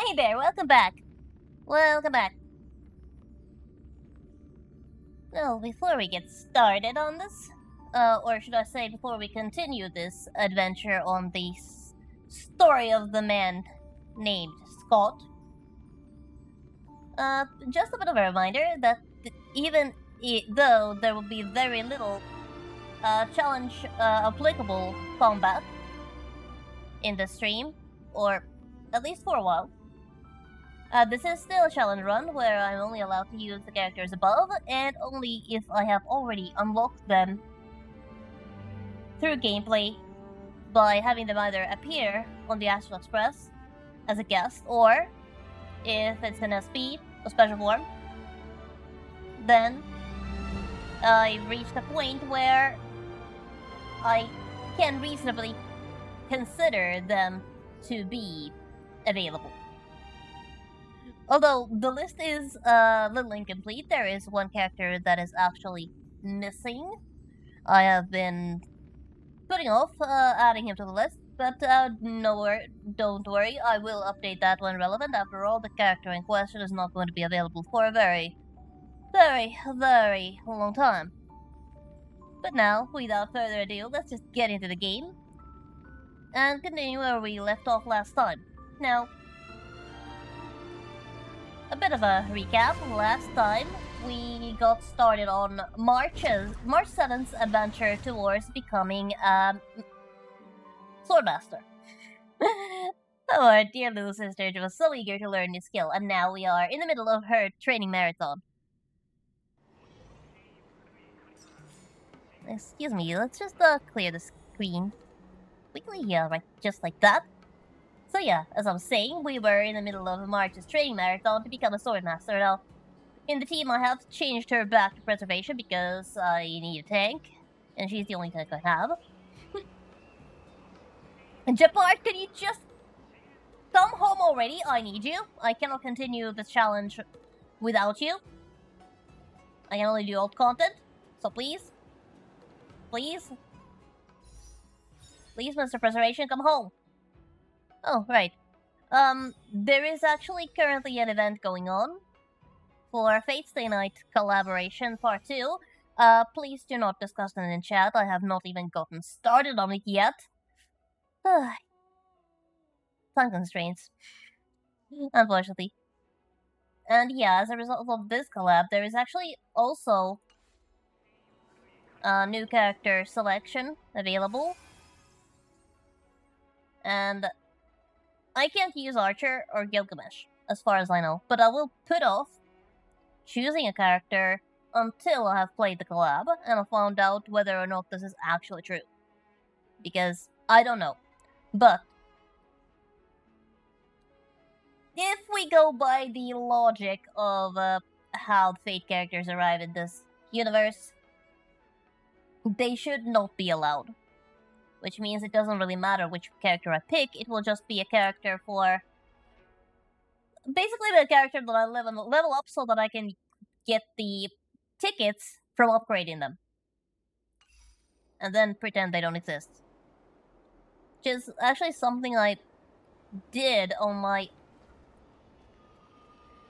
Hey there, welcome back. Welcome back. Well, before we get started on this, or should I say before we continue this adventure on the story of the man named Scott, just a bit of a reminder that though there will be very little challenge applicable combat in the stream, or at least for a while, this is still a challenge run where I'm only allowed to use the characters above, and only if I have already unlocked them through gameplay by having them either appear on the Astral Express as a guest, or if it's an SP, a special form, then I've reached a point where I can reasonably consider them to be available. Although the list is a little incomplete, there is one character that is actually missing. I have been putting off adding him to the list, but don't worry, I will update that when relevant. After all, the character in question is not going to be available for a very, very, very long time. But now, without further ado, let's just get into the game and continue where we left off last time. Now, a bit of a recap. Last time, we got started on March 7th's adventure towards becoming Swordmaster. Our dear little sister was so eager to learn this skill, and now we are in the middle of her training marathon. Excuse me, let's just clear the screen quickly. Yeah, right, just like that. So yeah, as I was saying, we were in the middle of March's training marathon to become a Swordmaster. Now, in the team, I have changed her back to Preservation because I need a tank, and she's the only tank I have. And Japart, can you just come home already? I need you. I cannot continue the challenge without you. I can only do old content, so please. Please? Please, Mr. Preservation, come home. Oh, right. There is actually currently an event going on for Fate Stay Night Collaboration Part 2. Please do not discuss it in chat. I have not even gotten started on it yet. Time constraints. Unfortunately. And yeah, as a result of this collab, there is actually also a new character selection available. And I can't use Archer or Gilgamesh, as far as I know, but I will put off choosing a character until I have played the collab and I found out whether or not this is actually true. Because I don't know. But if we go by the logic of how Fate characters arrive in this universe, they should not be allowed. Which means it doesn't really matter which character I pick, it will just be a character for... basically the character that I level up so that I can get the tickets from upgrading them. And then pretend they don't exist. Which is actually something I did on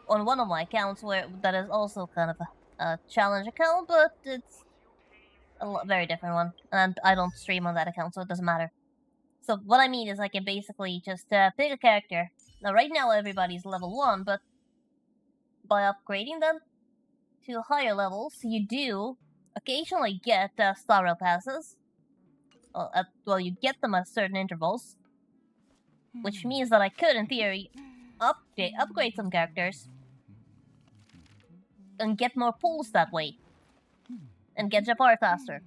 one of my accounts, where that is also kind of a challenge account, but it's a very different one, and I don't stream on that account, so it doesn't matter. So what I mean is I can basically just pick a character. Now right now everybody's level 1, but by upgrading them to higher levels, you do occasionally get Star Rail passes. Well, you get them at certain intervals, which means that I could, in theory, upgrade some characters and get more pulls that way, and get Japar faster.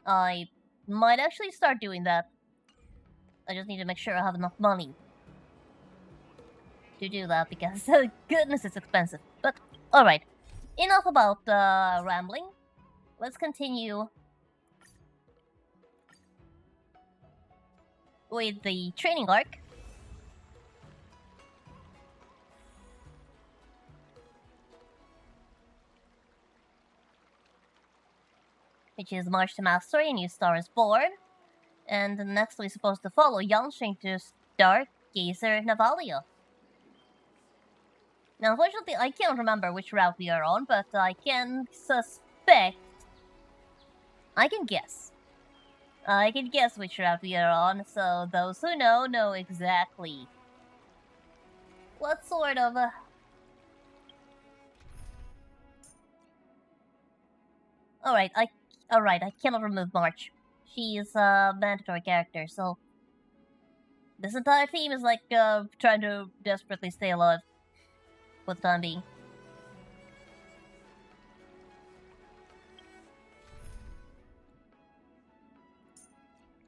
I might actually start doing that. I just need to make sure I have enough money to do that, because goodness, it's expensive. But alright, enough about rambling. Let's continue with the training arc. Which is March to Mastery, a new star is born. And next we're supposed to follow Yanxing to start Geyser Navalia. Now, unfortunately, I can't remember which route we are on, but I can suspect. I can guess. I can guess which route we are on, so those who know exactly what sort of. Alright, I cannot remove March. She is a mandatory character, so this entire team is like trying to desperately stay alive for the time being.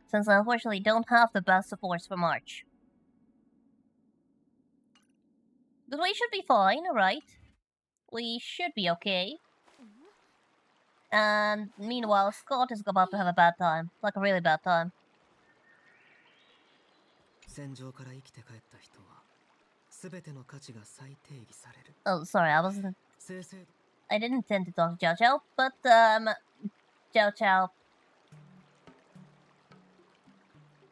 Since I unfortunately don't have the best supports for March. But we should be fine, right? We should be okay. And meanwhile, Scott is about to have a bad time. Like a really bad time. 戦場から生きて帰った人は全ての価値が再定義される。 Oh, sorry, I didn't intend to talk to Jiao Chao, but Jiao Chao,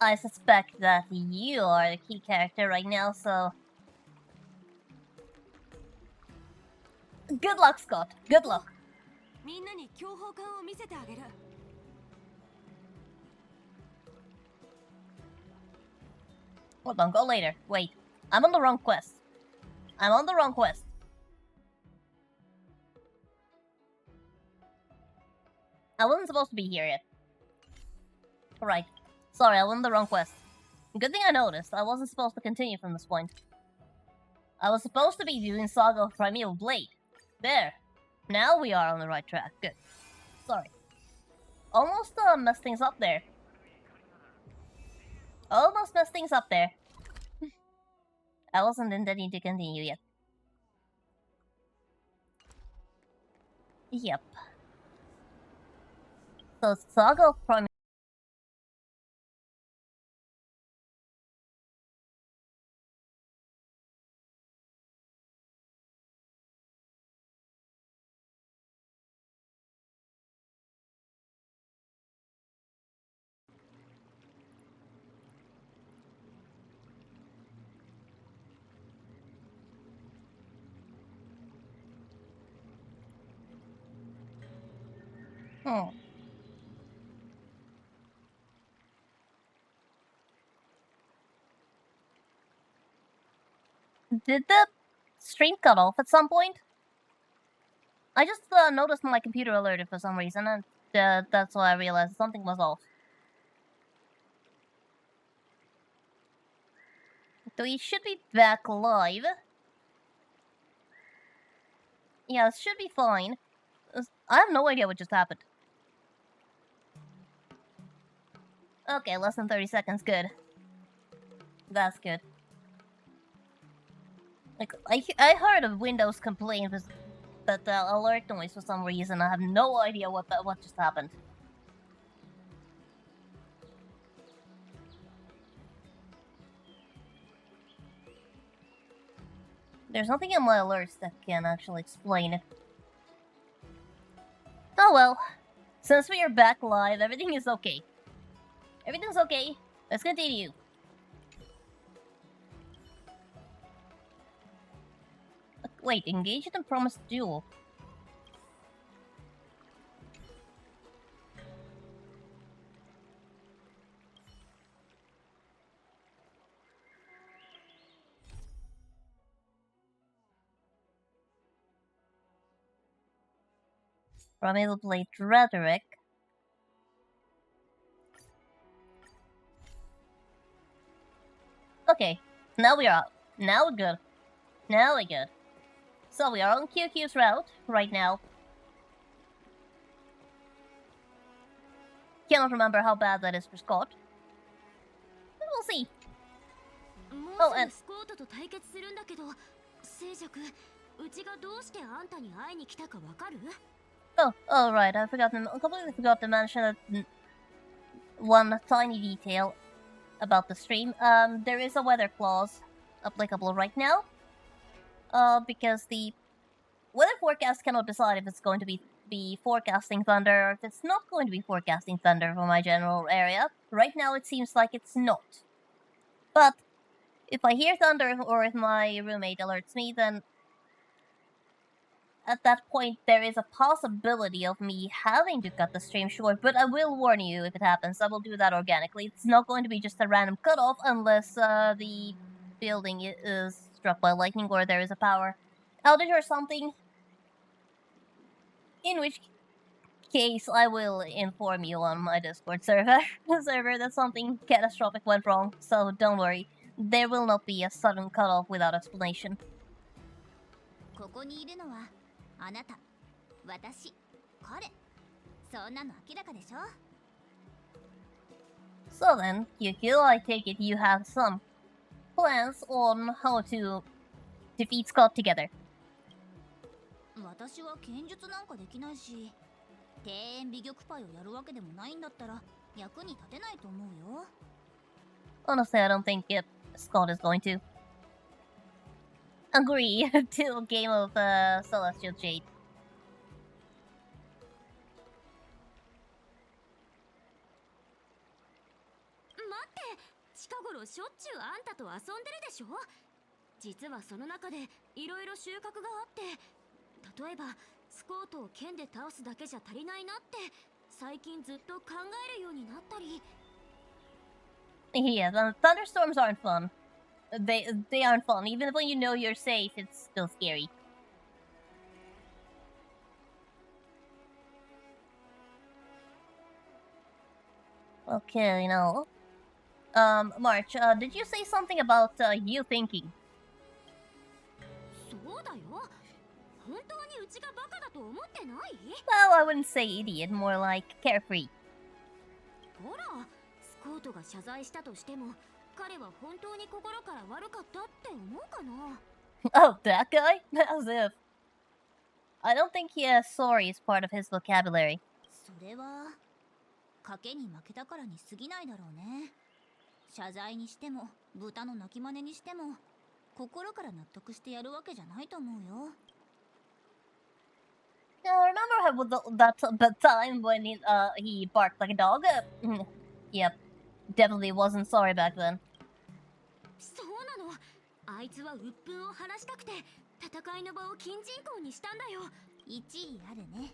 I suspect that you are the key character right now, so good luck, Scott. Good luck. みんなに強砲艦を見せてあげる。 Hold on, go later. Wait, I'm on the wrong quest. I'm on the wrong quest. I wasn't supposed to be here yet. Alright. Sorry, I was on the wrong quest. Good thing I noticed. I wasn't supposed to continue from this point. I was supposed to be doing Saga of Primeval Blade. There. Now we are on the right track. Good. Sorry. Almost messed things up there. Almost messed things up there. I wasn't intending to continue yet. Yep. So Saga of Primeval. Did the stream cut off at some point? I just noticed my computer alerted for some reason, and that's why I realized something was off. We should be back live. Yeah, it should be fine. I have no idea what just happened. Okay, less than 30 seconds, good. That's good. Like, I heard a Windows complaint with that alert noise for some reason. I have no idea what just happened. There's nothing in my alerts that can actually explain it. Oh well. Since we are back live, everything is okay. Everything's okay. Let's continue. Wait, engaged in promised duel. Primeval Blade Rhetoric. Okay, now we are up. Now we're good. Now we're good. So we are on QQ's route right now. Cannot remember how bad that is for Scott. We'll see. もうすぐスコートと対決するんだけど、静寂、うちがどうしてあんたに会いに来たかわかる？ Oh, right. I completely forgot to mention one tiny detail about the stream. There is a weather clause applicable right now. Because the weather forecast cannot decide if it's going to be forecasting thunder or if it's not going to be forecasting thunder for my general area. Right now, it seems like it's not. But If I hear thunder or if my roommate alerts me, then at that point there is a possibility of me having to cut the stream short, but I will warn you if it happens. I will do that organically. It's not going to be just a random cutoff unless the building is struck by lightning or there is a power outage or something. In which case, I will inform you on my Discord server that something catastrophic went wrong, so don't worry. There will not be a sudden cutoff without explanation. ここにいるのはあなた、私、彼。そんなの明らかでしょ。So then, Yukio, I take it you have some plans on how to defeat Scott together. 私は剣術なんかできないし、庭園美玉パイをやるわけでもないんだったら役に立てないと思うよ。Honestly, I don't think Scott is going to agree to a game of Celestial Jade. 待って、近頃しょっちゅうあんたと遊んでるでしょ。実はその中でいろいろ収穫があって、例えばスコートを剣で倒すだけじゃ足りないなって最近ずっと考えるようになったり。Yeah, the thunderstorms aren't fun. They aren't fun. Even when you know you're safe, it's still scary. Okay, now. March, did you say something about you thinking? そうだよ。本当にうちがバカだと思ってない？ Well, I wouldn't say idiot, more like carefree. ほら、スコートが謝罪したとしても、彼は本当に心から悪かったって思うかな。Oh, that guy? As if. I don't think sorry is part of his vocabulary. それは賭けに負けたからに過ぎないだろうね。謝罪にしても豚の鳴き真似にしても心から納得してやるわけじゃないと思うよ。Remember that time when he barked like a dog? Yep, definitely wasn't sorry back then. そうなの。あいつは鬱憤を晴らしたくて戦いの場を金人口にしたんだよ。一理あるね。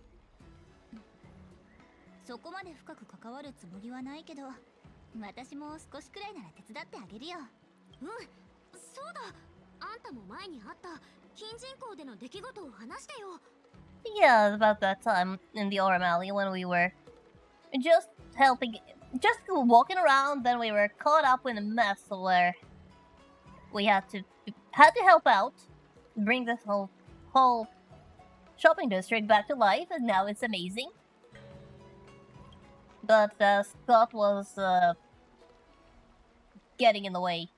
そこまで深く関わるつもりはないけど、私も少しくらいなら手伝ってあげるよ。うん、そうだ。あんたも前にあった金人口での出来事を話してよ。Yeah, about that time in the Orem Alley when we were just walking around, then we were caught up in a mess where we had to help out, bring this whole shopping district back to life, and now it's amazing. But Scott was getting in the way.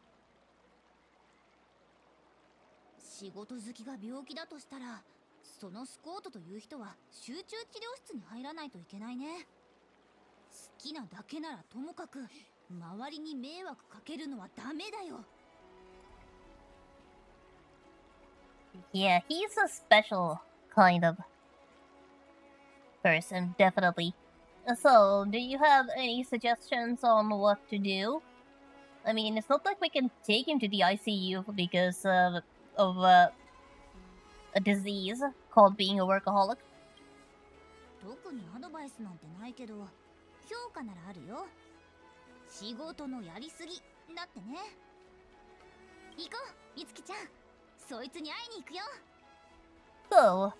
仕事好きが病気だとしたら、そのスコートという人は集中治療室に入らないといけないね。好きなだけならともかく周りに迷惑かけるのはダメだよ。Yeah, he's a special kind of person, definitely. So, do you have any suggestions on what to do? I mean, it's not like we can take him to the ICU because of a disease called being a workaholic. 特にアドバイスなんてないけど、評価ならあるよ。仕事のやりすぎだってね。行こう、みつきちゃん。そいつに会いに行くよ。So,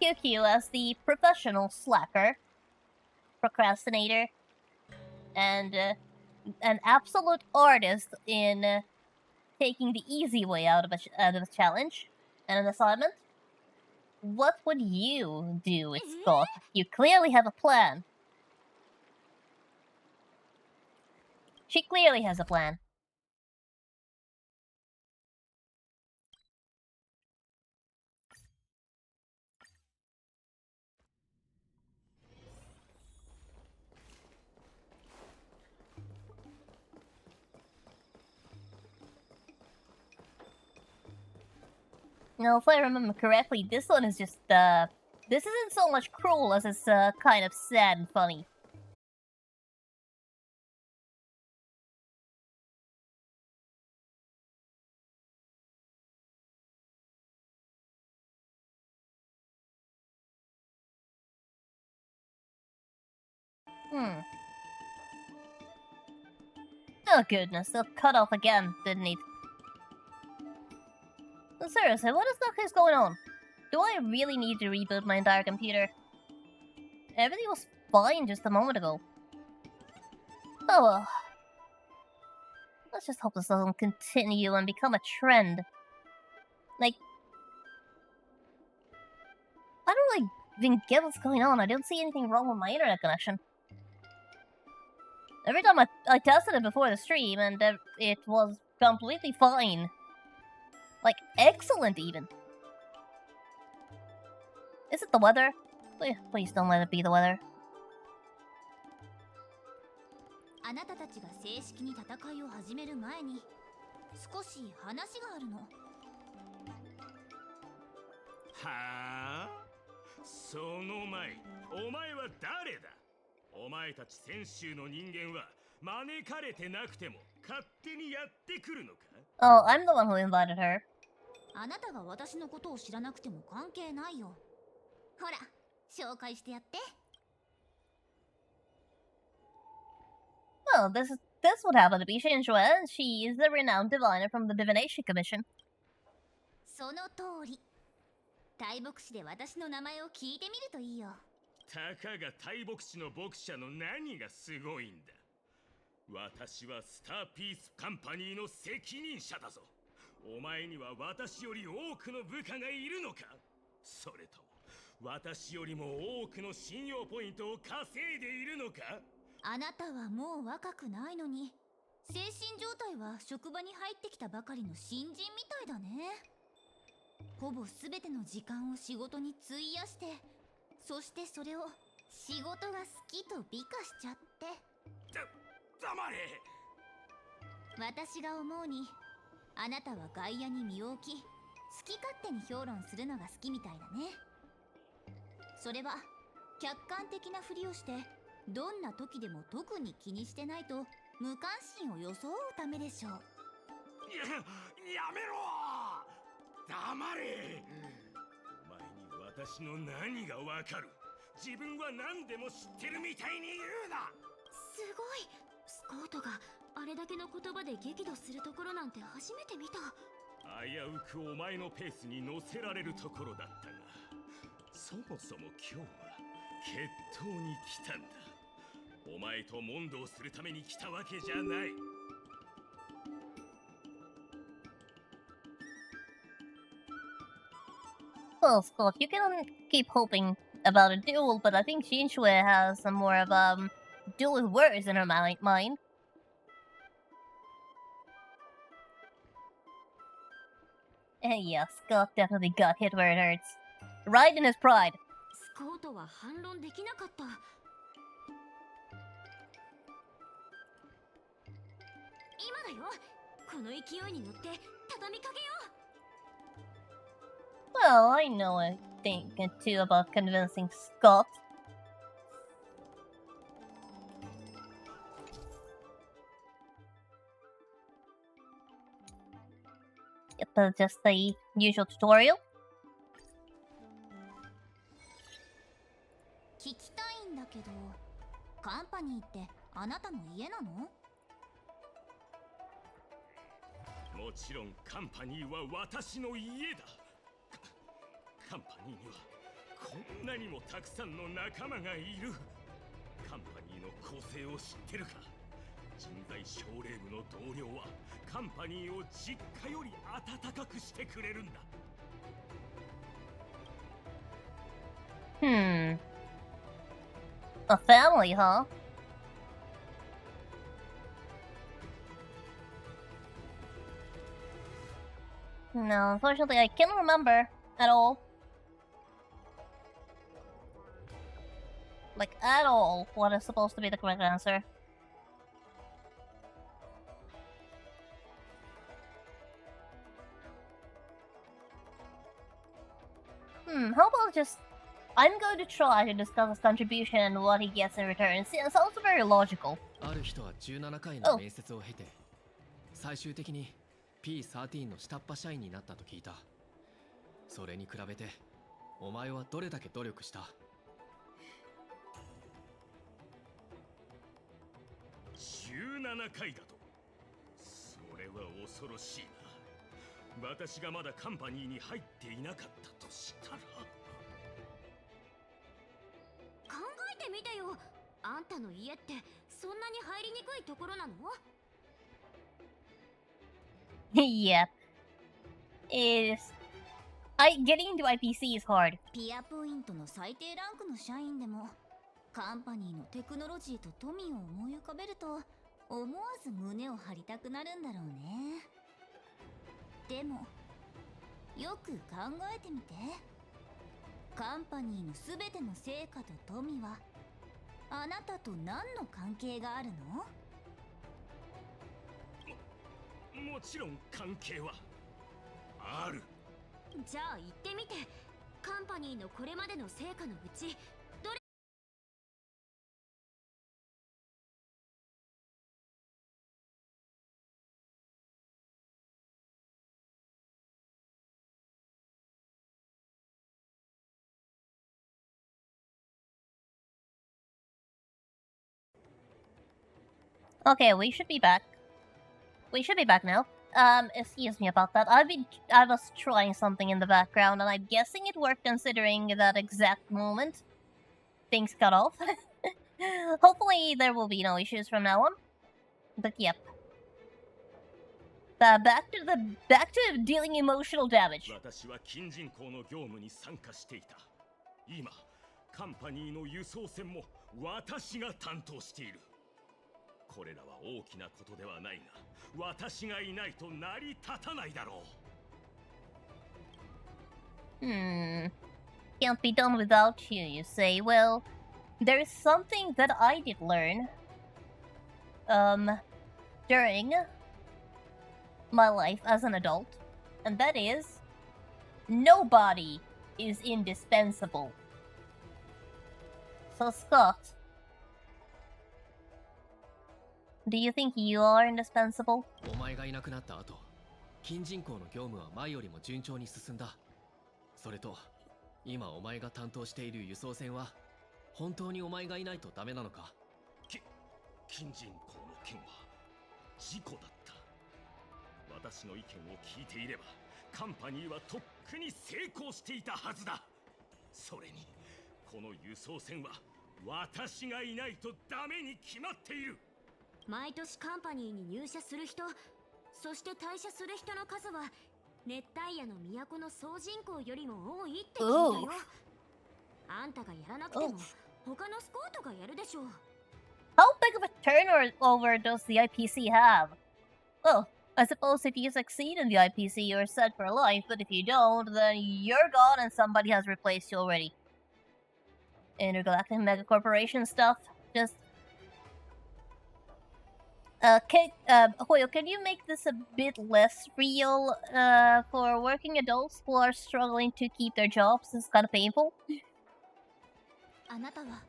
QQ as the professional slacker, procrastinator, and an absolute artist in taking the easy way out of a challenge and an assignment. What would you do with Scott? You clearly have a plan. She clearly has a plan. Now, if I remember correctly, this one is just, this isn't so much cruel as it's, kind of sad and funny. Hmm. Oh goodness, it cut off again, didn't it? Seriously, what the fuck is going on? Do I really need to reboot my entire computer? Everything was fine just a moment ago. Oh well. Let's just hope this doesn't continue and become a trend. Like, I don't really even get what's going on. I don't see anything wrong with my internet connection. Every time I tested it before the stream, and it was completely fine. Like, excellent even. Is it the weather? Please don't let it be the weather. あなたたちが正式に戦いを始める前に少し話があるの。はあ、その前、お前は誰だ？お前たち先週の人間は招かれてなくても勝手にやってくるのか？ Oh, I'm the one who invited her. あなたが私のことを知らなくても関係ないよ。ほら、紹介してやって。Well, this would happen to be Shinshue, and she is the renowned diviner from the Divination Commission. その通り。大牧師で私の名前を聞いてみるといいよ。たかが大牧師の牧者の何がすごいんだ。私はスターピースカンパニーの責任者だぞ。お前には私より多くの部下がいるのか？それとも私よりも多くの信用ポイントを稼いでいるのか？あなたはもう若くないのに、精神状態は職場に入ってきたばかりの新人みたいだね。ほぼ全ての時間を仕事に費やして、そしてそれを仕事が好きと美化しちゃって。黙れ！私が思うに、あなたは外野に身を置き、好き勝手に評論するのが好きみたいだね。それは客観的なふりをして、どんな時でも特に気にしてないと無関心を装うためでしょう。やめろ！黙れ！お前に私の何がわかる？自分は何でも知ってるみたいに言うな！すごい！スコートがあれだけの言葉で激怒するところなんて初めて見た。危うくお前のペースに乗せられるところだったが、そもそも今日は決闘に来たんだ。お前と問答するために来たわけじゃない。Well, Scott, you can keep hoping about a duel, but I think Shinshue has some more of duel with words in her mind. Yeah, Scott definitely got hit where it hurts. Right in his pride. スコートは反論できなかった。今だよ。この勢いに乗って畳みかけよう。Well, I know a thing or two about convincing Scott. Yep, that's just the usual tutorial. 聞きたいんだけど、カンパニーってあなたの家なの？もちろんカンパニーは私の家だ。カンパニーにはこんなにもたくさんの仲間がいる。カンパニーの構成を知ってるか？人材奨励部の同僚はカンパニーを実家より温かくしてくれるんだ。A family, huh? No, unfortunately, I can't remember at all. Like, at all, what is supposed to be the correct answer. How about just... I'm going to try to discuss his contribution and what he gets in return. It sounds very logical. ある人は17回の面接を経て最終的に P13 の下っ端社員になったと聞いた。それに比べてお前はどれだけ努力した？回だと。それは恐ろしいな。私がまだカンパニーに入っていなかったとしたら。考えてみてよ。あんたの家ってそんなに入りにくいところなの？Yep. Getting into IPC is hard. ピアポイントの最低ランクの社員でもカンパニーのテクノロジーと富を思い浮かべると思わず胸を張りたくなるんだろうね。でもよく考えてみて。カンパニーのすべての成果と富はあなたと何の関係があるの？もちろん関係はある。じゃあ言ってみて。カンパニーのこれまでの成果のうちどれ？ Okay, we should be back. We should be back now. Excuse me about that. I was trying something in the background, and I'm guessing it worked considering that exact moment things cut off. Hopefully there will be no issues from now on. But yep. Back to dealing emotional damage. 私は近人口の業務に参加していた。今、カンパニーの輸送船も私が担当している。これらは大きなことではないが、私がいないと成り立たないだろう。Can't be done without you, you say. Well, there's something that I did learn during my life as an adult, and that is nobody is indispensable. So Scott, do you think you are indispensable? お前がいなくなった後、近人口の業務は前よりも順調に進んだ。それと、今お前が担当している輸送船は、本当にお前がいないとダメなのか？近人口の件は事故だった。私の意見を聞いていれば、カンパニーはとっくに成功していたはずだ。それに、この輸送船は私がいないとダメに決まっている。毎年カンパニーに入社する人、そして退社する人の数は熱帯夜の都の総人口よりも多いって聞いたよ。あんたがやらなくても他のスコートがやるでしょう。How big of a turnover does the IPC have? Well, I suppose if you succeed in the IPC, you're set for life, but if you don't, then you're gone and somebody has replaced you already. Intergalactic Mega Corporation stuff. Just Hoyo, can you make this a bit less real for working adults who are struggling to keep their jobs? It's kind of painful. あなたは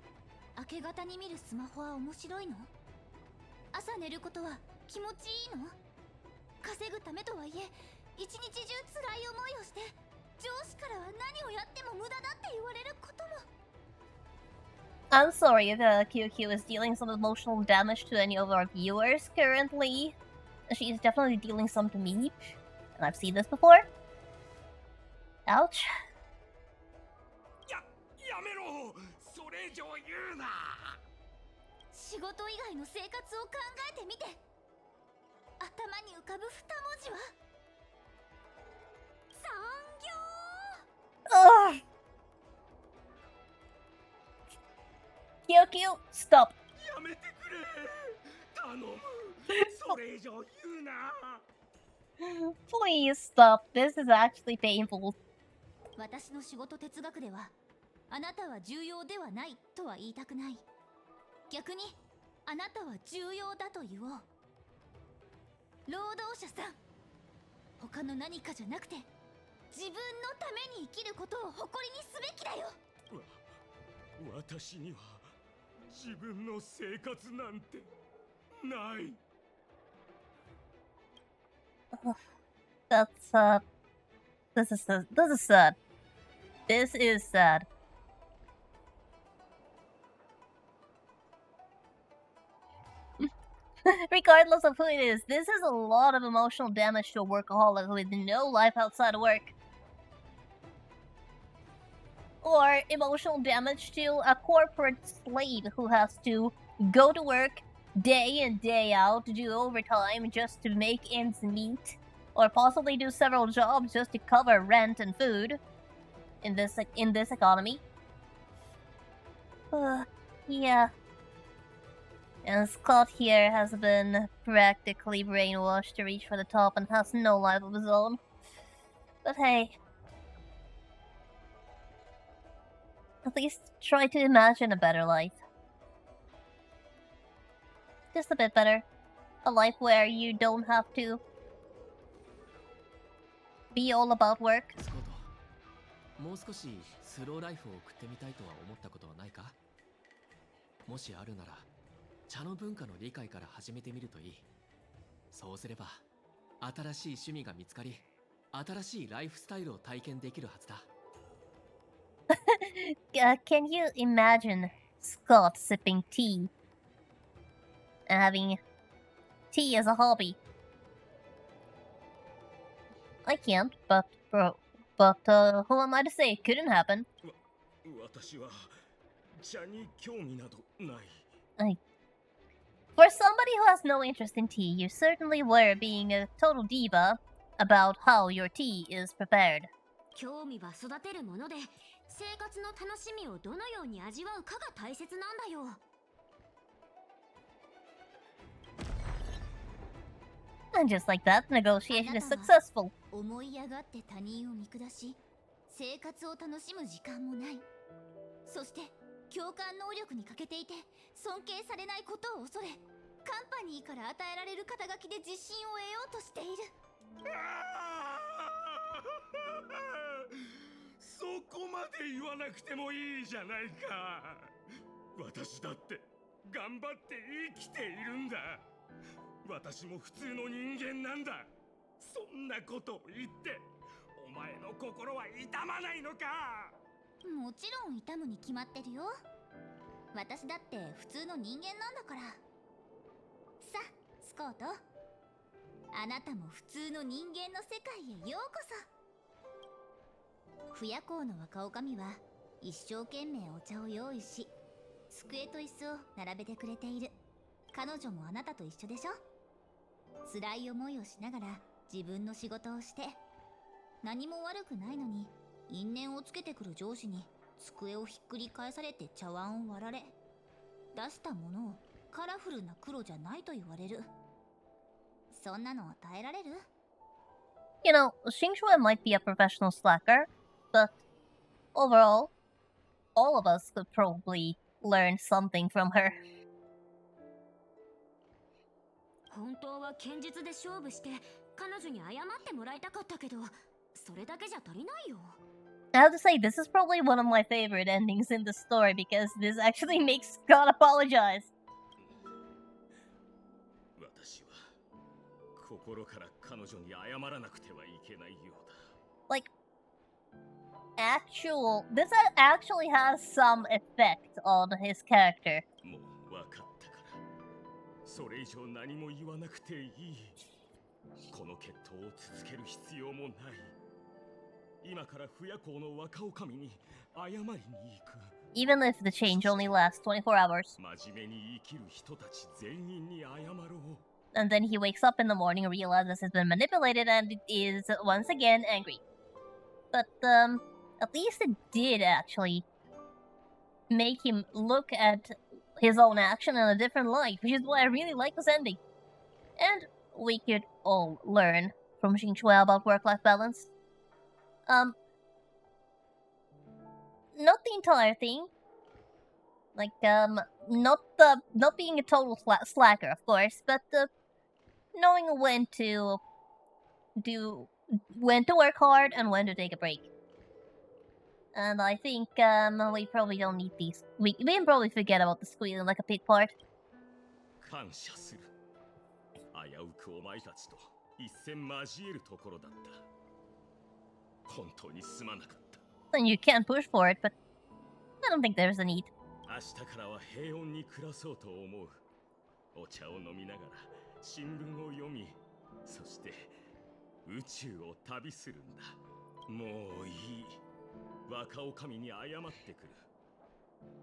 明け方に見るスマホは面白いの？朝寝ることは気持ちいいの？稼ぐためとはいえ一日中辛い思いをして上司からは何をやっても無駄だって言われることも。 I'm sorry if QQ is dealing some emotional damage to any of our viewers currently. She's definitely dealing some to me, and I've seen this before. Ouch. やめろ。それ以上言うな。仕事以外の生活を考えてみて。頭に浮かぶ2文字は産業。 Ugh. QQ, stop. やめてくれ。頼む。それ以上言うな。Please stop. This is actually painful. 私の仕事哲学ではあなたは重要ではないとは言いたくない。逆にあなたは重要だと言おう。労働者さん、他の何かじゃなくて自分のために生きることを誇りにすべきだよ。私には自分の生活なんてない。 That's this is sad. This is sad. Regardless of who it is, this is a lot of emotional damage to a workaholic with no life outside of work. Or emotional damage to a corporate slave who has to go to work day in, day out, to do overtime just to make ends meet, or possibly do several jobs just to cover rent and food in this economy. Yeah. And Scott here has been practically brainwashed to reach for the top and has no life of his own. But hey, at least try to imagine a better life. Just a bit better. A life where you don't have to be all about work. スコート、もう少しスローライフを送ってみたいとは思ったことはないか？もしあるなら、茶の文化の理解から始めてみるといい。そうすれば、新しい趣味が見つかり、新しいライフスタイルを体験できるはずだ。Can you imagine Scott sipping tea and having tea as a hobby? I can't, but who am I to say it couldn't happen? 私は茶に興味などない。 For somebody who has no interest in tea, you certainly were being a total diva about how your tea is prepared. 興味は育てるもので、生活の楽しみをどのように味わうかが大切なんだよ。And just like that, negotiation is successful. 思い上がって他人を見下し、生活を楽しむ時間もない。そして共感能力に欠けていて尊敬されないことを恐れ、カンパニーから与えられる肩書きで自信を得ようとしている。そこまで言わなくてもいいじゃないか。私だって頑張って生きているんだ。私も普通の人間なんだ。そんなことを言ってお前の心は痛まないのか？もちろん痛むに決まってるよ。私だって普通の人間なんだから。さあ、スコート、あなたも普通の人間の世界へようこそ。不夜行の若女将は一生懸命お茶を用意し、机と椅子を並べてくれている。彼女もあなたと一緒でしょ。辛い思いをしながら自分の仕事をして、何も悪くないのに因縁をつけてくる上司に机をひっくり返されて茶碗を割られ、出したものをカラフルな黒じゃないと言われる。そんなのは耐えられる？ You know, Xingxue might be a professional slacker, but overall, all of us could probably learn something from her. 本当は堅実で勝負して彼女に謝ってもらいたかったけど、それだけじゃ足りないよ。I have to say, this is probably one of my favorite endings in the story because this actually makes Scott apologize. 私は心から彼女に謝らなくてはいけないようだ。Like, this actually has some effect on his character. もう分かったから、それ以上何も言わなくていい。この決闘を続ける必要もない。今から不夜行の若女将に謝りに行く。Even if the change only lasts 24 hours. 真面目に生きる人たち全員に謝ろう。 And then he wakes up in the morning and realizes he's been manipulated and is once again angry. But, at least it did actually make him look at his own action in a different light, which is why I really like this ending. And we could all learn from Xingxue about work-life balance. Not the entire thing. Like, not being a total slacker, of course, but, knowing when to work hard and when to take a break. And I think, we probably don't need these. We can probably forget about the squealing like a pig part. 感謝する。危うくお前たちと一戦交えるところだった。本当にすまなかった。 And you can push for it, but I don't think there's a need. 明日からは平穏に暮らそうと思う。お茶を飲みながら新聞を読み、そして宇宙を旅するんだ。もういい。若女将に謝ってくる。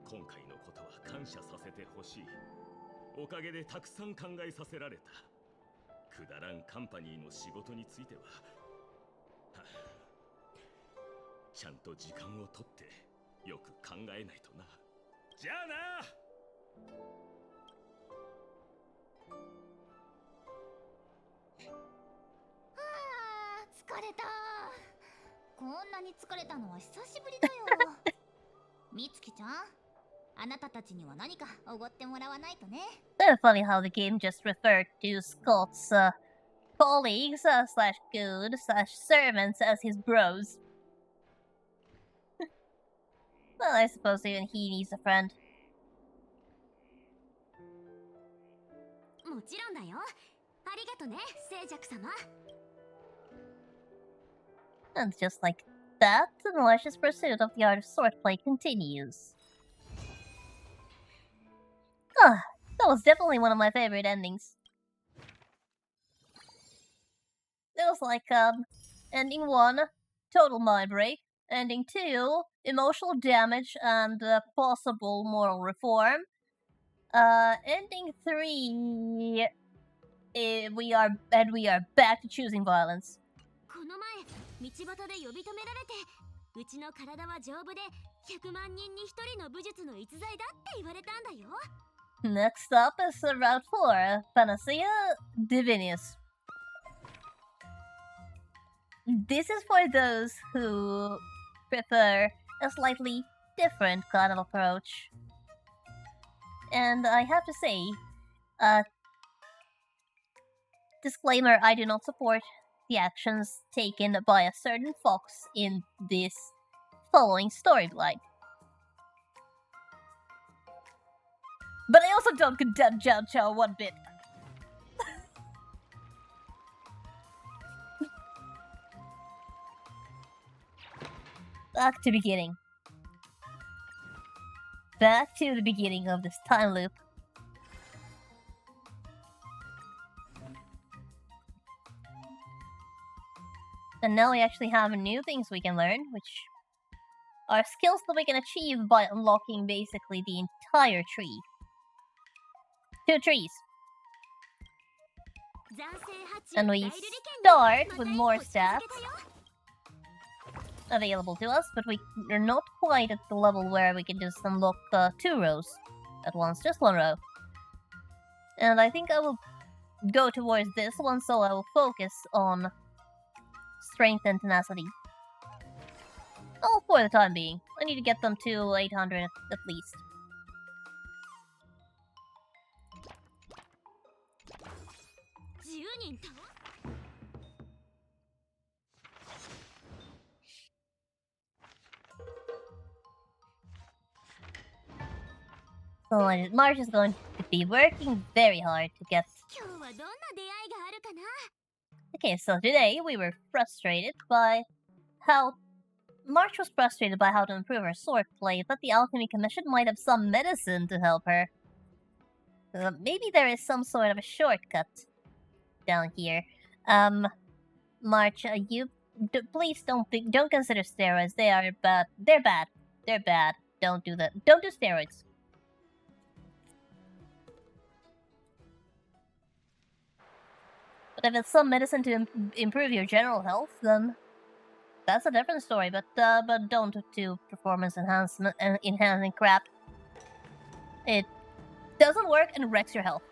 今回のことは感謝させてほしい。おかげでたくさん考えさせられた。くだらんカンパニーの仕事については、ちゃんと時間をとってよく考えないとな。じゃあな。疲れた。こんなに疲れたのは久しぶりだよ。みつきちゃん、あなたたちには何かおごってもらわないとね。Kind of funny how the game just referred to Scott's colleagues slash good slash servants as his bros. Well, I suppose even he needs a friend. もちろんだよ。ありがとね、静寂様。And just like that, the malicious pursuit of the art of swordplay continues. Ah, that was definitely one of my favorite endings. It was like, ending 1, total mind break. Ending 2, emotional damage and possible moral reform. Ending 3, we are back to choosing violence. この前、道端で呼び止められて、うちの体は丈夫で100万人に1人の武術の逸材だって言われたんだよ。Next up is Route 4, Panacea Divinus. This is for those who prefer a slightly different kind of approach. And I have to say, disclaimer, I do not support the actions taken by a certain fox in this following storyline. But I also don't condemn Jiao Chao one bit. Back to beginning. Back to the beginning of this time loop. And now we actually have new things we can learn, which are skills that we can achieve by unlocking basically the entire tree. 2 trees. And we start with more stats available to us, but we are not quite at the level where we can just unlock 2 rows at once, just 1 row. And I think I will go towards this one, so I will focus on strength and tenacity. Oh, for the time being. I need to get them to 800 at least. So March is going to be working very hard to get... Okay, so today we were frustrated by how... March was frustrated by how to improve her swordplay, but the Alchemy Commission might have some medicine to help her. Maybe there is some sort of a shortcut down here. March, please don't consider steroids. They are bad. They're bad. They're bad. Don't do that. Don't do steroids. But if it's some medicine to improve your general health, then that's a different story. But don't do performance enhancing crap. It doesn't work and wrecks your health.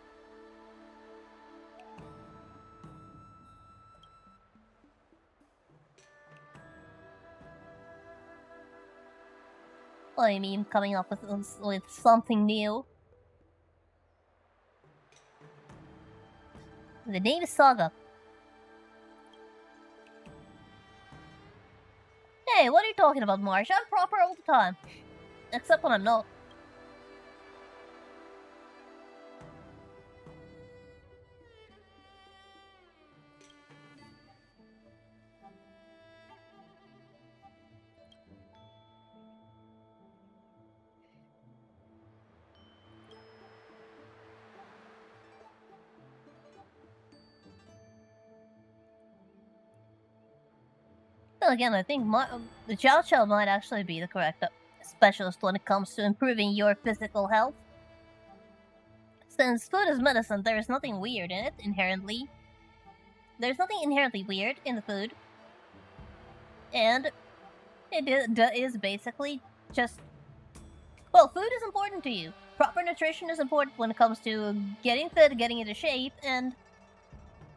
Well, I mean, coming up with something new. The name is Saga. Hey, what are you talking about, Marsh? I'm proper all the time. Except when I'm not. Well, again, I think the Chow Chow might actually be the correct specialist when it comes to improving your physical health. Since food is medicine, there is nothing weird in it inherently. There's nothing inherently weird in the food. And it is basically just... Well, food is important to you. Proper nutrition is important when it comes to getting fit, getting into shape, and...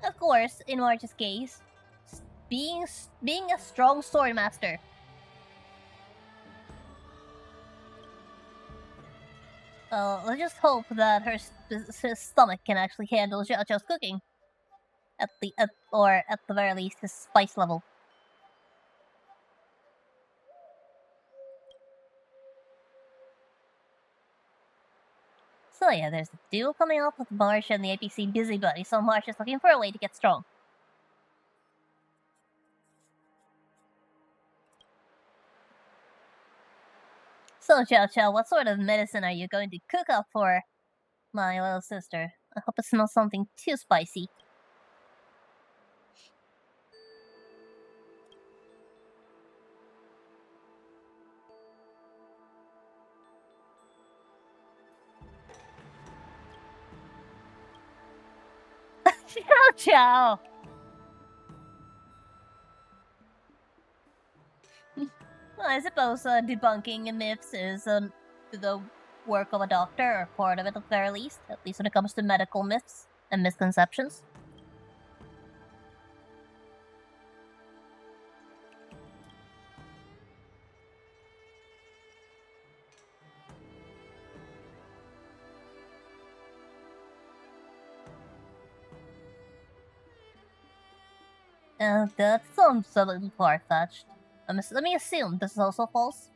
Of course, in March's case, being a strong story master. Let's just hope that her stomach can actually handle Xiao Xiao's cooking. Or at the very least, his spice level. So yeah, there's a duel coming up with March and the APC Busybody, so March is looking for a way to get strong. So Xiao Xiao, what sort of medicine are you going to cook up for my little sister? I hope it's not something too spicy. Xiao Xiao! Well, I suppose debunking myths is the work of a doctor, or part of it at the very least when it comes to medical myths and misconceptions. That sounds a little far-fetched. Let me assume this is also false.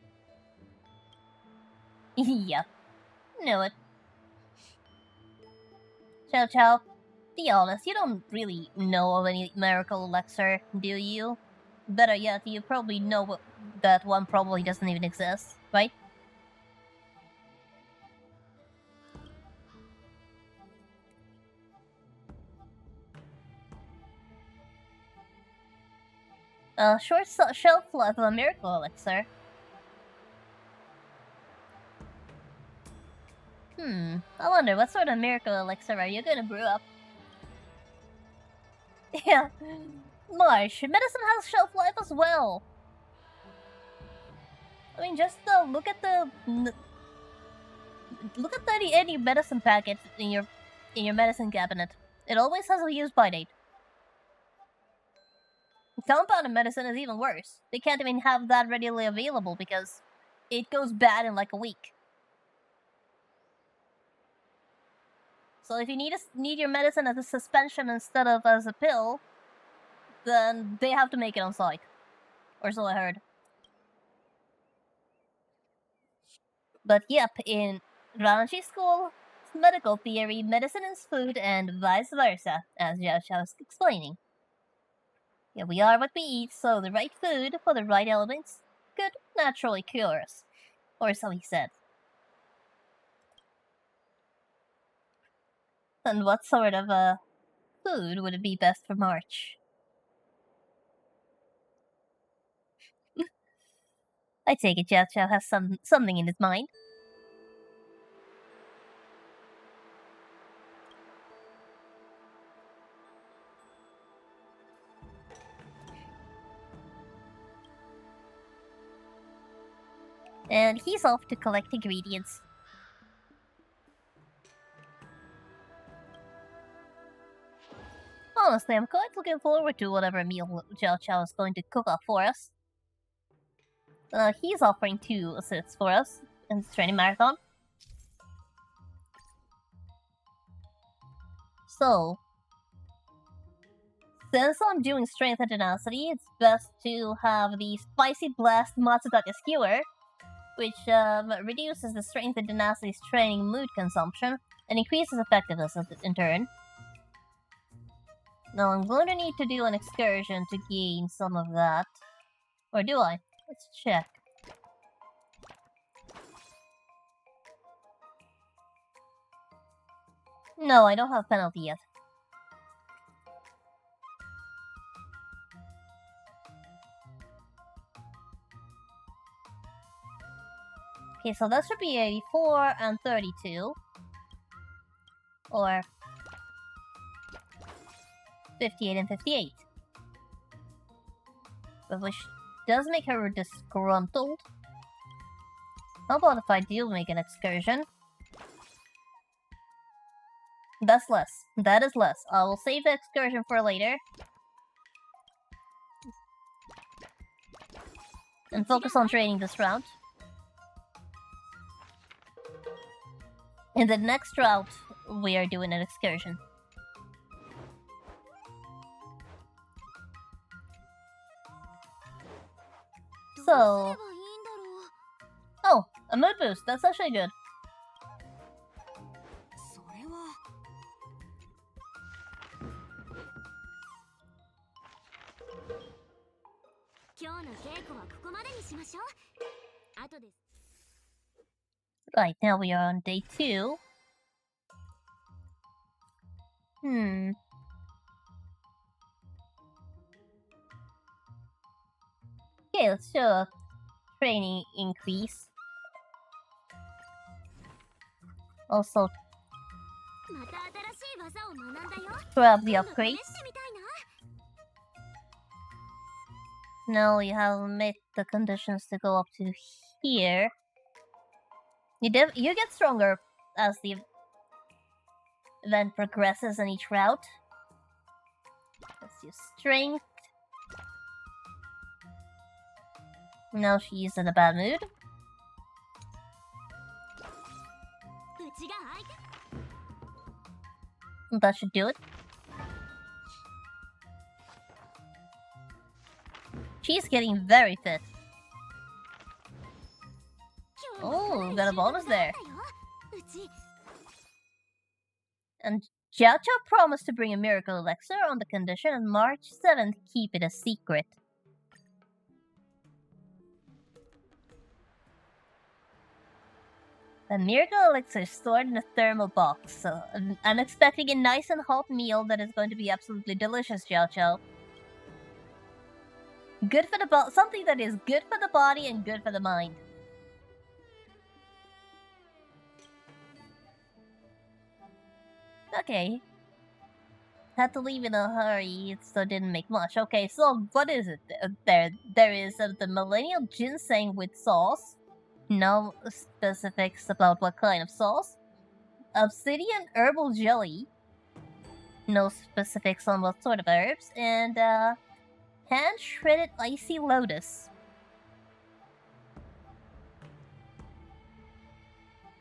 Yeah, knew it. Chow Chow, be honest, you don't really know of any miracle elixir, do you? Better yet, you probably know that one probably doesn't even exist, right? Short shelf life of a miracle elixir. I wonder what sort of miracle elixir are you gonna brew up? Yeah, Marsh, medicine has shelf life as well. I mean, just look at any medicine packet in your medicine cabinet. It always has a use-by date. Compounded medicine is even worse. They can't even have that readily available because it goes bad in like a week. So if you need your medicine as a suspension instead of as a pill, then they have to make it on site. Or so I heard. But yep, in Ranchi school, medical theory, medicine is food, and vice versa, as Xiao Xiao was explaining. Yeah, we are what we eat, so the right food for the right elements could naturally cure us. Or so he said. And what sort of food would it be best for March? I take it Xiao Xiao has something in his mind. And he's off to collect ingredients. Honestly, I'm quite looking forward to whatever meal Xiao Xiao is going to cook up for us. He's offering 2 assists for us in this training marathon. So, since I'm doing strength and tenacity, it's best to have the Spicy Blast Matsutake Skewer, which reduces the strength and tenacity's training mood consumption and increases effectiveness in turn. Now I'm going to need to do an excursion to gain some of that. Or do I? Let's check. No, I don't have penalty yet. Okay, so that should be 84 and 32. Or 58 and 58. But which does make her disgruntled. How about if I do make an excursion? That's less. That is less. I will save the excursion for later. And focus on training this route. In the next route, we are doing an excursion. So... Oh, a mood boost. That's actually good. それは今日の稽古はここまでにしましょう。後で Right, now we are on day 2. Okay, let's show a training increase. Also, また新しい技を学んだよ。 grab the 今度試 upgrades. してみたいな。 Now you have met the conditions to go up to here. You get stronger as the event progresses in each route. Let's use strength. Now she's in a bad mood. うちが相手。 That should do it. She's getting very fit. Oh, we got a bonus there. うち And Jiao Chao promised to bring a miracle elixir on the condition on March 7th keep it a secret. A miracle elixir stored in a thermal box, so I'm expecting a nice and hot meal that is going to be absolutely delicious, Jiao Chao. Good for the something that is good for the body and good for the mind. Okay. Had to leave in a hurry, so didn't make much. Okay, so what is it? There is the millennial ginseng with sauce. No specifics about what kind of sauce. Obsidian herbal jelly. No specifics on what sort of herbs. And hand-shredded icy lotus.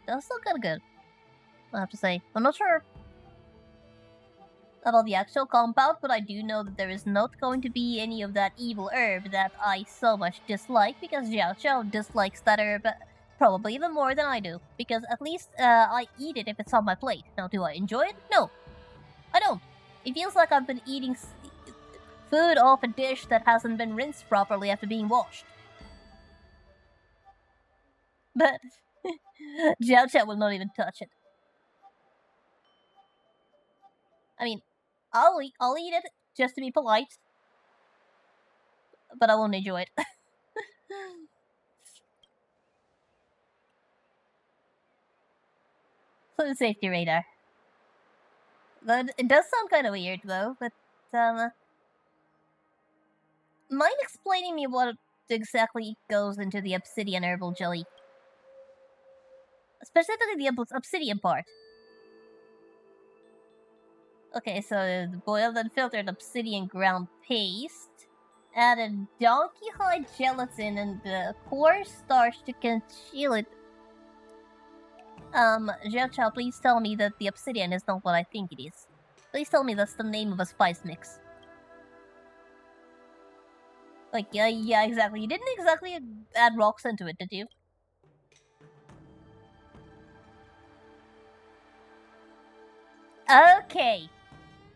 Does look kinda good, I have to say. I'm not sure about the actual compound, but I do know that there is not going to be any of that evil herb that I so much dislike, because Jiao Chao dislikes that herb probably even more than I do, because at least I eat it if it's on my plate. Now, do I enjoy it? No, I don't. It feels like I've been eating food off a dish that hasn't been rinsed properly after being washed. But Jiao Chao will not even touch it. I mean, I'll eat it just to be polite, but I won't enjoy it. Food safety radar. It does sound kind of weird though, but mind explaining me what exactly goes into the obsidian herbal jelly? Specifically the obsidian part. Okay, so the boiled and filtered obsidian ground paste. Added donkey hide gelatin and the cornstarch to conceal it. Jiao Chao, please tell me that the obsidian is not what I think it is. Please tell me that's the name of a spice mix. Like, yeah, exactly. You didn't exactly add rocks into it, did you? Okay.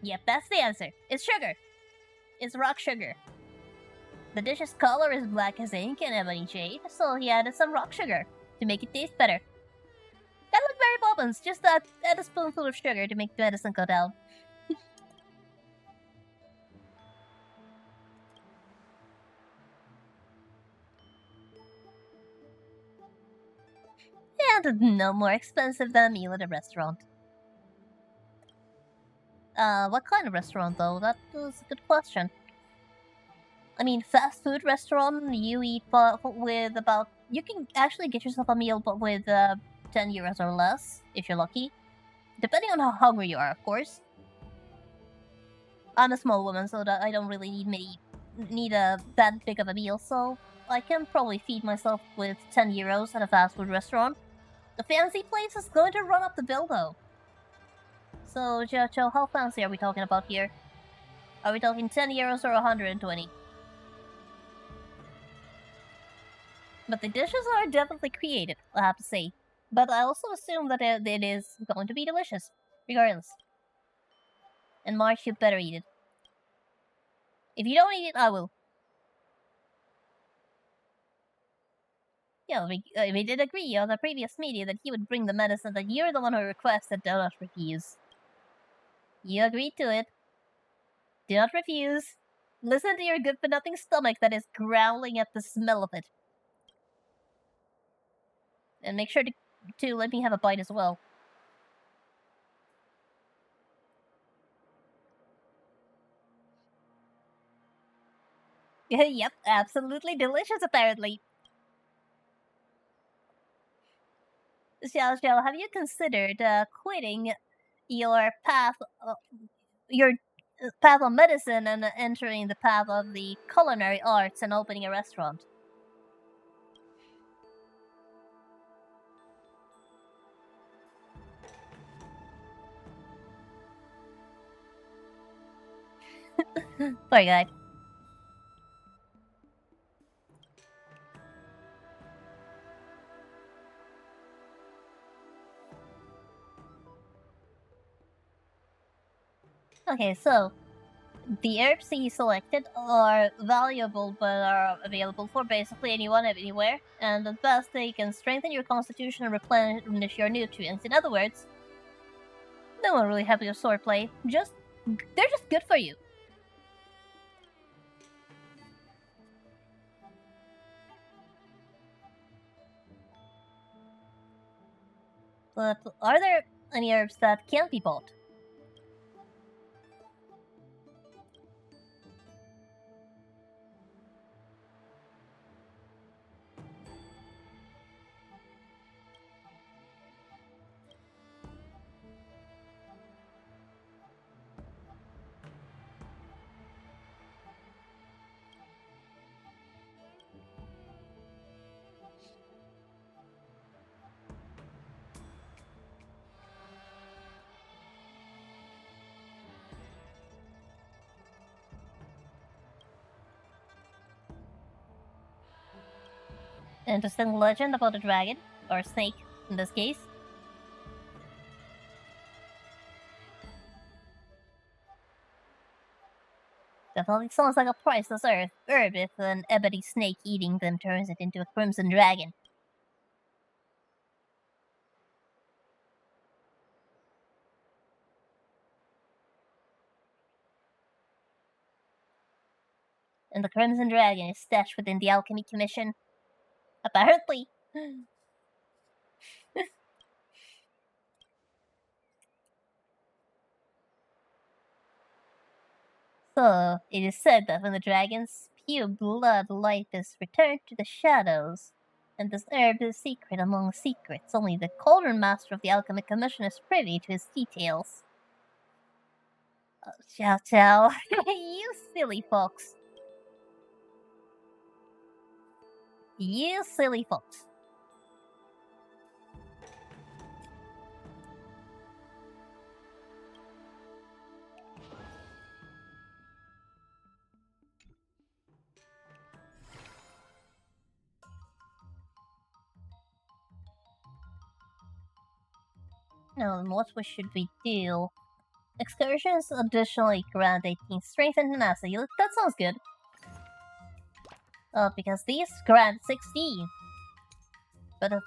Yep, that's the answer. It's sugar. It's rock sugar. The dish's color is black as ink and ebony jade, so he added some rock sugar to make it taste better. That looked very Poppins, just add a spoonful of sugar to make the medicine go down. And no more expensive than a meal at a restaurant. What kind of restaurant though? That was a good question. I mean, fast food restaurant, you eat with about... You can actually get yourself a meal but with 10 euros or less, if you're lucky. Depending on how hungry you are, of course. I'm a small woman, so that I don't really need that big of a meal, so I can probably feed myself with 10 euros at a fast food restaurant. The fancy place is going to run up the bill, though. So, Jojo, how fancy are we talking about here? Are we talking 10 euros or 120? But the dishes are definitely creative, I have to say. But I also assume that it is going to be delicious, regardless. And March, you better eat it. If you don't eat it, I will. Yeah, we did agree on the previous meeting that he would bring the medicine that you're the one who requested. Do not refuse. You agreed to it. Do not refuse. Listen to your good-for-nothing stomach that is growling at the smell of it. And make sure to let me have a bite as well. Yep, absolutely delicious apparently. Xiao Xiao, have you considered quitting your path of medicine and entering the path of the culinary arts and opening a restaurant? Poor guy. Okay, so the herbs that you selected are valuable but are available for basically anyone anywhere, and at best they can strengthen your constitution and replenish your nutrients. In other words, they won't really help your swordplay. They're just good for you. But are there any herbs that can't be bought? Interesting legend about a dragon, or a snake in this case. Definitely sounds like a priceless herb if an ebony snake eating them turns it into a crimson dragon. And the crimson dragon is stashed within the Alchemy Commission. Apparently. So, it is said that when the dragons spew blood, light is returned to the shadows. And this herb is secret among secrets. Only the Cauldron Master of the Alchemy Commission is privy to its details. Oh, Xiao Xiao. You silly fox. You silly fox. Now, what should we do? Excursions additionally grant 18 strength and tenacity. That sounds good. Because these grant 16. But if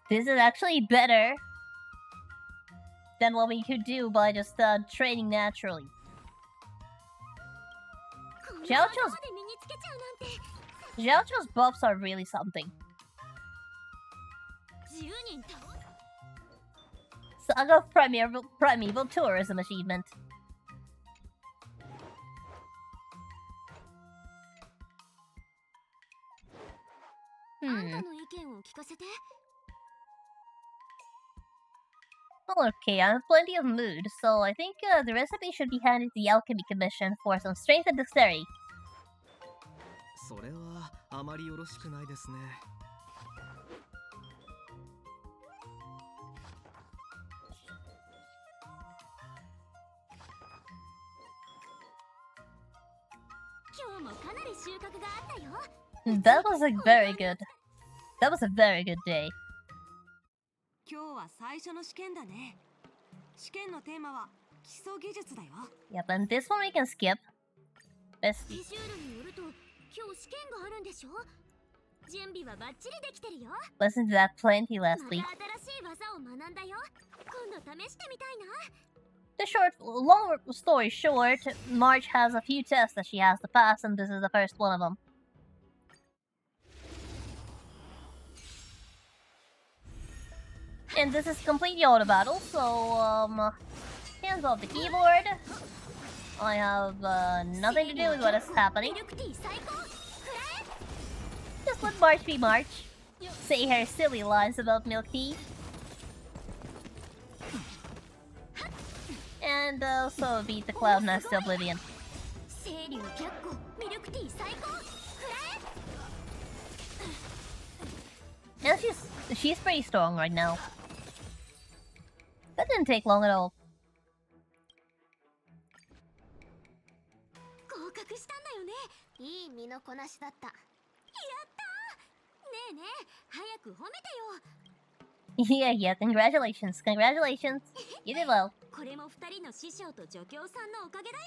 This is actually better than what we could do by just training naturally. こんな ジャオチョ技まで身につけちゃうなんて Xiaocho's buffs are really something. 10人倒す Saga of Primeval Tourism achievement. あんたの意見を聞かせて Well, okay, I have plenty of mood, so I think the recipe should be handed to the Alchemy Commission for some strength and dexterity. それはあまりよろしくないですね。今日もかなり収穫があったよ That was a very good. That was a very good day. 今日は最初の試験だね。試験のテーマは基礎技術だよ。 Yep, and this one we can skip. Best. スケジュールによると今日試験があるんでしょ準備はバッチリできてるよ Listened to that plenty ま last た week. 新しい技を学んだよ今度試してみたいな Long story short, March has a few tests that she has to pass, and this is the first one of them. And this is completely auto battle, so hands off the keyboard. I have nothing to do with what is happening. ミルクティー最高くら Just let March be March. Say her silly lies about milk tea. And also beat the cloud next to Oblivion. え清流逆行ミルクティー最高くら And she's pretty strong right now. That didn't take long at all. 合格したんだよねいい身のこなしだったやったーねえねえ早く褒めてよ Yeah, congratulations. You did well. これも二人の師匠と助教さんのおかげだよ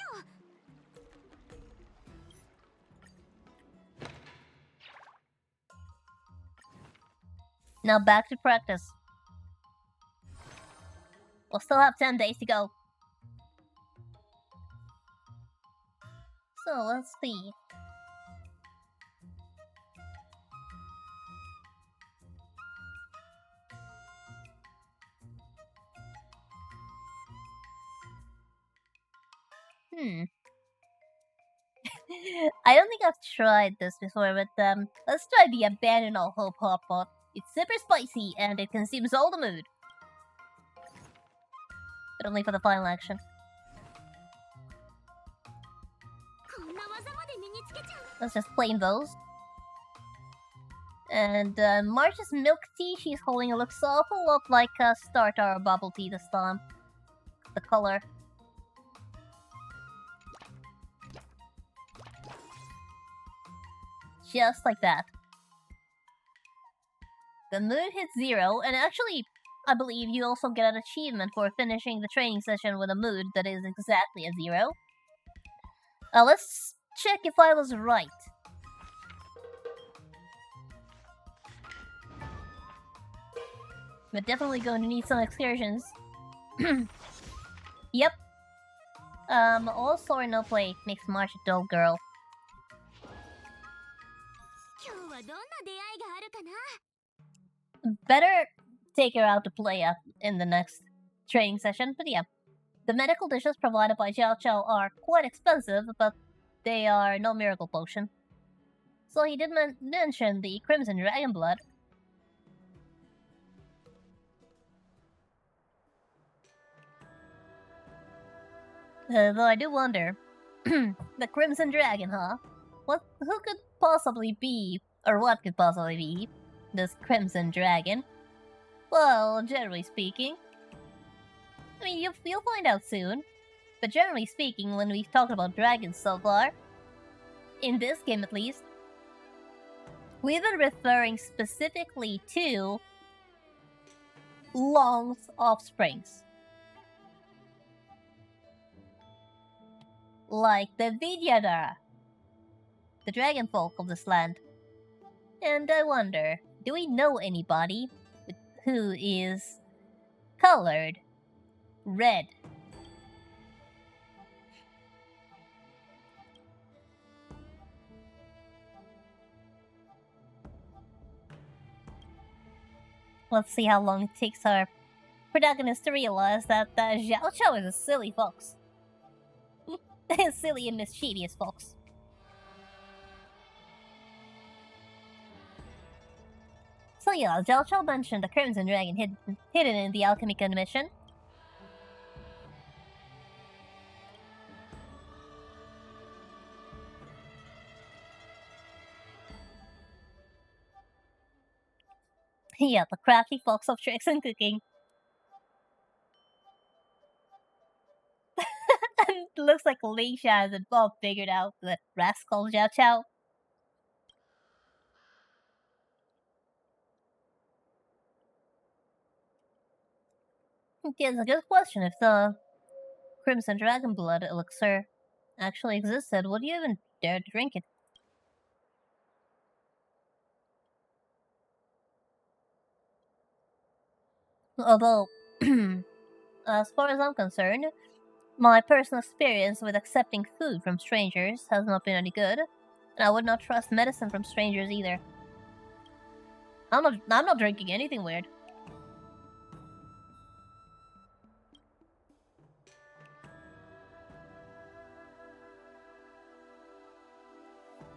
Now back to practice. We'll still have 10 days to go. So let's see. I don't think I've tried this before, but let's try the Abandon All Hope Hot Pot. It's super spicy and it consumes all the mood. But only for the final action. こんな技まで身につけちゃう Let's just plain those. And March's milk tea, she's holding, it looks awful lot like Startar bubble tea this time. The color. Just like that. The mood hits 0, and actually, I believe you also get an achievement for finishing the training session with a mood that is exactly a 0. Let's check if I was right. We're definitely going to need some excursions. Yep. All sword no play makes March a dull girl. 今日はどんな出会いがあるかな Better take her out to play in the next training session, but yeah. The medical dishes provided by Xiao Chao are quite expensive, but they are no miracle potion. So he did mention the Crimson Dragon Blood. Though I do wonder, the Crimson Dragon, huh? Who could possibly be, or what could possibly be, this Crimson Dragon? Well, generally speaking, I mean, you'll find out soon. But generally speaking, when we've talked about dragons so far, in this game at least, we've been referring specifically to Long's offsprings. Like the Vidyadhara, the dragon folk of this land. And I wonder, do we know anybody with who is colored red. Let's see how long it takes our protagonist to realize that Xiao Chao is a silly fox. A silly and mischievous fox. So yeah, Xiao Chao mentioned the Crimson Dragon hidden in the Alchemica mission. Yeah, the crafty fox of tricks and cooking. And it looks like Ling Sha has it all figured out, the rascal Xiao Chao. It's a good question. If the Crimson Dragon Blood elixir actually existed, would you even dare to drink it? Although, as far as I'm concerned, my personal experience with accepting food from strangers has not been any good, and I would not trust medicine from strangers either. I'm not drinking anything weird.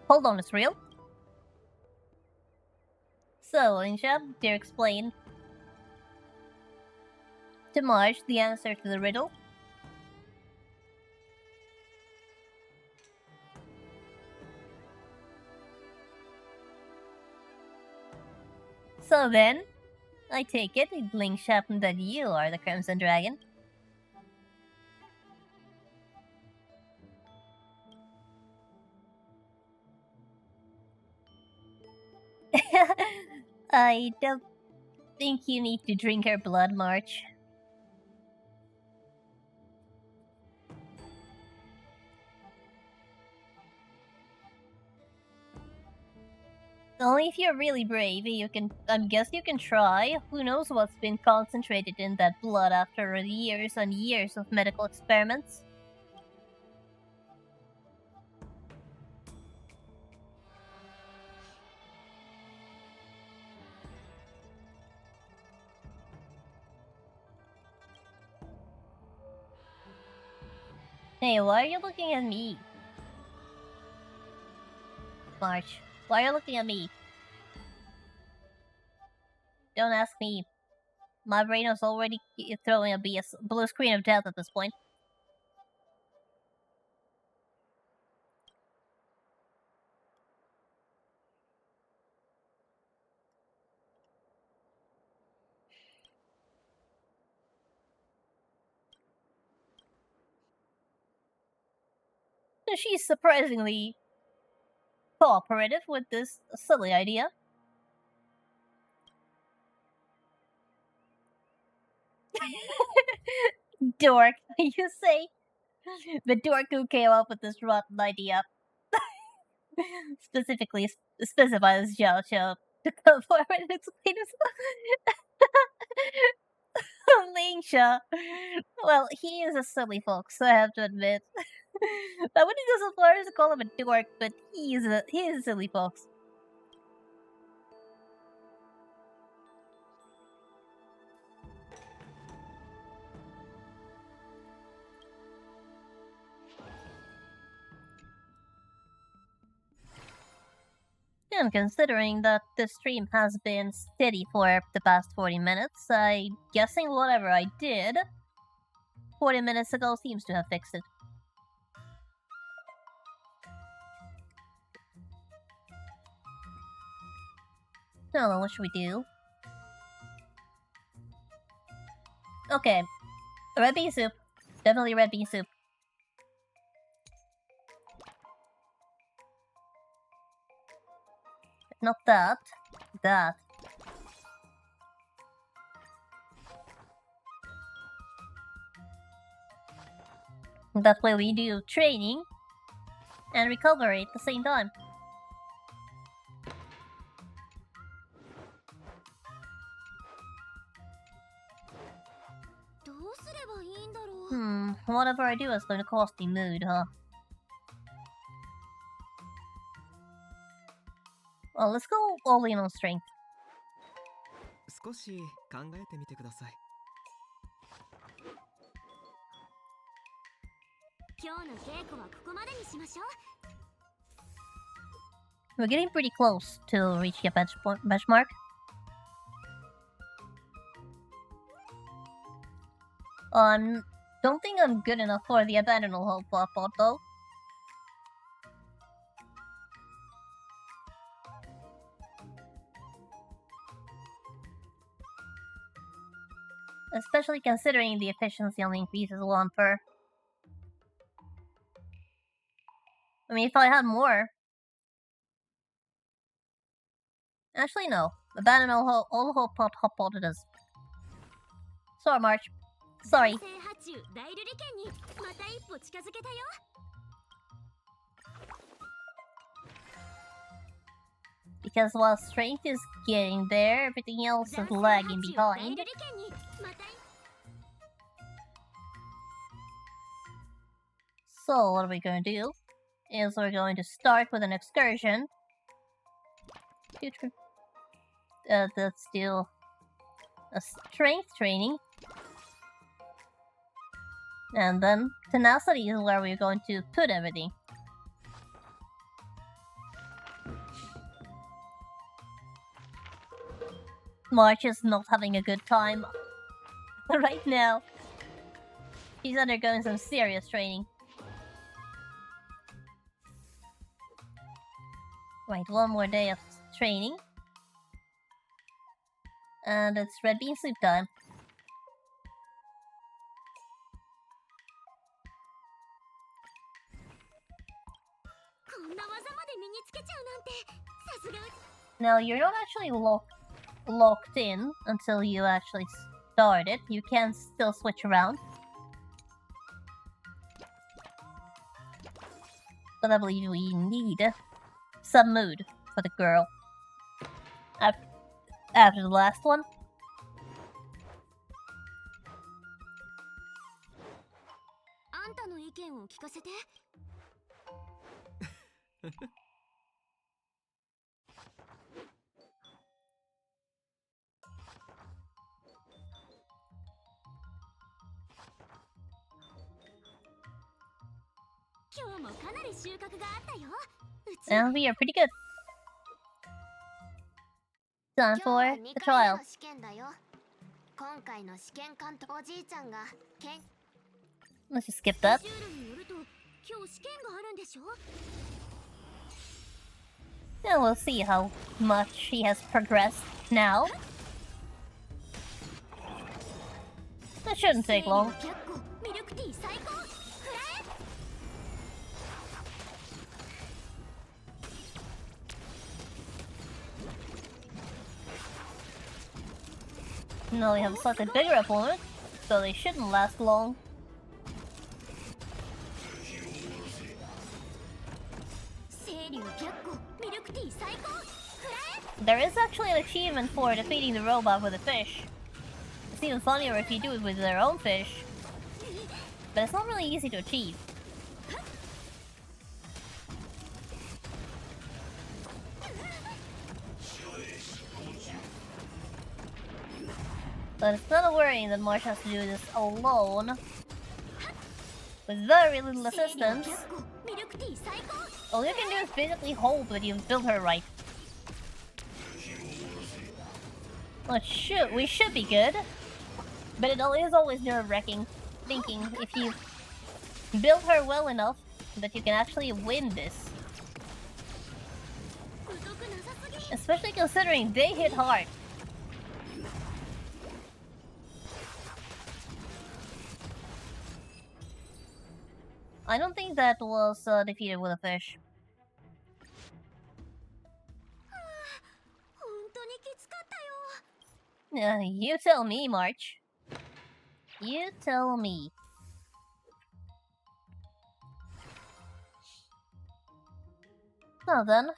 Hold on, it's real? So, Lingsha, dare explain to Marge the answer to the riddle? So then, I take it, Lingsha, that you are the Crimson Dragon. I don't think you need to drink her blood, March. Only if you're really brave, you can. I guess you can try. Who knows what's been concentrated in that blood after years and years of medical experiments? Hey, why are you looking at me? March, why are you looking at me? Don't ask me. My brain is already throwing a blue screen of death at this point. She's surprisingly cooperative with this silly idea. Dork, you say? The dork who came up with this rotten idea. Specifically specifies Xiao Qiu to come forward and explain himself. Lingsha. Well, he is a silly fox, I have to admit. I wouldn't go so far as to call him a dork, but he is a silly fox. And considering that the stream has been steady for the past 40 minutes, I'm guessing whatever I did 40 minutes ago seems to have fixed it. So, what should we do? Okay. Red bean soup. Definitely red bean soup. Not that. That. That way we do training and recovery at the same time. ばいいんだろう。 Whatever I do is going to cost the mood, huh? Well, let's go all in on strength. 少し考えてみてください。今日の稽古はここまでにしましょう。 We're getting pretty close to reaching a benchmark. Don't think I'm good enough for the abandoned hope bot though. Especially considering the efficiency only increases 1 per. I mean, if I had more. Actually, no. Abandon all hope hot it is. Sorry, March. Sorry. 正波中大瑠璃剣にまた一歩近づけたよ。 Because while strength is getting there, everything else is lagging 大 behind. 瑠璃剣にまた So what we're going to do is we're going to start with an excursion. That's still a strength training. And then tenacity is where we're going to put everything. March is not having a good time right now. He's undergoing some serious training. Right, 1 more day of training. And it's red bean soup time. こんな技まで身につけちゃうなんてさすが。 Now, you're not actually locked in until you actually start it. You can still switch around. But I believe we need some mood for the girl. After the last one. あんたの意見を聞かせて。 今日もかなり収穫があったよ。うち And we are pretty good. Time 今日 for は the 2回 trial. 目の試験だよ。今回の試験監督おじいちゃんが研 Let's just skip that. シュールによると今日試験があるんでしょ。 And we'll see how much he has progressed now. That shouldn't take long. 100個ミルクティー最高。フライ No, we have a slightly bigger opponent, so they shouldn't last long. 清流100個ミルクティー最高。フライ There is actually an achievement for defeating the robot with a fish. It's even funnier if you do it with their own fish. But it's not really easy to achieve. But it's not worrying that Marsh has to do this alone. With very little 清流 assistance. 100個ミルクティー最高。 All you can do is basically hope that you've built her right. Well, we should be good. But it is always nerve-wracking, thinking if you build her well enough that you can actually win this. うどくなさすぎ。 Especially considering they hit hard. I don't think that was defeated with a fish. 本当にきつかったよ。 You tell me, March. You tell me. Now then.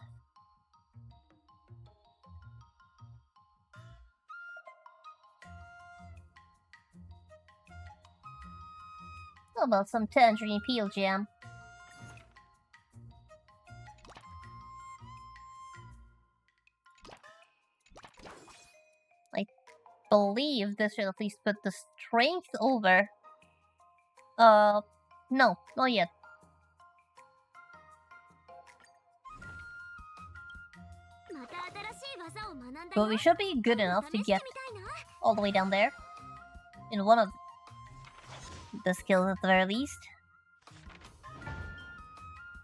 How about some tangerine peel jam? I believe this should at least put the strength over. No, not yet. But we should be good enough to get all the way down there. In one of the skills at the very least.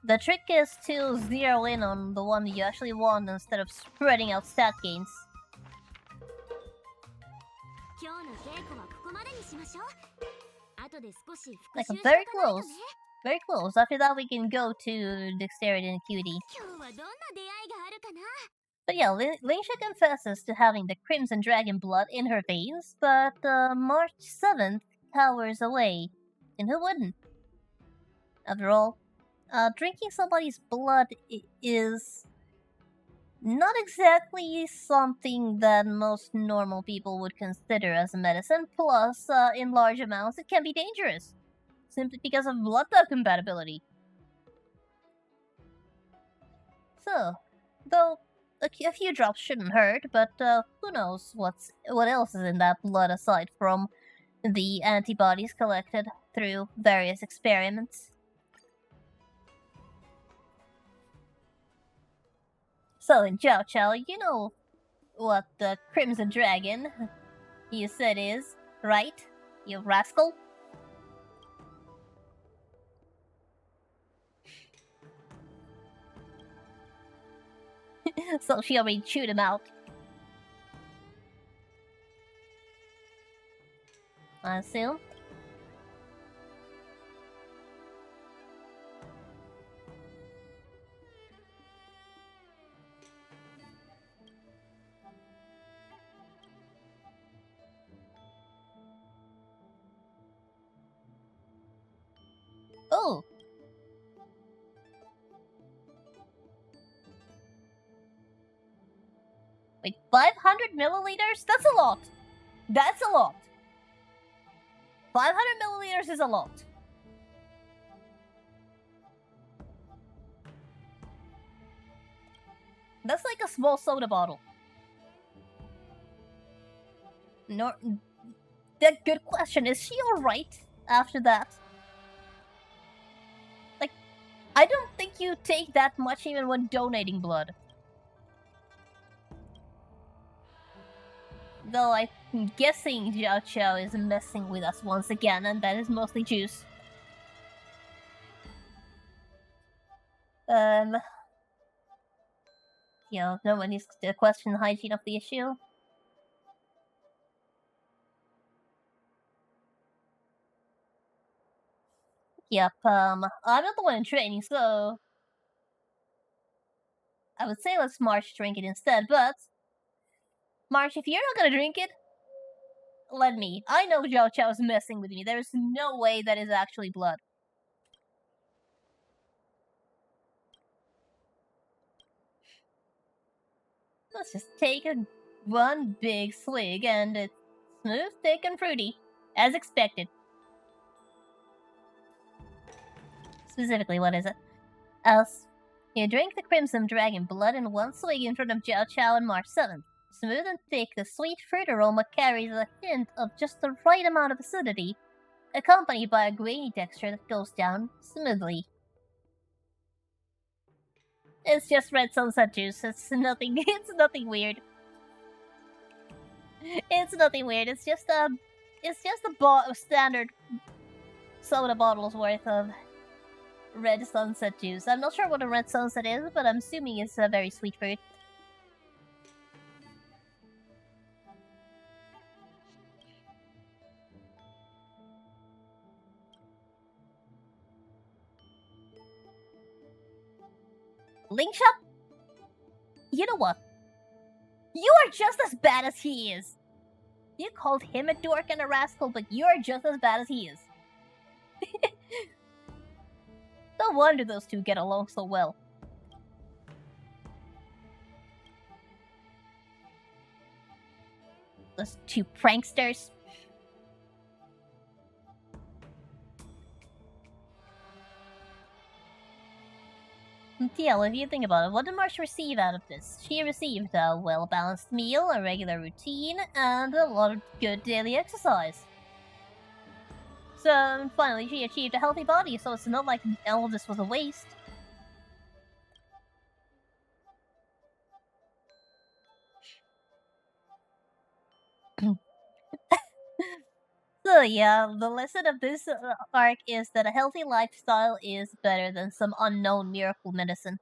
The trick is to zero in on the one you actually want instead of spreading out stat gains. Like, very close. Very close. After that we can go to Dexterity and Acuity. But yeah, Lingsha confesses to having the Crimson Dragon blood in her veins, but March 7th cowers away. And who wouldn't? After all, drinking somebody's blood is not exactly something that most normal people would consider as a medicine, plus, in large amounts it can be dangerous, simply because of blood type compatibility. So, though a few drops shouldn't hurt, but who knows what else is in that blood aside from the antibodies collected through various experiments. So, in Jiao Chao, you know what the Crimson Dragon you said is, right? You rascal? So she already chewed him out. I assume. Oh! Wait, 500 milliliters? That's a lot! That's a lot! 500 milliliters is a lot. That's like a small soda bottle. No, that good question. Is she alright after that? Like, I don't think you take that much even when donating blood. Though I'm guessing Jiao Chao is messing with us once again, and that is mostly juice. No one needs to question the hygiene of the issue. Yep, I'm not the one in training, so I would say let's March drink it instead, but March, if you're not gonna drink it, let me. I know Jiao Chao's messing with me. There's no way that is actually blood. Let's just take one big swig, and it's smooth, thick, and fruity, as expected. Specifically, what is it? Else, you drink the Crimson Dragon blood in one swig in front of Jiao Chao on March 7th. Smooth and thick, the sweet fruit aroma carries a hint of just the right amount of acidity, accompanied by a grainy texture that goes down smoothly. It's just red sunset juice. It's nothing. It's nothing weird. It's nothing weird. It's just a standard soda bottle's worth of red sunset juice. I'm not sure what a red sunset is, but I'm assuming it's a very sweet fruit. Lingsha? You know what? You are just as bad as he is. You called him a dork and a rascal, but you're just as bad as he is. No wonder those two get along so well. Those two pranksters. TL, if you think about it, what did Marsh receive out of this? She received a well-balanced meal, a regular routine, and a lot of good daily exercise. So, finally, she achieved a healthy body, so it's not like all of this was a waste. So yeah, the lesson of this arc is that a healthy lifestyle is better than some unknown miracle medicine.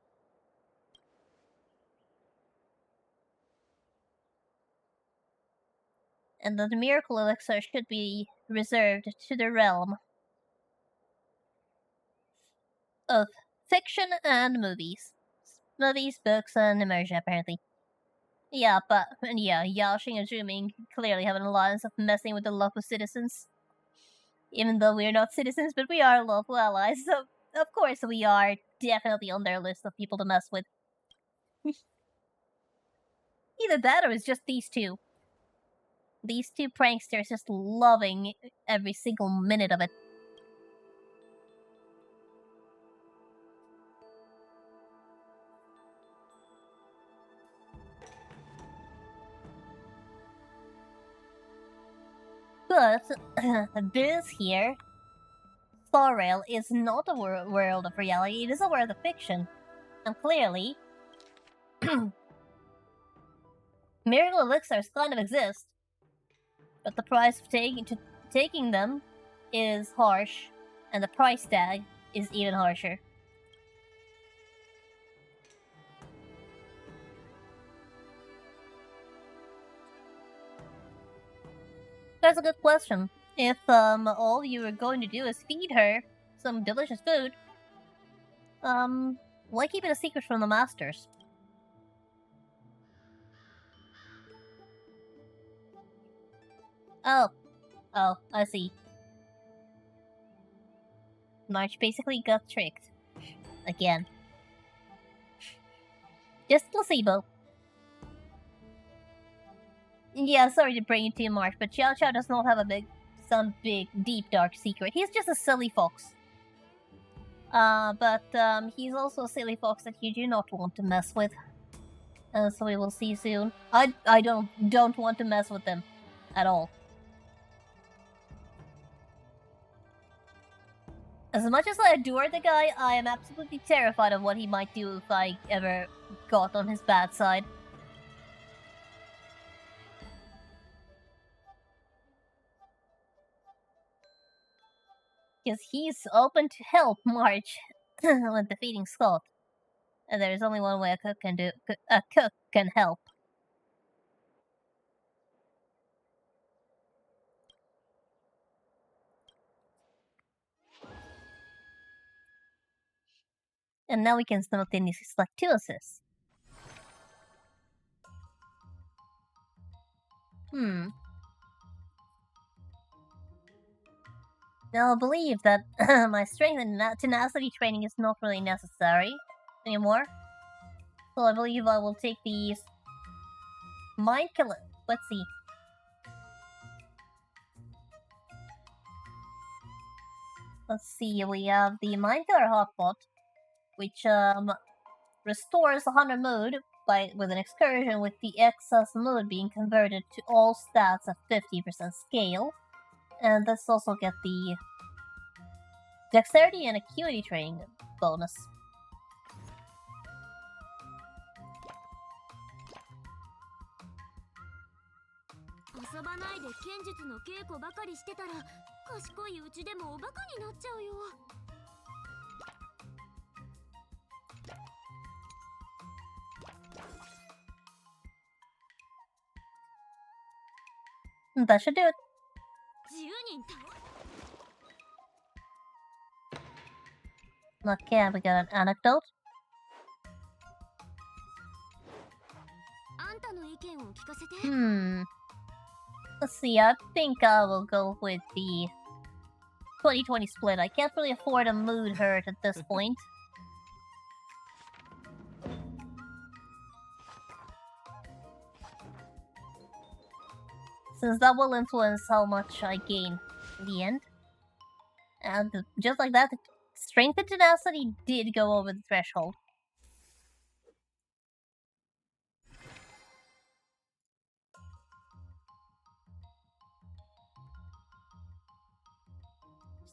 And that the miracle elixir should be reserved to the realm of fiction and movies. Movies, books, and immersion, apparently. Yeah, but yeah, Yashing and Zhuming clearly have an alliance of messing with the local citizens. Even though we're not citizens, but we are local allies, so of course we are definitely on their list of people to mess with. Either that or it's just these two. These two pranksters just loving every single minute of it. But this here, Thorrail, is not a world of reality, it is a world of fiction. And clearly, miracle elixirs kind of exist, but the price of taking them is harsh, and the price tag is even harsher. That's a good question. If all you are going to do is feed her some delicious food, why keep it a secret from the masters? Oh, I see. March basically got tricked. Again. Just placebo. Yeah, sorry to bring it to you, March, but Xiao Xiao does not have some big, deep, dark secret. He's just a silly fox. But he's also a silly fox that you do not want to mess with. So we will see soon. I don't want to mess with them at all. As much as I adore the guy, I am absolutely terrified of what he might do if I ever got on his bad side. Because he's open to help March when defeating Scott. And there is only one way a cook can help. And now we can simultaneously select 2 assists. Now I believe that my strength and tenacity training is not really necessary anymore. So I believe I will take these Mind Killer. Let's see. We have the Mind Killer Hotpot, which restores 100 mood with an excursion, with the excess mood being converted to all stats at 50% scale. And let's also get the Dexterity and Acuity training bonus. That should do it. Okay, we got an anecdote. Let's see, I think I will go with the 20-20 split. I can't really afford a mood hurt at this point. Since that will influence how much I gain in the end. And just like that, the strength and tenacity did go over the threshold.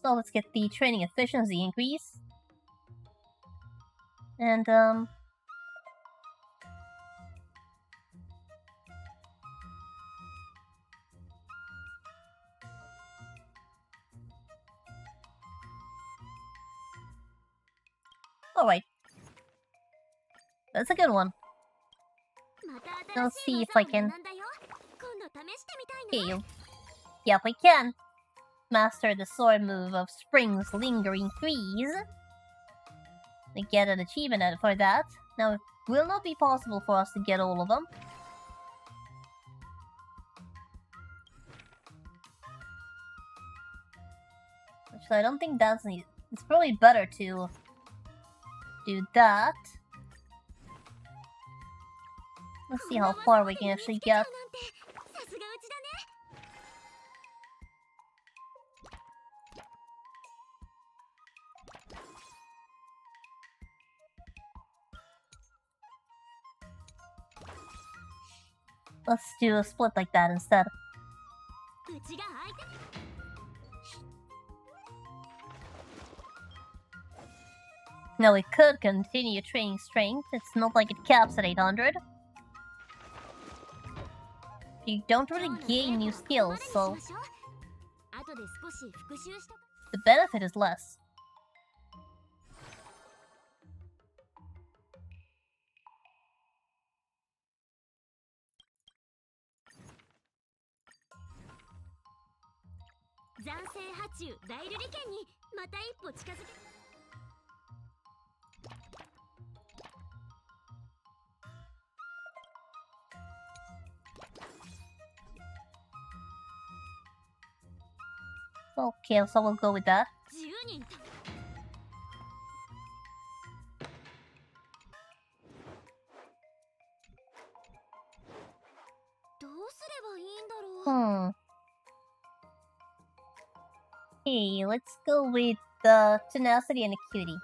So let's get the training efficiency increase. And, alright. That's a good one. また Let's 新 see しい if I 技を can. 学んだよ。今度試してみたいね。 Okay. Yeah, we can master the sword move of Spring's Lingering Freeze. We get an achievement for that. Now, it will not be possible for us to get all of them. Actually, I don't think that's needed. It's probably better to do that. Let's see how far we can actually get. さすがうちだね。 Let's do a split like that instead. うちが相手。 Now we could continue training strength. It's not like it caps at 800. You don't really gain new skills, so 後で少し復習しとく。 the benefit is less.「斬星波中大瑠璃剣にまた一歩近づけ」 Okay, so we'll go with that. 10人と。 どうすればいいんだろう。 Hey, let's go with the tenacity and acuity.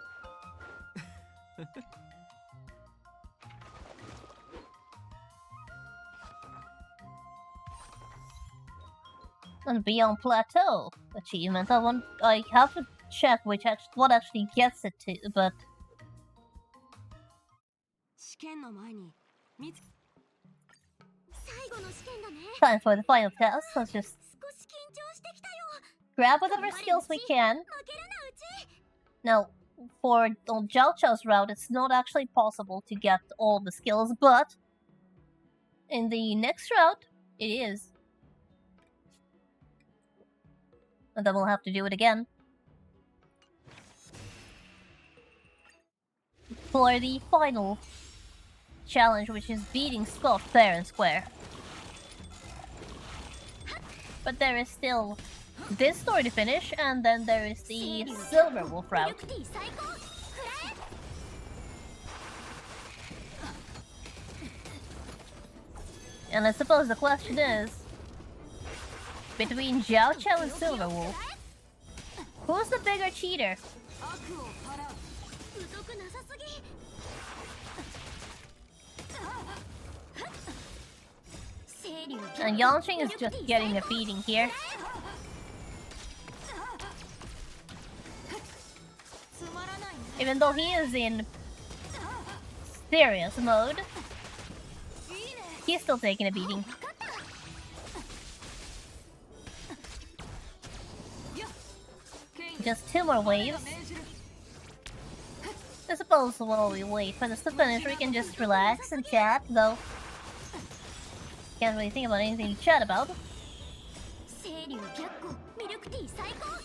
And Beyond Plateau achievement. I have to check what actually gets it to, but 試験の前に見つ最後の試験だね。 time for the final test. Let's just 少し緊張してきたよ。 grab whatever skills we can. 負けるなうち。 Now, for Zhao Chao's route, it's not actually possible to get all the skills, but in the next route, it is. And then we'll have to do it again. For the final challenge, which is beating Scott fair and square. But there is still this story to finish, and then there is the Silver Wolf ミル route. クティー最高。くらえ。 And I suppose the question is, between Zhao Chao and Silver Wolf, who's the bigger cheater? 悪を払う。疎くなさすぎ。 清流 And Yangqing is just getting a beating here. つまらないね。 Even though he is in serious mode, いいね。 he's still taking a beating. よっ。ケイン Just 2 more 俺 waves. が命じる。 I suppose while we wait for this to finish, we can just relax and chat, though. Can't really think about anything to chat about. 清流白虎ミルクティー最高。くら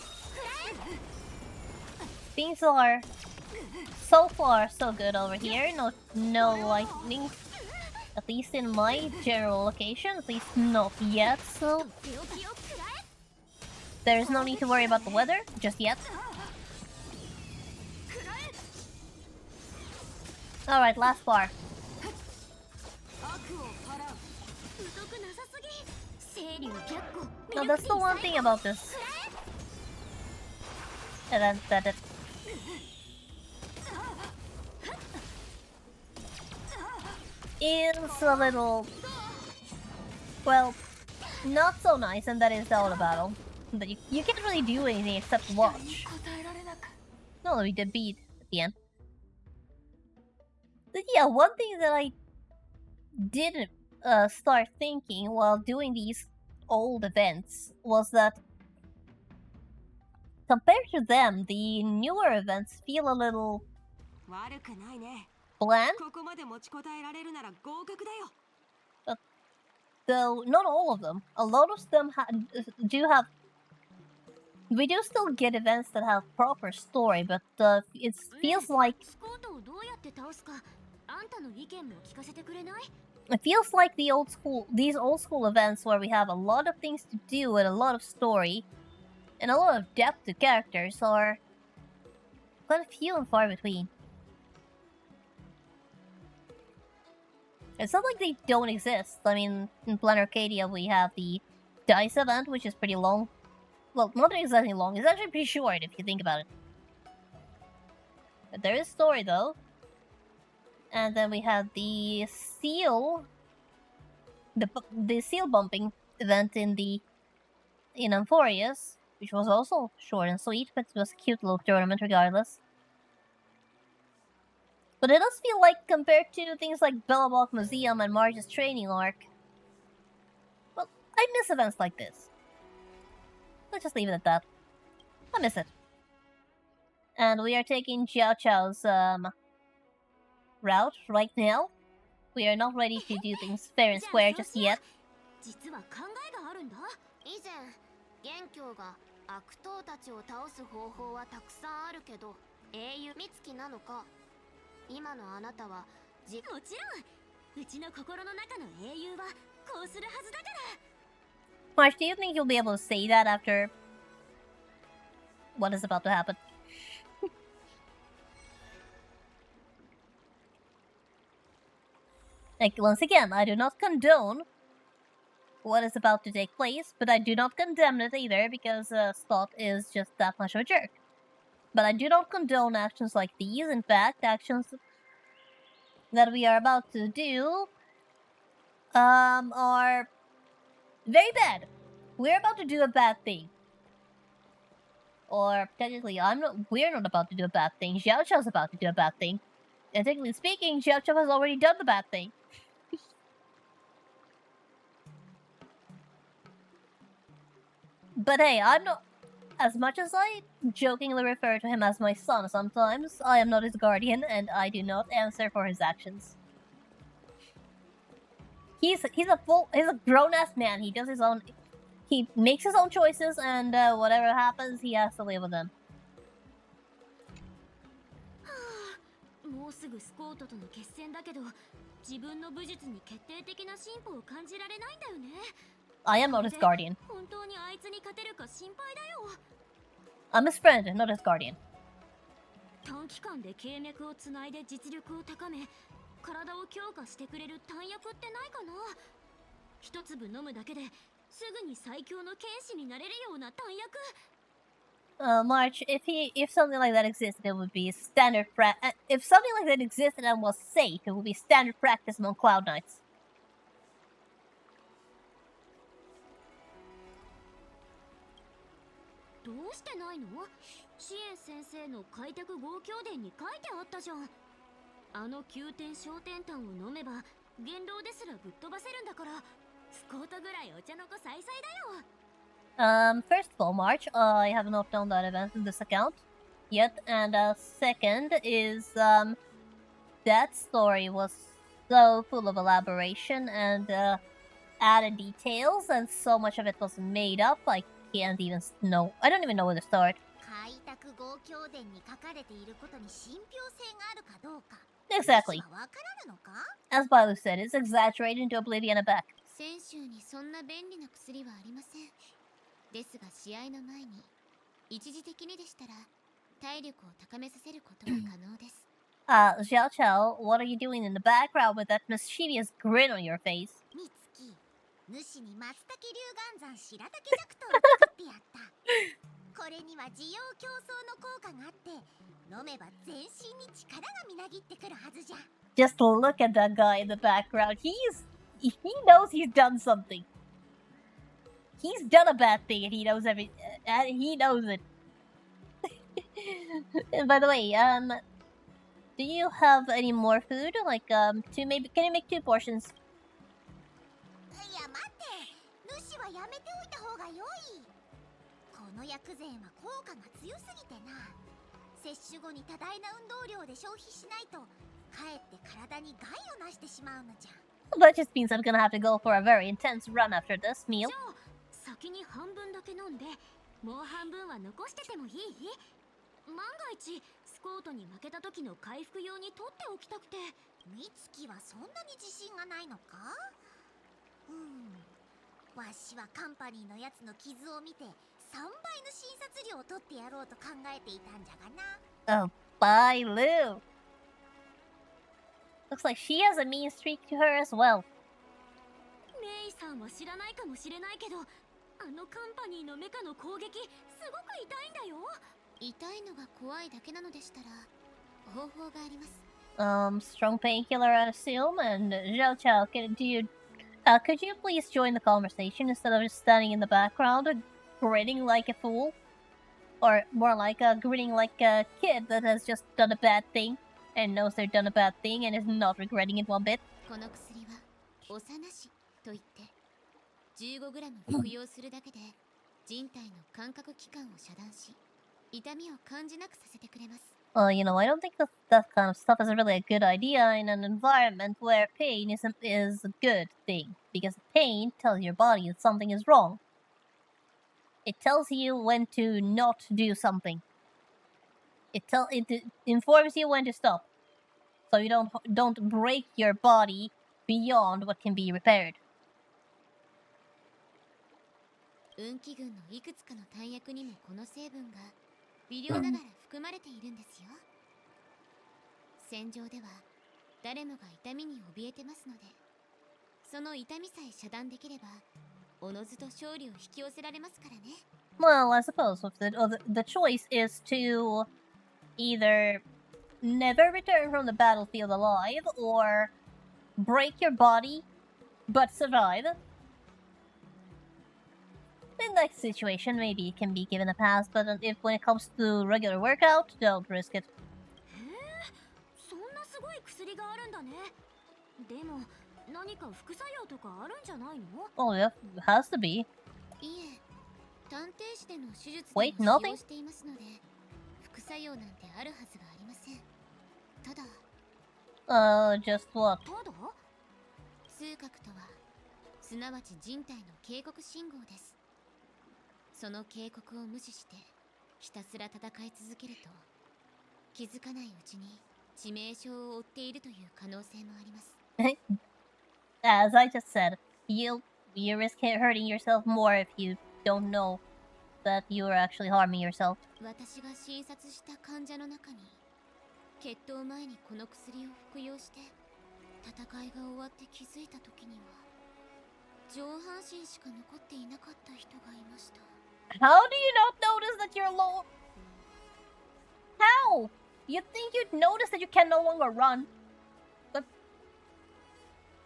え。 Things are so far so good over here. No lightning. At least in my general location, at least not yet, so とっておきをくらえ。 there's no need to worry about the weather just yet. くらえ。 Alright, last bar. 悪を払う。疎くなさすぎ。清流白虎ミ Now ルク that's ティ the ー one 最 thing 高。 about this. And that is a little, well, not so nice, and that is the auto battle. But you can't really do anything except watch. No, we did beat at the end. But yeah, one thing that I did start thinking while doing these old events was that compared to them, the newer events feel a little 悪くないね。 bland. ここまで持ちこたえられるなら合格だよ。 Though not all of them. A lot of them do have. We do still get events that have proper story, but it feels like スコートをどうやって倒すか、あんたの意見も聞かせてくれない？ it feels like these old school events where we have a lot of things to do and a lot of story and a lot of depth to characters are kind of few and far between. It's not like they don't exist. I mean, in Plan Arcadia we have the DICE event, which is pretty long. Well, not exactly long, it's actually pretty short if you think about it. But there is story though. And then we had the seal... The seal bumping event in Amphorius, which was also short and sweet, but it was a cute little tournament regardless. But it does feel like, compared to things like Belobog Museum and Marge's training arc, well, I miss events like this. Let's just leave it at that. I miss it. And we are taking Xiao Chao's route right now. We are not ready to do things fair and square just yet. 実は考えがあるんだ。以前元凶が悪党たちを倒す方法はたくさんあるけど英雄美月なのか今のあなたはもちろんうちの心の中の英雄はこうするはずだから。 Marge, do you think you'll be able to say that after what is about to happen? Like, once again, I do not condone what is about to take place, but I do not condemn it either because Scott is just that much of a jerk. But I do not condone actions like these. In fact, actions that we are about to do are very bad. We're about to do a bad thing. Or technically, we're not about to do a bad thing. Xiao Chao's about to do a bad thing. And technically speaking, Xiao Chao has already done the bad thing. But hey, I'm not... As much as I jokingly refer to him as my son sometimes, I am not his guardian, and I do not answer for his actions. He's a grown-ass man. He does his own... He makes his own choices, and whatever happens, he has to live with them. もうすぐスコートとの決戦だけど自分の武術に決定的な進歩を感じられないんだよね。 I am not his guardian. 本当にあいつに勝てるか心配だよ。 I'm his friend, not his guardian. 短期間で経脈をつないで実力を高め体を強化してくれる弾薬ってないかな。一粒飲むだけですぐに最強の剣士になれるような弾薬。 March, if something like that existed, it would be standard if something like that existed and was safe, it would be standard practice among Cloud Knights. どうしてないの？支援先生の開拓合教伝に書いてあったじゃん。あの9点小天炭を飲めば言動ですらぶっ飛ばせるんだから、スコートぐらいお茶の子さいさいだよ。 First of all, March, I have not done that event in this account yet, and second is, that story was so full of elaboration and, added details, and so much of it was made up, I don't even know where to start. 開拓合教伝に書かれていることに信憑性があるかどうか Exactly. わからぬのか As Balu said, it's exaggerated into oblivion and back. 選手にそんな便利な薬はありませんですが試合の前に一時的にでしたら体力を高めさせることは可能です Xiao Chao, what are you doing in the background with that mischievous grin on your face? 美月主に松茸龍岩山白滝弱糖を作ってやったこれには滋養競争の効果があって飲めば全身に力がみなぎってくるはずじゃ Just look at that guy in the background. He knows he's done something. He's done a bad thing and he knows he knows it. And by the way, do you have any more food? Like, two maybe? Can you make 2 portions? いや待って、主はやめておいた方が良い。この薬膳は効果が強すぎてな。摂取後に多大な運動量で消費しないと、かえって体に害をなしてしまうのじゃ。That just means I'm gonna have to go for a very intense run after this じ meal. ゃあ先に半分だけ飲んでもう半分は残しててもいい？万が一スコートに負けた時の回復用に取っておきたくて。美月はそんなに自信がないのか？わしはカンパニーのやつの傷を見て3倍の診察料を取ってやろうと考えていたんじゃがな。 Oh, bye, Lou. Looks like she has a mean streak to her as well. メイさんは知らないかもしれないけど、あのカンパニーのメカの攻撃すごく痛いんだよ。痛いのが怖いだけなのでしたら方法があります。Strong painkiller, I assume. And Zhao Chao, could you please join the conversation instead of just standing in the background, grinning like a fool, or more like grinning like a kid that has just done a bad thing and knows they've done a bad thing and is not regretting it one bit. この薬はおさなしといって15グラム服用するだけで人体の感覚器官を遮断し痛みを感じなくさせてくれます。Well, you know, I don't think that kind of stuff is really a good idea in an environment where pain is a good thing, because pain tells your body that something is wrong. It tells you when to not do something. It informs you when to stop, so you don't break your body beyond what can be repaired. 運気群のいくつかの弾薬にもこの成分が微量ながら含まれているんですよ。戦場では誰もが痛みに怯えてますので、その痛みさえ遮断できればおのずと勝利を引き寄せられますからね。Well, I suppose if the choice is to either never return from the battlefield alive or break your body but survive. In that situation, maybe it can be given a pass, but if when it comes to regular workout, don't risk it. そんなすごい薬があるんだね。でも何か副作用とかあるんじゃないの？ Oh yeah, it has to be. いえ、探偵士での手術で Wait, も nothing? 使用していますので、副作用なんてあるはずがありません。ただ、Just what? ただ？痛覚とは、すなわち人体の警告信号です。その警告を無視してひたすら戦い続けると、気づかないうちに致命傷を負っているという可能性もあります。As I just said, you risk hurting yourself more if you don't know that you are actually harming yourself. 私が診察した患者の中に、決闘前にこの薬を服用して戦いが終わって気づいた時には、上半身しか残っていなかった人がいました。How do you not notice that you're low? How? You'd think you'd notice that you can no longer run. But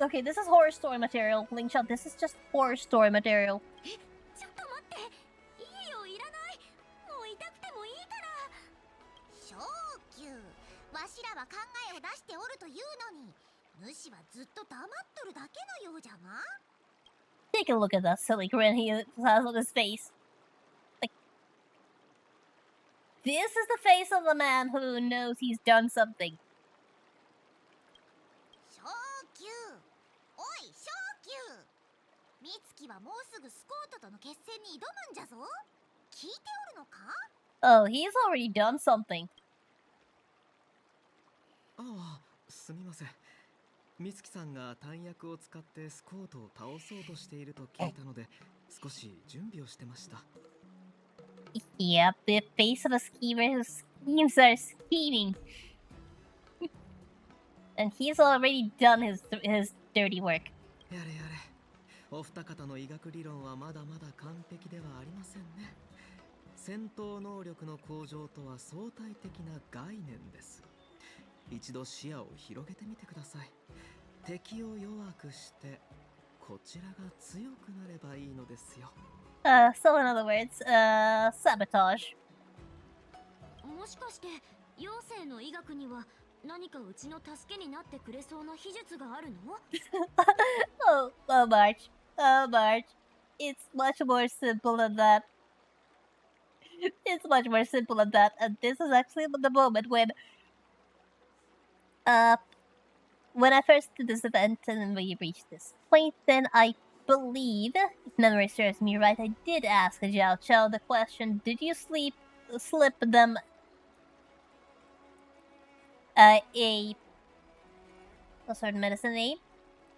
okay, this is horror story material. Linkshot, this is just horror story material. ちょっと待って。いいよ、いらない。もう痛くてもいいから。昇級、わしらは考えを出しておるというのに、主はずっと黙っとるだけのようじゃが。 Take a look at that silly grin he has on his face. Like, this is the face of a man who knows he's done something. 昇級、おい昇級。美月はもうすぐスコートとの決戦に挑むんじゃぞ。聞いておるのか？ Oh, he's already done something. ああ、すみません。美月さんが弾薬を使ってスコートを倒そうとしていると聞いたので、少し準備をしてました。Yep, the face of a schemer who schemes are scheming. And he's already done his dirty work. やれやれ。お二方の医学理論はまだまだ完璧ではありませんね。戦闘能力の向上とは相対的な概念です。一度視野を広げてみてください。敵を弱くしてこちらが強くなればいいのですよ。So in other words, sabotage. もしかして妖精の医学には何かうちの助けになってくれそうな秘術があるの？ Oh, March. Oh, March. It's much more simple than that. It's much more simple than that. And this is actually the moment when I first did this event and we reached this point, then I believe, if memory serves me right, I did ask Zhao Chao the question, did you slip them a certain medicine name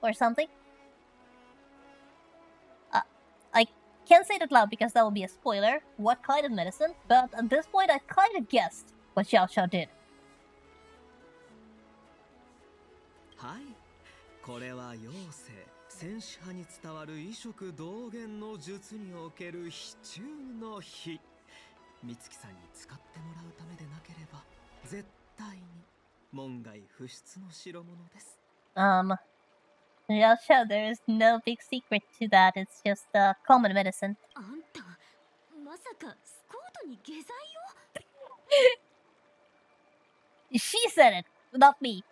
or something? I can't say it out loud because that would be a spoiler, what kind of medicine, but at this point I kind of guessed what Xiao Xiao did. はい、これは妖精戦士派に伝わる異色同源の術における秘中の秘。美月さんに使ってもらうためでなければ絶対に門外不出の代物です。Xiao Xiao, there is no big secret to that, it's just common medicine. あんたまさかスコートに下剤を？ She said it, not me.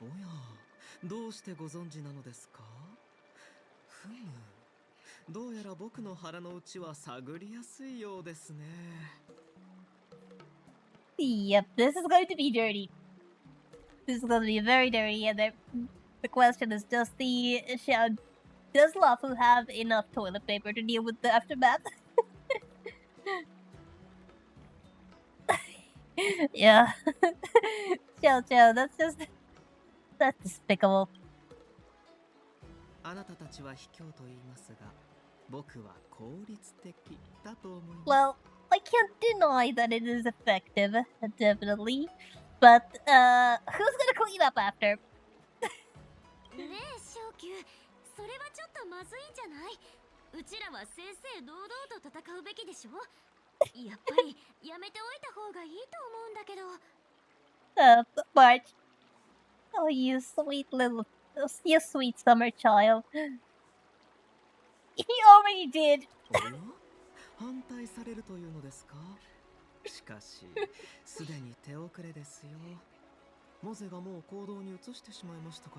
おや、どうしてご存知なのですか？ふむ、どうやら僕の腹の内は探りやすいようですね。Yep, this is going to be dirty. This is going to be very dirty, and the question is, does Luffy have enough toilet paper to deal with the aftermath? Yeah. Xiao, that's despicable. あなたたちは卑怯と言いますが、僕は効率的だと思います。 Well, I can't deny that it is effective, definitely. But, who's gonna clean up after? ねえ昇級、それはちょっとまずいんじゃない？うちらは正々堂々と戦うべきでしょ？やっぱりやめておいた方がいいと思うんだけど。March. Oh, you sweet summer child. He already did. おや？反対されるというのですか？しかし、すでに手遅れですよ。モゼがもう行動に移してしまいましたか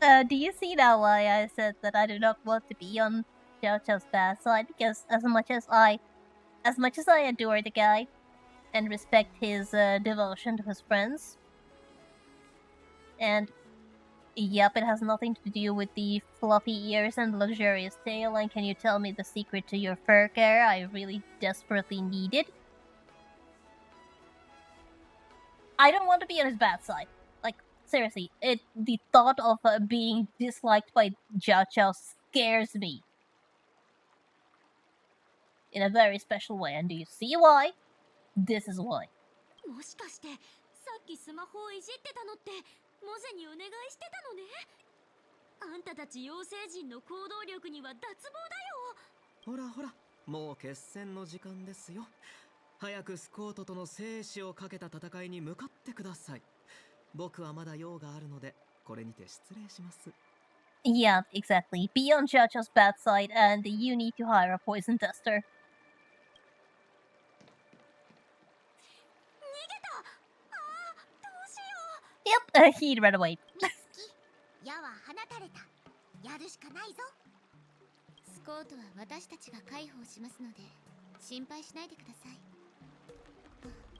らね。Do you see now why I said that I do not want to be on Xiao Xiao's bad side? Because as much as I adore the guy and respect his devotion to his friends, and yep, it has nothing to do with the fluffy ears and luxurious tail, and can you tell me the secret to your fur care I really desperately needed? I don't want to be on his bad side. Like, seriously, the thought of being disliked by Zhao Qiao scares me. In a very special way, and do you see why? This is why. もしかしてさっきスマホをいじってたのってモゼにお願いしてたのね。あんたたち妖精人の行動力には脱帽だよ。ほらほら、もう決戦の時間ですよ。早くスコートとの生死をかけた戦いに向かってください。僕はまだ用があるので、これにて失礼します。Yeah, exactly. Be on Zhao Qiao's bad side, and you need to hire a poison tester. 逃げた。ああ、どうしよう。 Yep, he'd run away. 美月、矢は放たれた。やるしかないぞ。スコートは私たちが介抱しますので心配しないでください。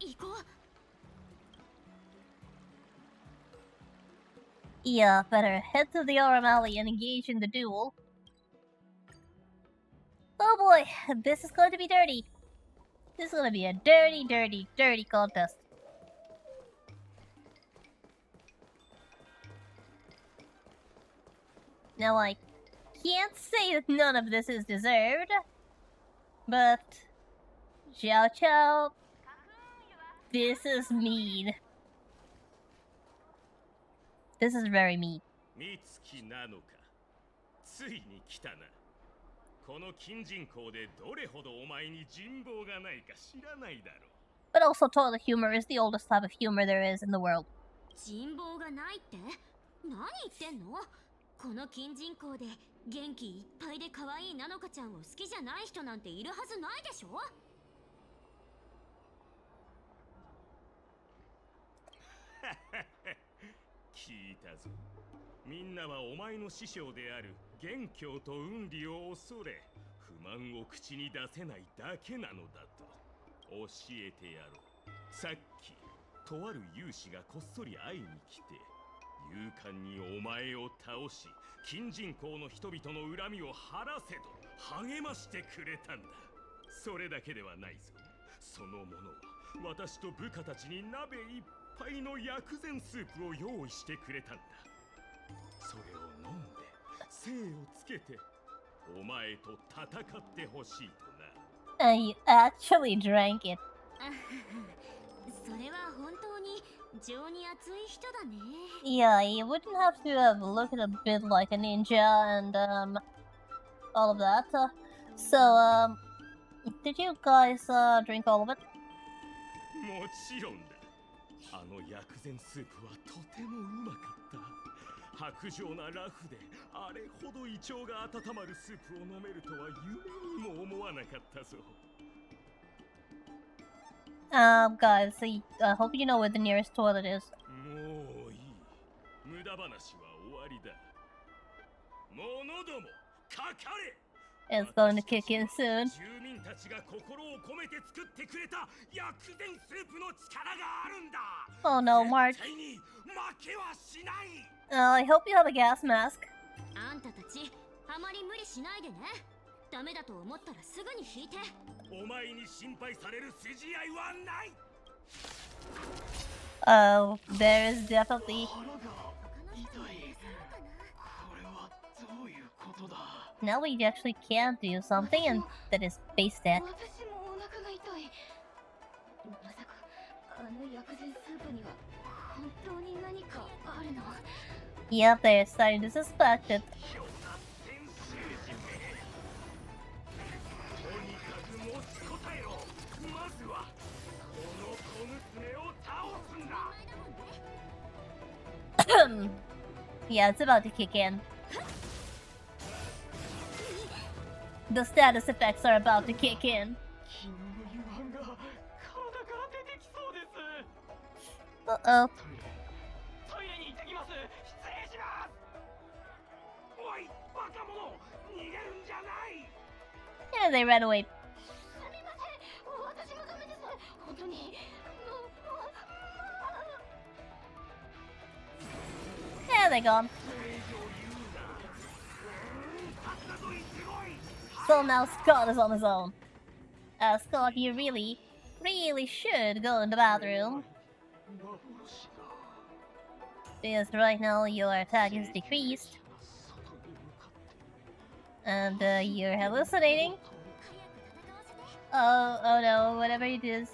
行こう。 Yeah, better head to the Aurum Alley and engage in the duel. Oh boy, this is going to be dirty. This is going to be a dirty, dirty, dirty contest. Now, I can't say that none of this is deserved, but Xiao Qiao, this is mean. This is very mean. 美月なのか。ついに来たな。この金人口でどれほどお前に人望がないか知らないだろう。 But also, toilet humor is the oldest type of humor there is in the world. 人望がないって何言ってんの？この金人口で元気いっぱいで可愛いナノカちゃんを好きじゃない人なんているはずないでしょ。聞いたぞ。みんなはお前の師匠である元凶と雲理を恐れ、不満を口に出せないだけなのだと教えてやろう。さっきとある勇士がこっそり会いに来て、勇敢にお前を倒し、金人口の人々の恨みを晴らせと励ましてくれたんだ。それだけではないぞ。その者は私と部下たちに鍋いっぱいの薬膳スープを用意してくれたんだ。それを飲んで精をつけてお前と戦ってほしいとな。You actually drank it. それは本当に情に熱い人だね。 Yeah, you wouldn't have to have looked a bit like a ninja and all of that. So did you guys drink all of it? もちろんだ。あの薬膳スープはとてもうまかった。白状なラフであれほど胃腸が温まるスープを飲めるとは夢にも思わなかったぞ。Guys, I hope you know where the nearest toilet is. もういい。無駄話は終わりだ。者ども、かかれ。 It's going to kick in soon. 住民たちが心を込めて作ってくれた薬膳スープの力があるんだ。 Oh no, Mark. 絶対に負けはしない。I hope you have a gas mask. あんたたちあまり無理しないでね。ダメだと思ったらすぐに引いて。お前に心配される筋合いはない。 There is definitely. Now we actually can do something, and that is base deck. 私もお腹が痛い。まさかあの薬膳スープには本当に何かあるの？ Yep, they're starting to suspect it. とにかく持ちこたえろ。まずはこの小娘を倒すんだ。Yeah, it's about to kick in. The status effects are about to kick in. Uh-oh. Yeah, they ran away. Yeah, they're gone. So now Scott is on his own. Scott, you really should go in the bathroom. Because right now your attack is decreased. And you're hallucinating. Oh no, whatever it is.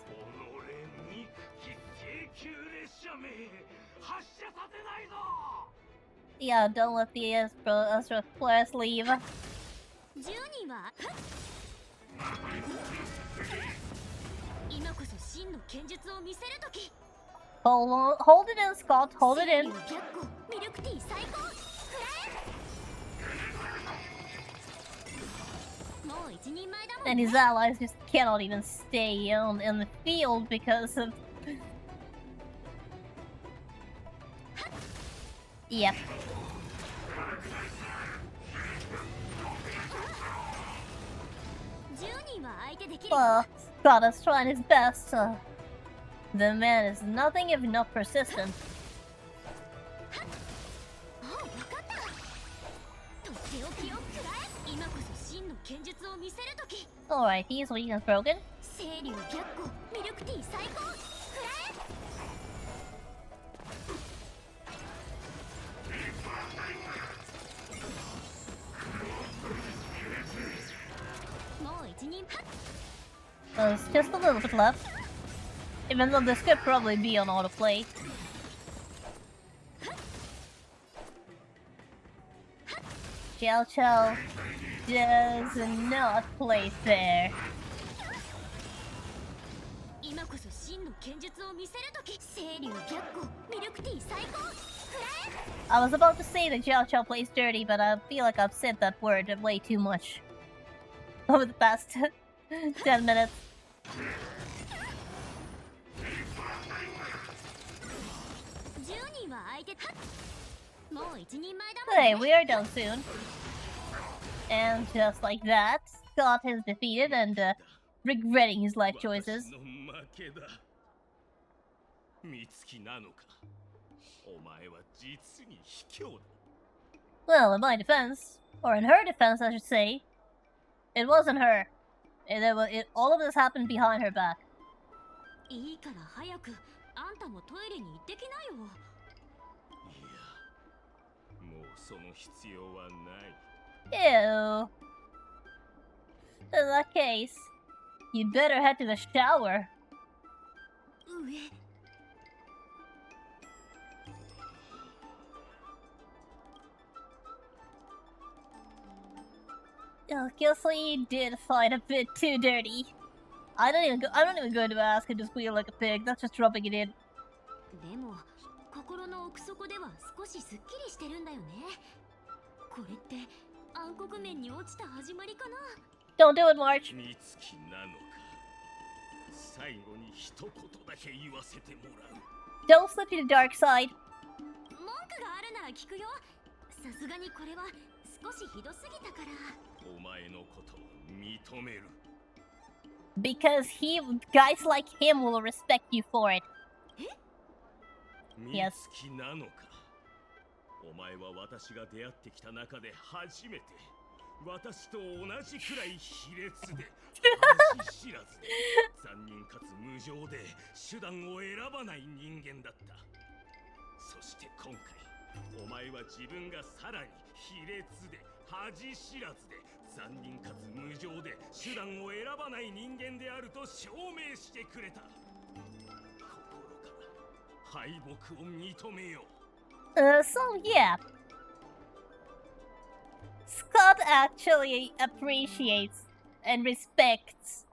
Yeah, don't let the Astro Explorers leave. 10人は今こそ真の剣術を見せるとき。 Hold it in, Scott. Hold it in. ミルクティー最高。もう一人前だもん。 And his allies just cannot even stay in the field because of. Yep. Scott is trying his best. The man is nothing if not persistent. Alright, he's weak and broken. There's just a little bit left. Even though this could probably be on autoplay. Xiao Chao does not play fair. 今こそ真の剣術を見せる時。清流白虎ミルクティー最高。 I was about to say that Xiao Qiao plays dirty, but I feel like I've said that word way too much over the past 10 minutes. 10人は相手。もう一人前だもん Hey, we are done soon. And just like that, Scott is defeated and regretting his life choices. 私の負けだ。美月なのか。お前は実に卑怯だ。 Well, in my defense, or in her defense, I should say, it wasn't her. All of this happened behind her back. いいから早くあんたもトイレに行ってきなよ。いや、もうその必要はない。 Ew. In that case, you'd better head to the shower. 上。Gilsley did fight a bit too dirty. I'm not even going to ask him to squeal like a pig. That's just rubbing it in. でも心の奥底では少しすっきりしてるんだよね。これって暗黒面に落ちた始まりかな。 Don't do it, March. 美月なのか。最後に一言だけ言わせてもらう。 Don't slip to the dark side. 文句があるなら聞くよ。さすがにこれは少しひどすぎたから。お前のことを認める。 Because guys like him will respect you for it. 美月なのか。お前は私が出会ってきた中で初めて私と同じくらい卑劣で恥知らずで残忍かつ無情で手段を選ばない人間だった。そして今回お前は自分がさらに卑劣で恥知らずで残忍かつ無情で手段を選ばない人間であると証明してくれた。心から敗北を認めよう。So yeah. Scott actually appreciates and respects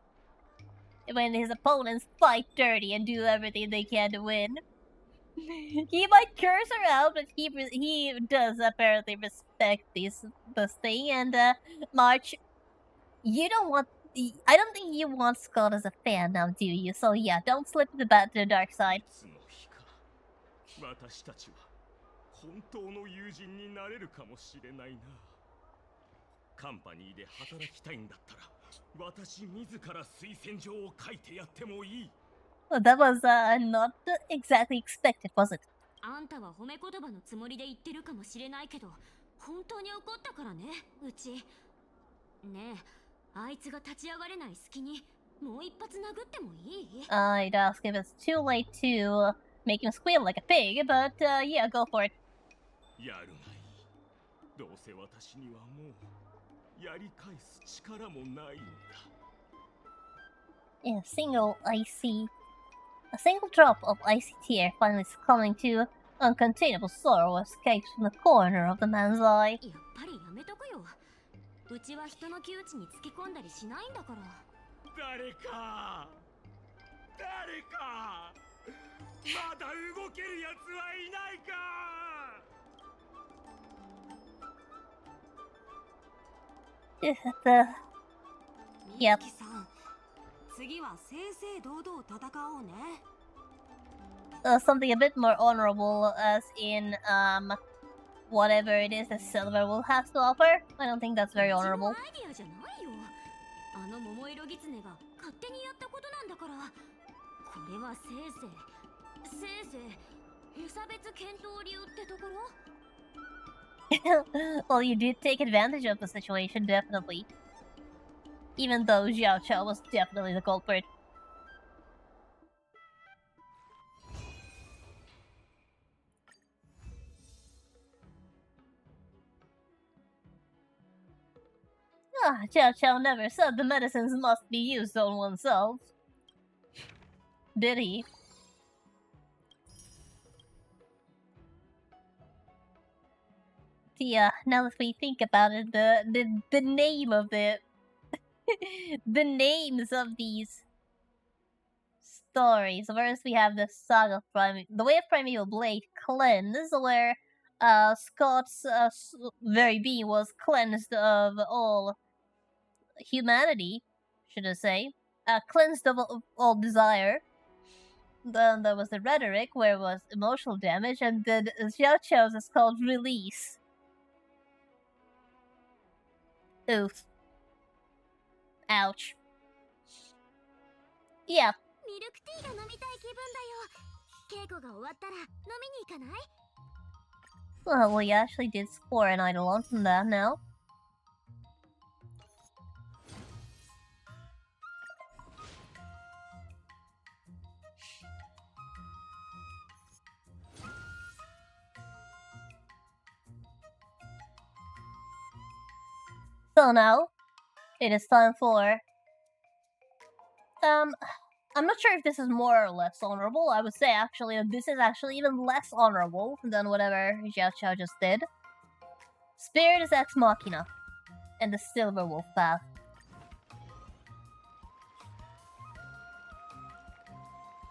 when his opponents fight dirty and do everything they can to win. He might curse her out, but he does apparently respect this thing. And March, you don't want. I don't think you want Scott as a fan now, do you? So yeah, don't slip to the dark side. いつの日か私たちは本当の友人になれるかもしれないな。カンパニーで働きたいんだったら私自ら推薦状を書いてやってもいい。 Well, that was not exactly expected, was it? あんたは褒め言葉のつもりで言ってるかもしれないけど、本当に怒ったからね、うち。ねえ、あいつが立ち上がれない隙にもう一発殴ってもいい？ I'd ask if it's too late to make him squeal like a pig, but yeah, go for it. やるがいい。どうせ私にはもうやり返す力もないんだ。 A single drop of icy tear finally succumbing to uncontainable sorrow escapes from the corner of the man's eye. やっぱりやめとくよ。うちは人の窮地につけ込んだりしないんだから。誰かまだ動けるやつはいないか。 Yep. 美月さん、次は正々堂々戦おうね。Something a bit more honorable, as in whatever it is that Silver will have to offer. I don't think that's very うち honorable. のアイディアじゃないよ。あの桃色狐が勝手にやったことなんだから。これはせいぜい無差別検討流ってところ？ Well, you did take advantage of the situation, definitely. Even though Xiao Qiao was definitely the culprit. Xiao Qiao never said the medicines must be used on oneself. Did he? Yeah, now that we think about it, the name of it, the names of these stories. First, we have the saga of the Way of Primeval Blade Cleanse, where Scott's very being was cleansed of all humanity, should I say, cleansed of all desire. Then there was the Rhetoric, where it was emotional damage, and then Xiao Qiao's is called Release. Oof. Ouch. Yeah. ミルクティーが飲みたい気分だよ。稽古が終わったら飲みに行かない？ Well, we actually did score an Eidolon from that now. So now, it is time for... I'm not sure if this is more or less honorable. I would say actually this is actually even less honorable than whatever Xiao Qiao just did. Spirit is Ex Machina, and the Silver Wolf Path.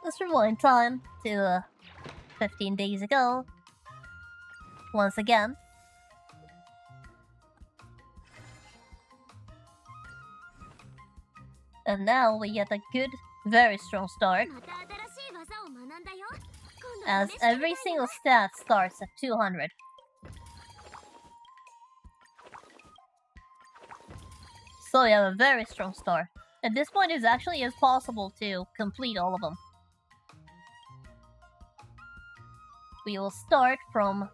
Let's rewind time to 15 days ago. Once again. And now we get a good, very strong start, また新しい技を学んだよ。今度 as 試してみたい every な。 single stat starts at 200. So we have a very strong start. At this point, it actually is possible to complete all of them. We will start from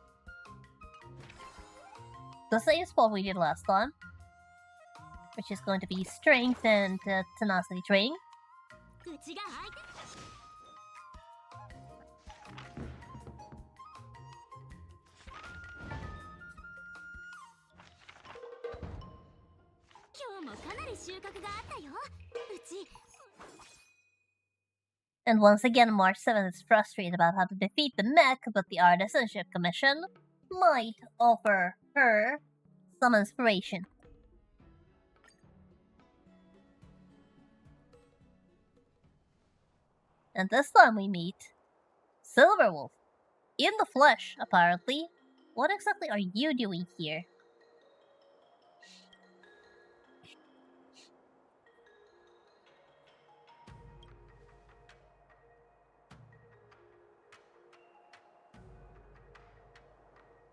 the same spot we did last time, which is going to be strength and tenacity training. うちが相手。今日もかなり収穫があったよ。うち。 And once again, March 7th is frustrated about how to defeat the mech, but the Artisanship Commission might offer her some inspiration. And this time we meet Silverwolf. In the flesh, apparently. What exactly are you doing here?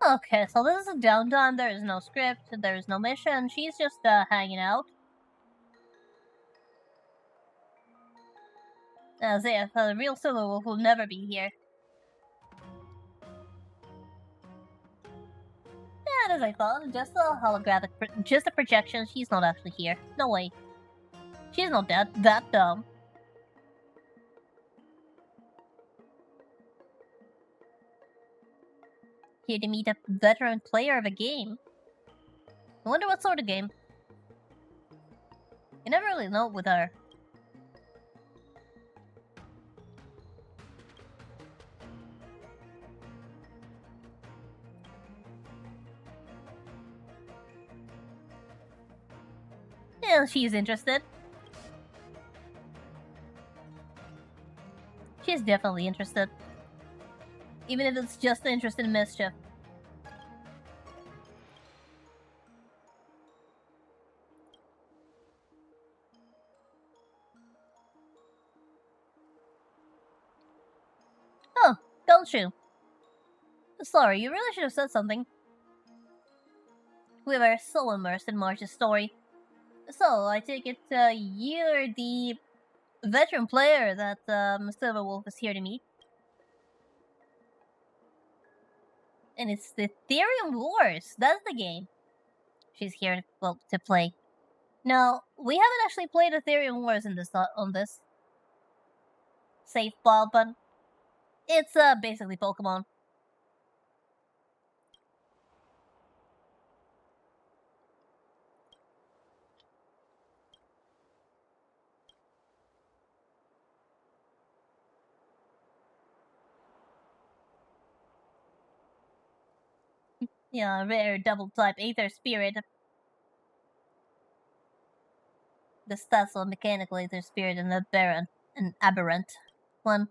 Okay, so this is a downtime, there is no script, there is no mission, she's just hanging out. As if the real Silverwolf will never be here. Yeah, as I thought, just a holographic, just a projection, she's not actually here. No way. She's not that dumb. Here to meet a veteran player of a game. I wonder what sort of game. You never really know with her. Yeah, she's interested. She's definitely interested. Even if it's just interested in mischief. Oh, don't you? Sorry, you really should have said something. We were so immersed in March's story. So, I take it you're the veteran player that Silverwolf is here to meet. And it's the Ethereum Wars. That's the game she's here to play. No, we haven't actually played Ethereum Wars in this on this save file, but it's basically Pokemon. Yeah, rare double type Aether Spirit. The stats on Mechanical Aether Spirit and Aberrant. one.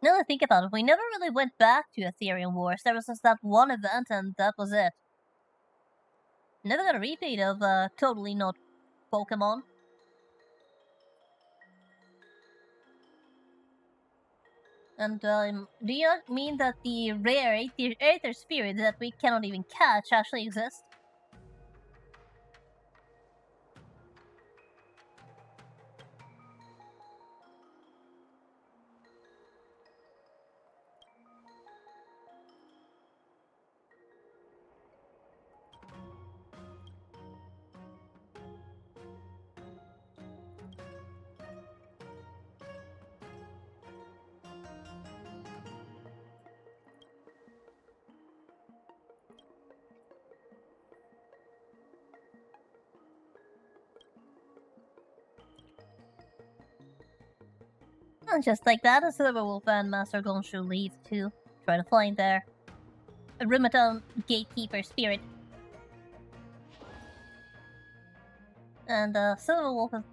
Now that I think about it, we never really went back to Ethereum Wars. There was just that one event, and that was it. Never got a repeat of Totally Not Pokemon. And do you mean that the rare Aether Spirit that we cannot even catch actually exists? And just like that, a Silverwolf and Master Gonshu leave to try to find their Rumaton Gatekeeper spirit. And Silverwolf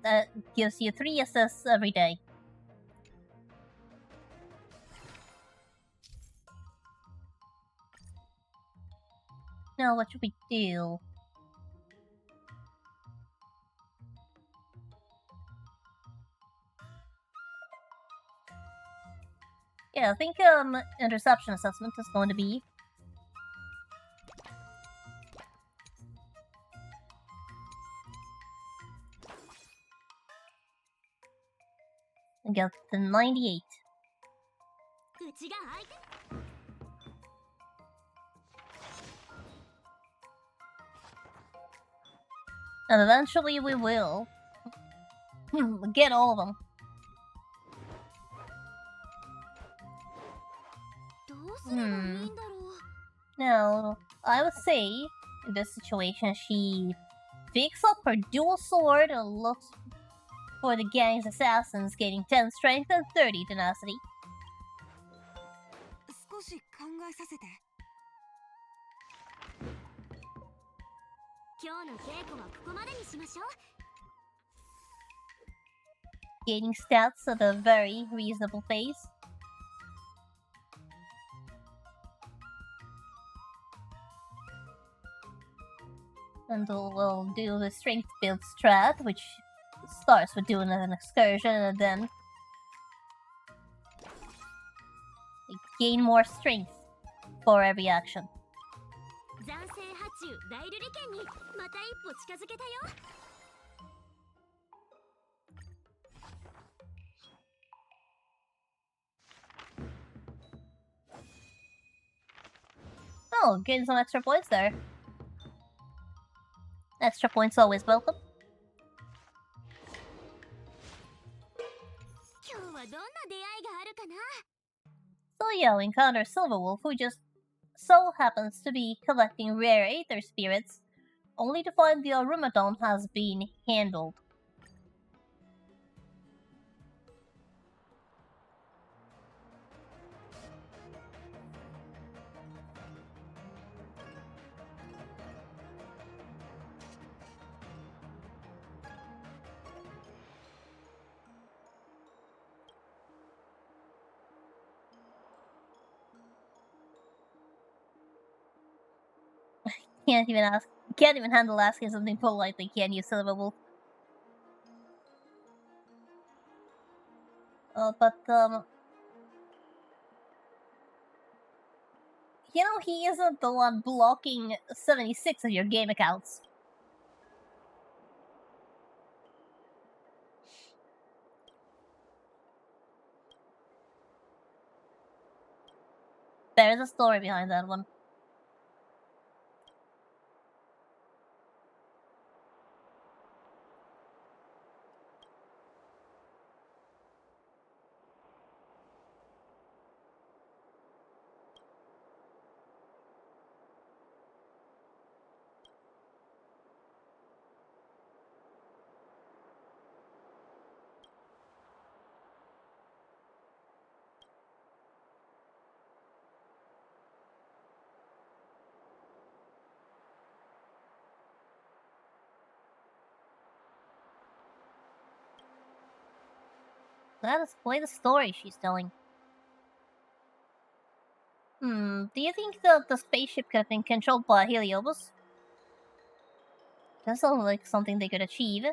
gives you 3 assists every day. Now, what should we do? Yeah, I think interception assessment is going to be. I got the 98. うちが相手 And eventually we will get all of them. どうすればいいんだろう Now, I would say, in this situation, she picks up her dual sword and looks for the gang's assassins, getting 10 strength and 30 tenacity. 少し考えさせて。今日の稽古はここまでにしましょう Gaining stats at a very reasonable pace. And we'll do the strength build strat, which starts with doing an excursion and then gain more strength for every action. 斬星波中大瑠璃剣にまた一歩近づけたよ Oh, getting some extra points there. Extra points always welcome. 今日はどんな出会いがあるかな So yeah, we encounter Silverwolf, who just so happens to be collecting rare Aether Spirits, only to find the Arumadon has been handled. Can't even handle asking something politely, can you, Silverwolf? But you know, he isn't the one blocking 76 of your game accounts. There's a story behind that one. That is quite a story she's telling. Do you think that the spaceship could have been controlled by Heliobus? That sounds like something they could achieve.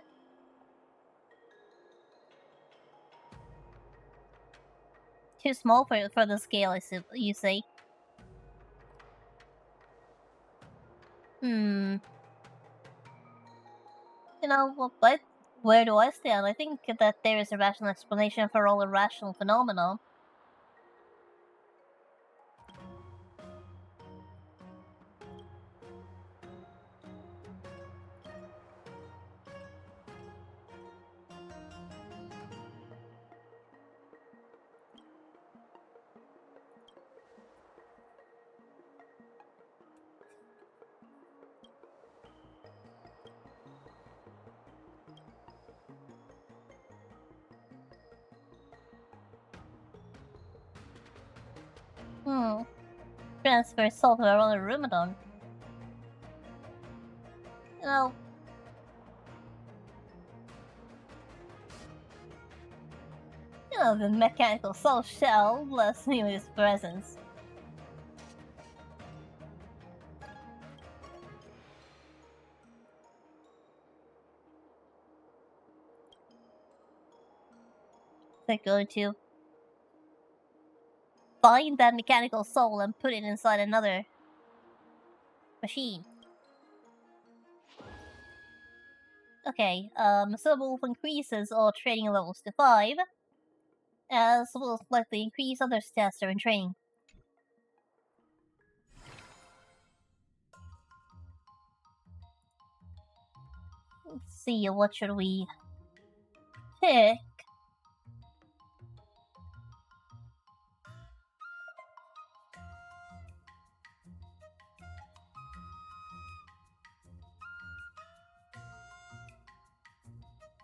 Too small for the scale, you say? You know, but where do I stand? I think that there is a rational explanation for all irrational phenomena. Transfer software on a Rumadon. You know, the mechanical soul shell bless me with his presence. They're going to find that mechanical soul and put it inside another machine. Okay, Silver Wolf increases all training levels to 5, as will likely increase other stats during training. Let's see, what should we pick?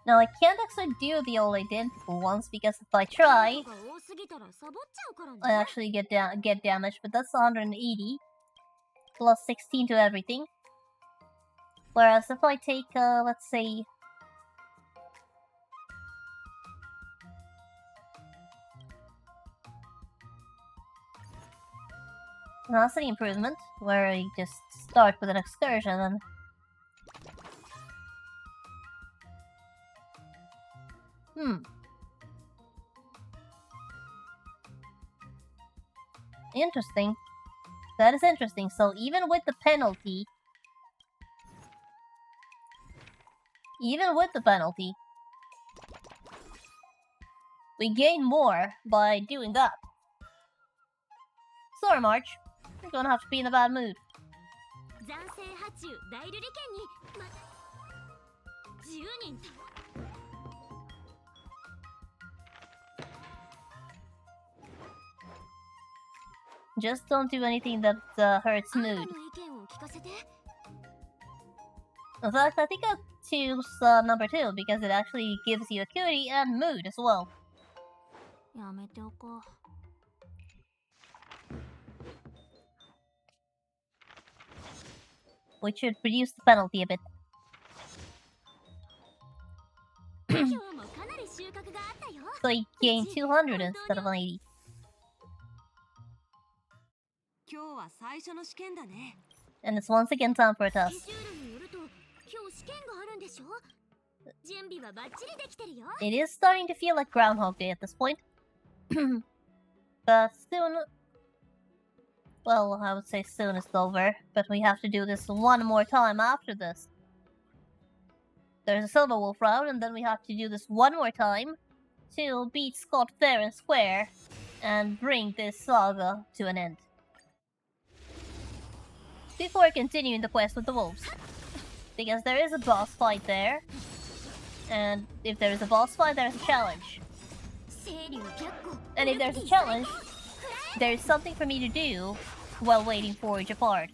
Now, I can't actually do the all identical ones because if I try, I actually get damaged, but that's 180 plus 16 to everything. Whereas if I take, let's say, tenacity improvement, where I just start with an excursion and interesting. That is interesting. So even with the penalty, we gain more by doing that. Sorry, March. You're gonna have to be in a bad mood. Just don't do anything that hurts mood. In fact, I think I'll choose number 2 because it actually gives you acuity and mood as well. Which should reduce the penalty a bit. So you gain 200 instead of 180. And it's once again time for a test. It is starting to feel like Groundhog Day at this point. But soon... Well, I would say soon it's over, but we have to do this one more time after this. There's a Silver Wolf round, and then we have to do this one more time to beat Scott fair and square and bring this saga to an end. Before continuing the quest with the wolves. Because there is a boss fight there. And if there is a boss fight, there's a challenge. And if there's a challenge, there's something for me to do while waiting for Japard.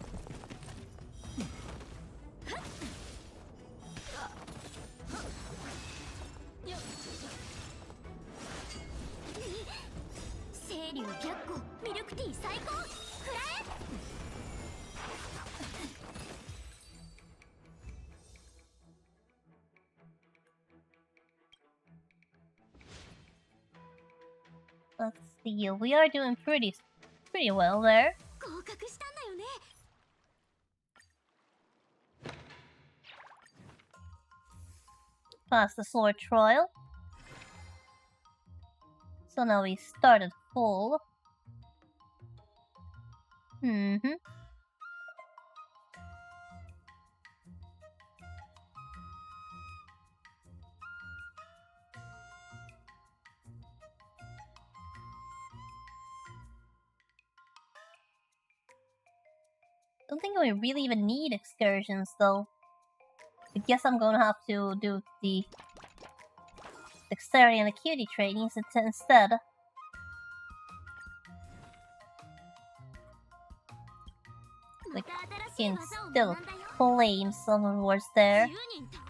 Let's see. We are doing pretty well there. 合格したんだよね。 Passed the sword trial. So now we started full. Mm-hmm. Don't think we really even need excursions though. I guess I'm gonna have to do the dexterity and acuity trainings instead. We can still claim some rewards there. 10人と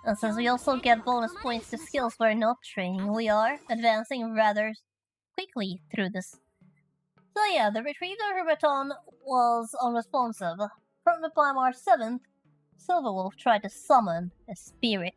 And since we also get bonus points to skills we're not training, we are advancing rather quickly through this. So yeah, the retrieve of her baton was unresponsive. Prompted by March 7th, Silverwolf tried to summon a spirit.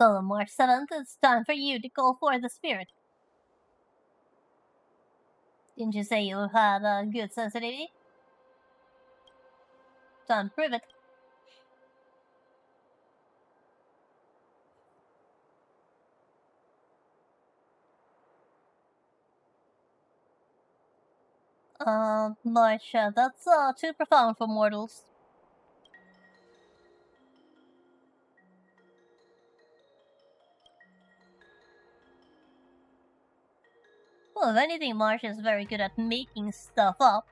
So on March 7th, it's time for you to call for the spirit. Didn't you say you had a good sensitivity? Time to prove it. March, that's too profound for mortals. Well, if anything, March is very good at making stuff up.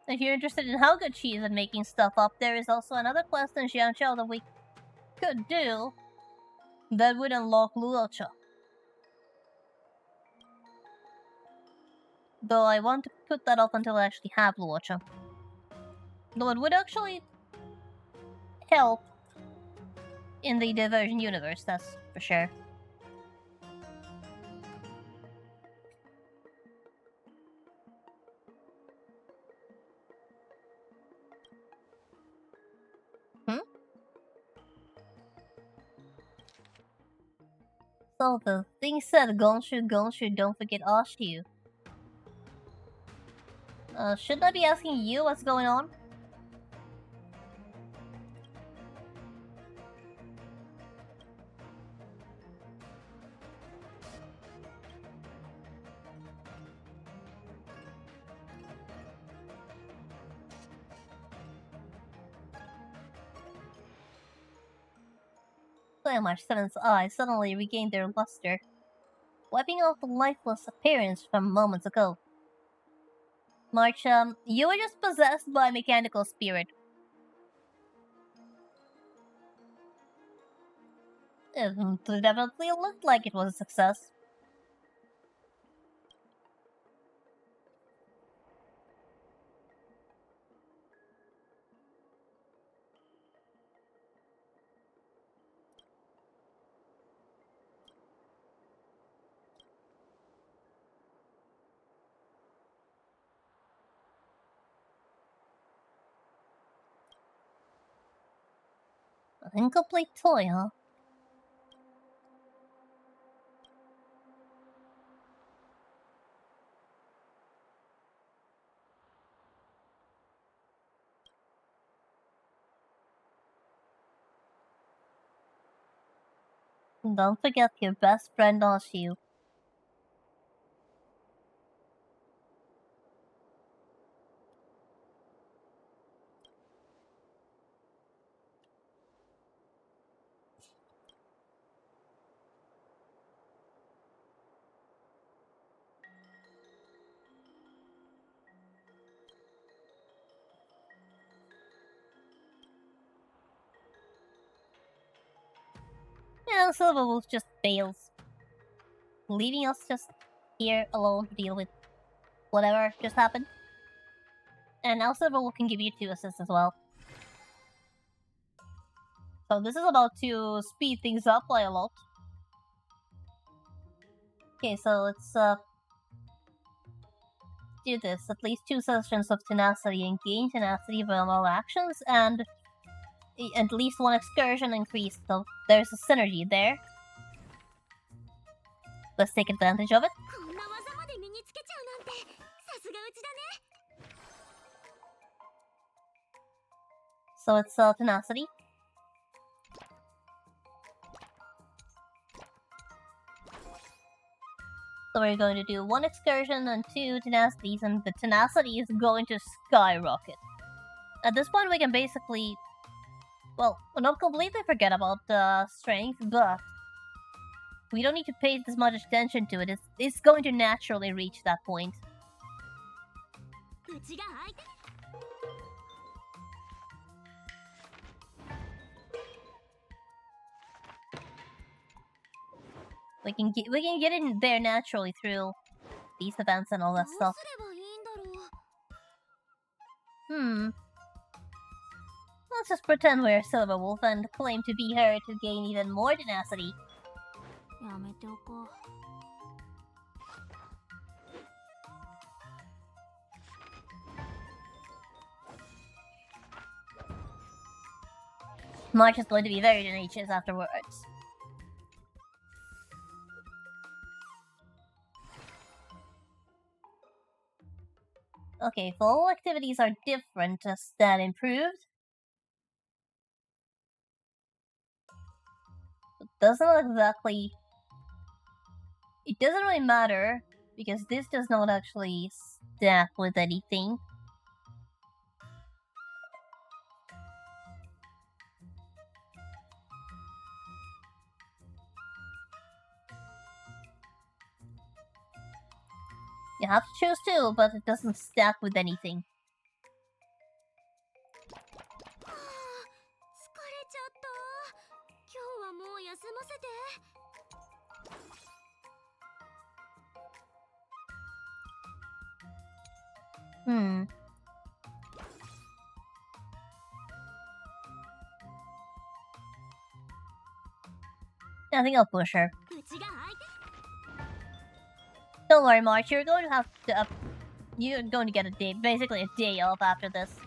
If you're interested in how good she is at making stuff up, there is also another quest in Xiangqiao that we could do that would unlock Luocha. Though I want to put that off until I actually have Luocha. Though it would actually help in the Diversion universe, that's for sure. So the thing said, Gonshu, don't forget Ashu. Shouldn't I be asking you what's going on? March 7th's eyes suddenly regained their luster, wiping off the lifeless appearance from moments ago. March, you were just possessed by a mechanical spirit. It definitely looked like it was a success. An incomplete toy, huh? Don't forget your best friend Ashu. And Silverwolf just bails, leaving us just here alone to deal with whatever just happened. And now Silverwolf can give you 2 assists as well. So this is about to speed things up by a lot. Okay, so let's do this. At least 2 sessions of tenacity and gain tenacity from all actions, and at least 1 excursion increase, so there's a synergy there. Let's take advantage of it. こんな技まで身につけちゃうなんてさすがうちだね。 So it's tenacity. So we're going to do 1 excursion and 2 tenacities, and the tenacity is going to skyrocket. At this point we can basically, well, not completely forget about strength, but we don't need to pay this much attention to it. It's going to naturally reach that point. うちが相手。 We can get in there naturally through these events and all that どう stuff. すればいいんだろう。 Let's just pretend we're Silverwolf and claim to be her to gain even more tenacity. やめておこう。 March is going to be very tenacious afterwards. Okay, fall activities are different as that improved. It doesn't exactly... It doesn't really matter, because this does not actually stack with anything. You have to choose 2, but it doesn't stack with anything. はあ、疲れちゃった。今日はもう休ませて。 I think I'll push her. うちが相手。 Don't worry, March. You're going to have to. You're going to get a day, basically a day off after this.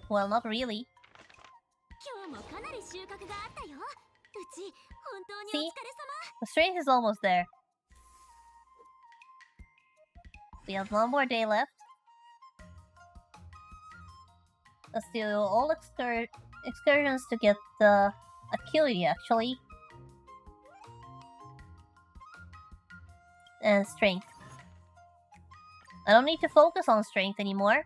Well, not really. 今日もかなり収穫があったよ。うち本当にお疲 See? れ様。 The strength is almost there. We have 1 more day left. Let's do all excursions to get the acuity, actually. And strength. I don't need to focus on strength anymore.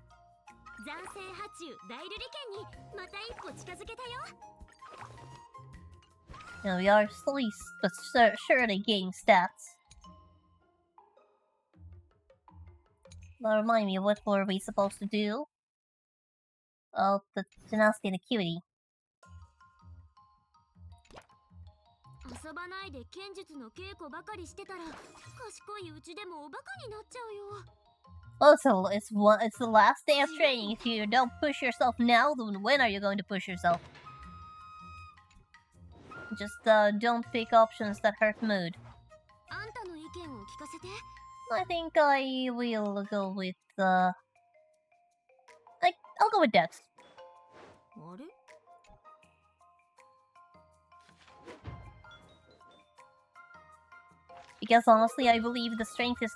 残星波中大瑠璃圏にまた一歩近づけたよ。 You know, we are slowly but surely gaining stats. Now remind me, what were we supposed to do? Oh, the tenacity and acuity. 遊ばないで剣術の稽古ばかりしてたら賢いうちでもおバカになっちゃうよ。 Also, it's the last day of training. If you don't push yourself now, then when are you going to push yourself? Just don't pick options that hurt mood. あんたの意見を聞かせて。 I think I will go with I'll go with Dex. あれ？ Because honestly, I believe the strength and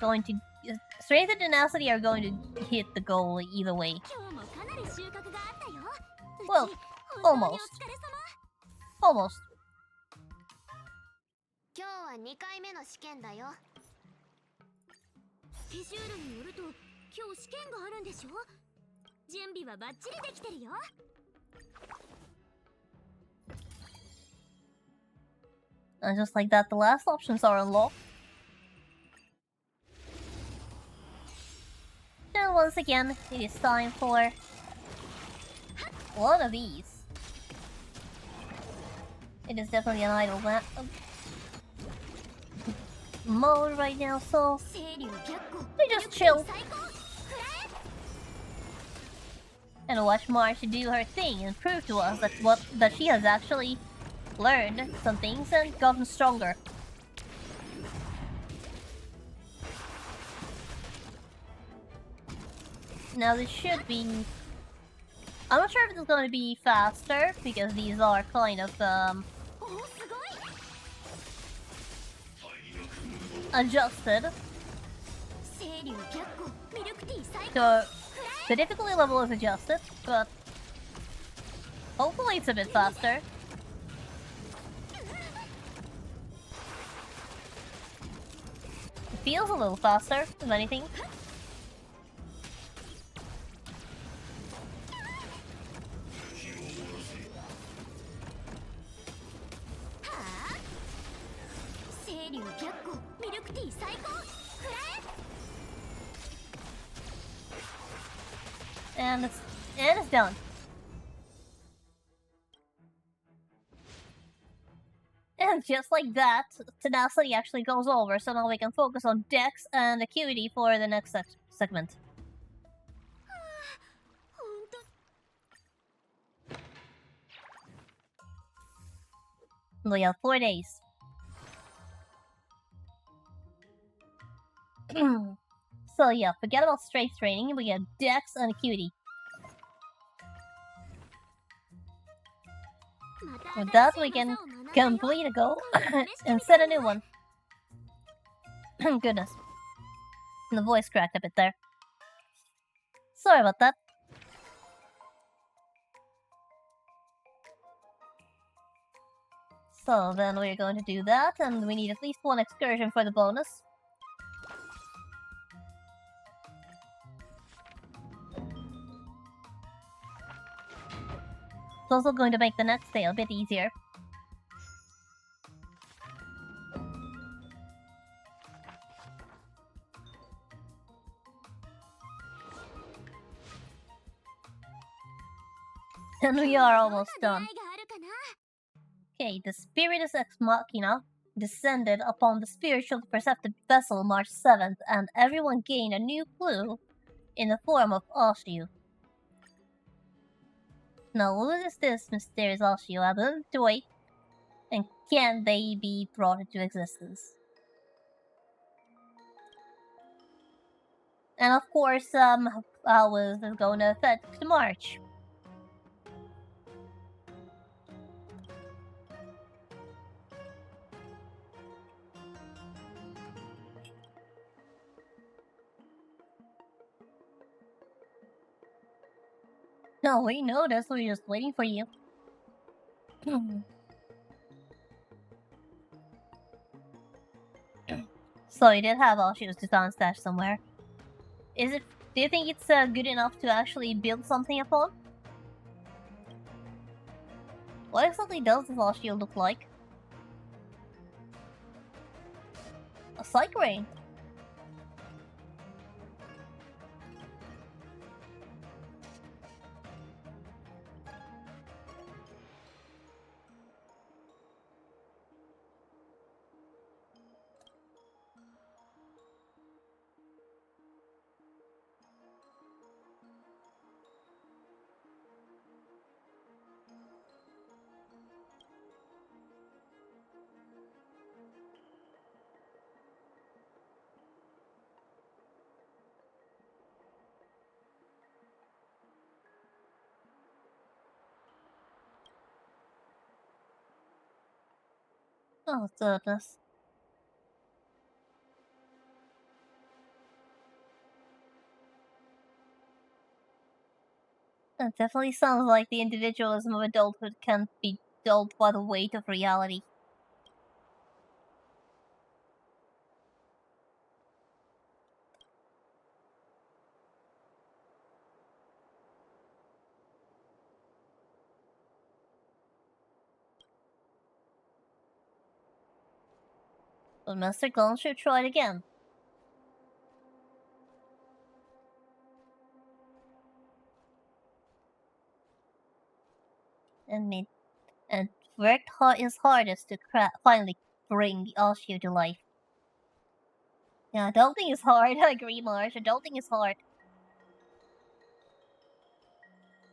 tenacity are going to hit the goal either way. 今日もかなり収穫があったよ。 Well, うち本当に almost. お疲れ様。 Almost. 今日は2回目の試験だよ。スケジュールによると今日試験があるんでしょ？準備はバッチリできてるよ。 And just like that, the last options are unlocked. And once again, it is time for one of these. It is definitely an idle mode right now, so 清流逆行 we just chill 最高 and watch March do her thing and prove to us that she has actually learned some things and gotten stronger. Now this should be... I'm not sure if it's going to be faster, because these are kind of, おおすごい adjusted. 清流逆行ミルクティー最高 So, the difficulty level is adjusted, but hopefully it's a bit faster. It feels a little faster, if anything. And it's done. And just like that, tenacity actually goes over, so now we can focus on Dex and Acuity for the next segment. ほんと We have 4 days. So yeah, forget about strength training, we get Dex and Acuity. With that, we can complete a goal and set a new one. Goodness. The voice cracked a bit there. Sorry about that. So then we're going to do that, and we need at least one excursion for the bonus. It's also going to make the next day a bit easier. And we are almost done. Okay, the Spiritus Ex Machina descended upon the spiritual perceptive vessel March 7th, and everyone gained a new clue in the form of Ashio. Now, what is this mysterious Ashio? I believe to wait, and can they be brought into existence? And of course, how is this going to affect March? No, we know this, we're just waiting for you. So you did have all shoes to town stashed somewhere. Do you think it's good enough to actually build something upon? What exactly does this all shield look like? A Psych Ray. Oh goodness. That definitely sounds like the individualism of adulthood can't be dulled by the weight of reality. But Master Gone should try it again. And worked his hardest to finally bring the Ashio to life. Yeah, adulting is hard. I agree, Marsh. Adulting is hard.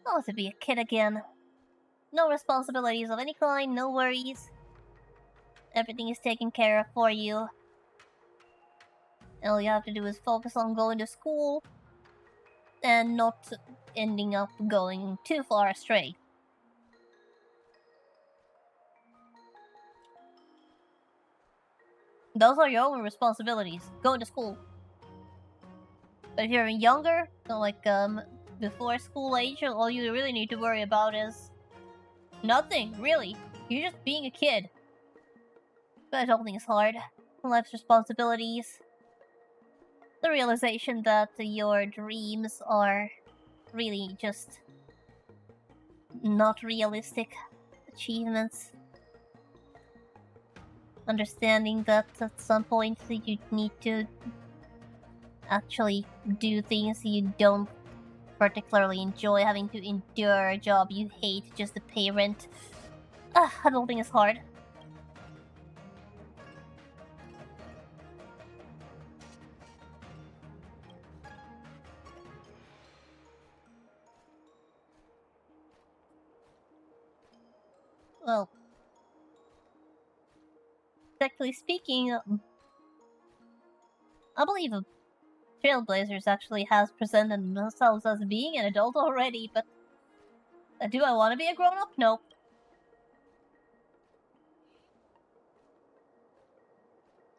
I want to be a kid again. No responsibilities of any kind, no worries. Everything is taken care of for you. All you have to do is focus on going to school and not ending up going too far astray. Those are your own responsibilities. Going to school. But if you're younger, so like before school age, all you really need to worry about is nothing, really. You're just being a kid. But adulting is hard. Life's responsibilities. The realization that your dreams are really just not realistic achievements. Understanding that at some point you need to actually do things you don't particularly enjoy, having to endure a job you hate just to pay rent. Adulting is hard. Well, technically speaking, I believe Trailblazers actually has presented themselves as being an adult already, but do I want to be a grown-up? Nope.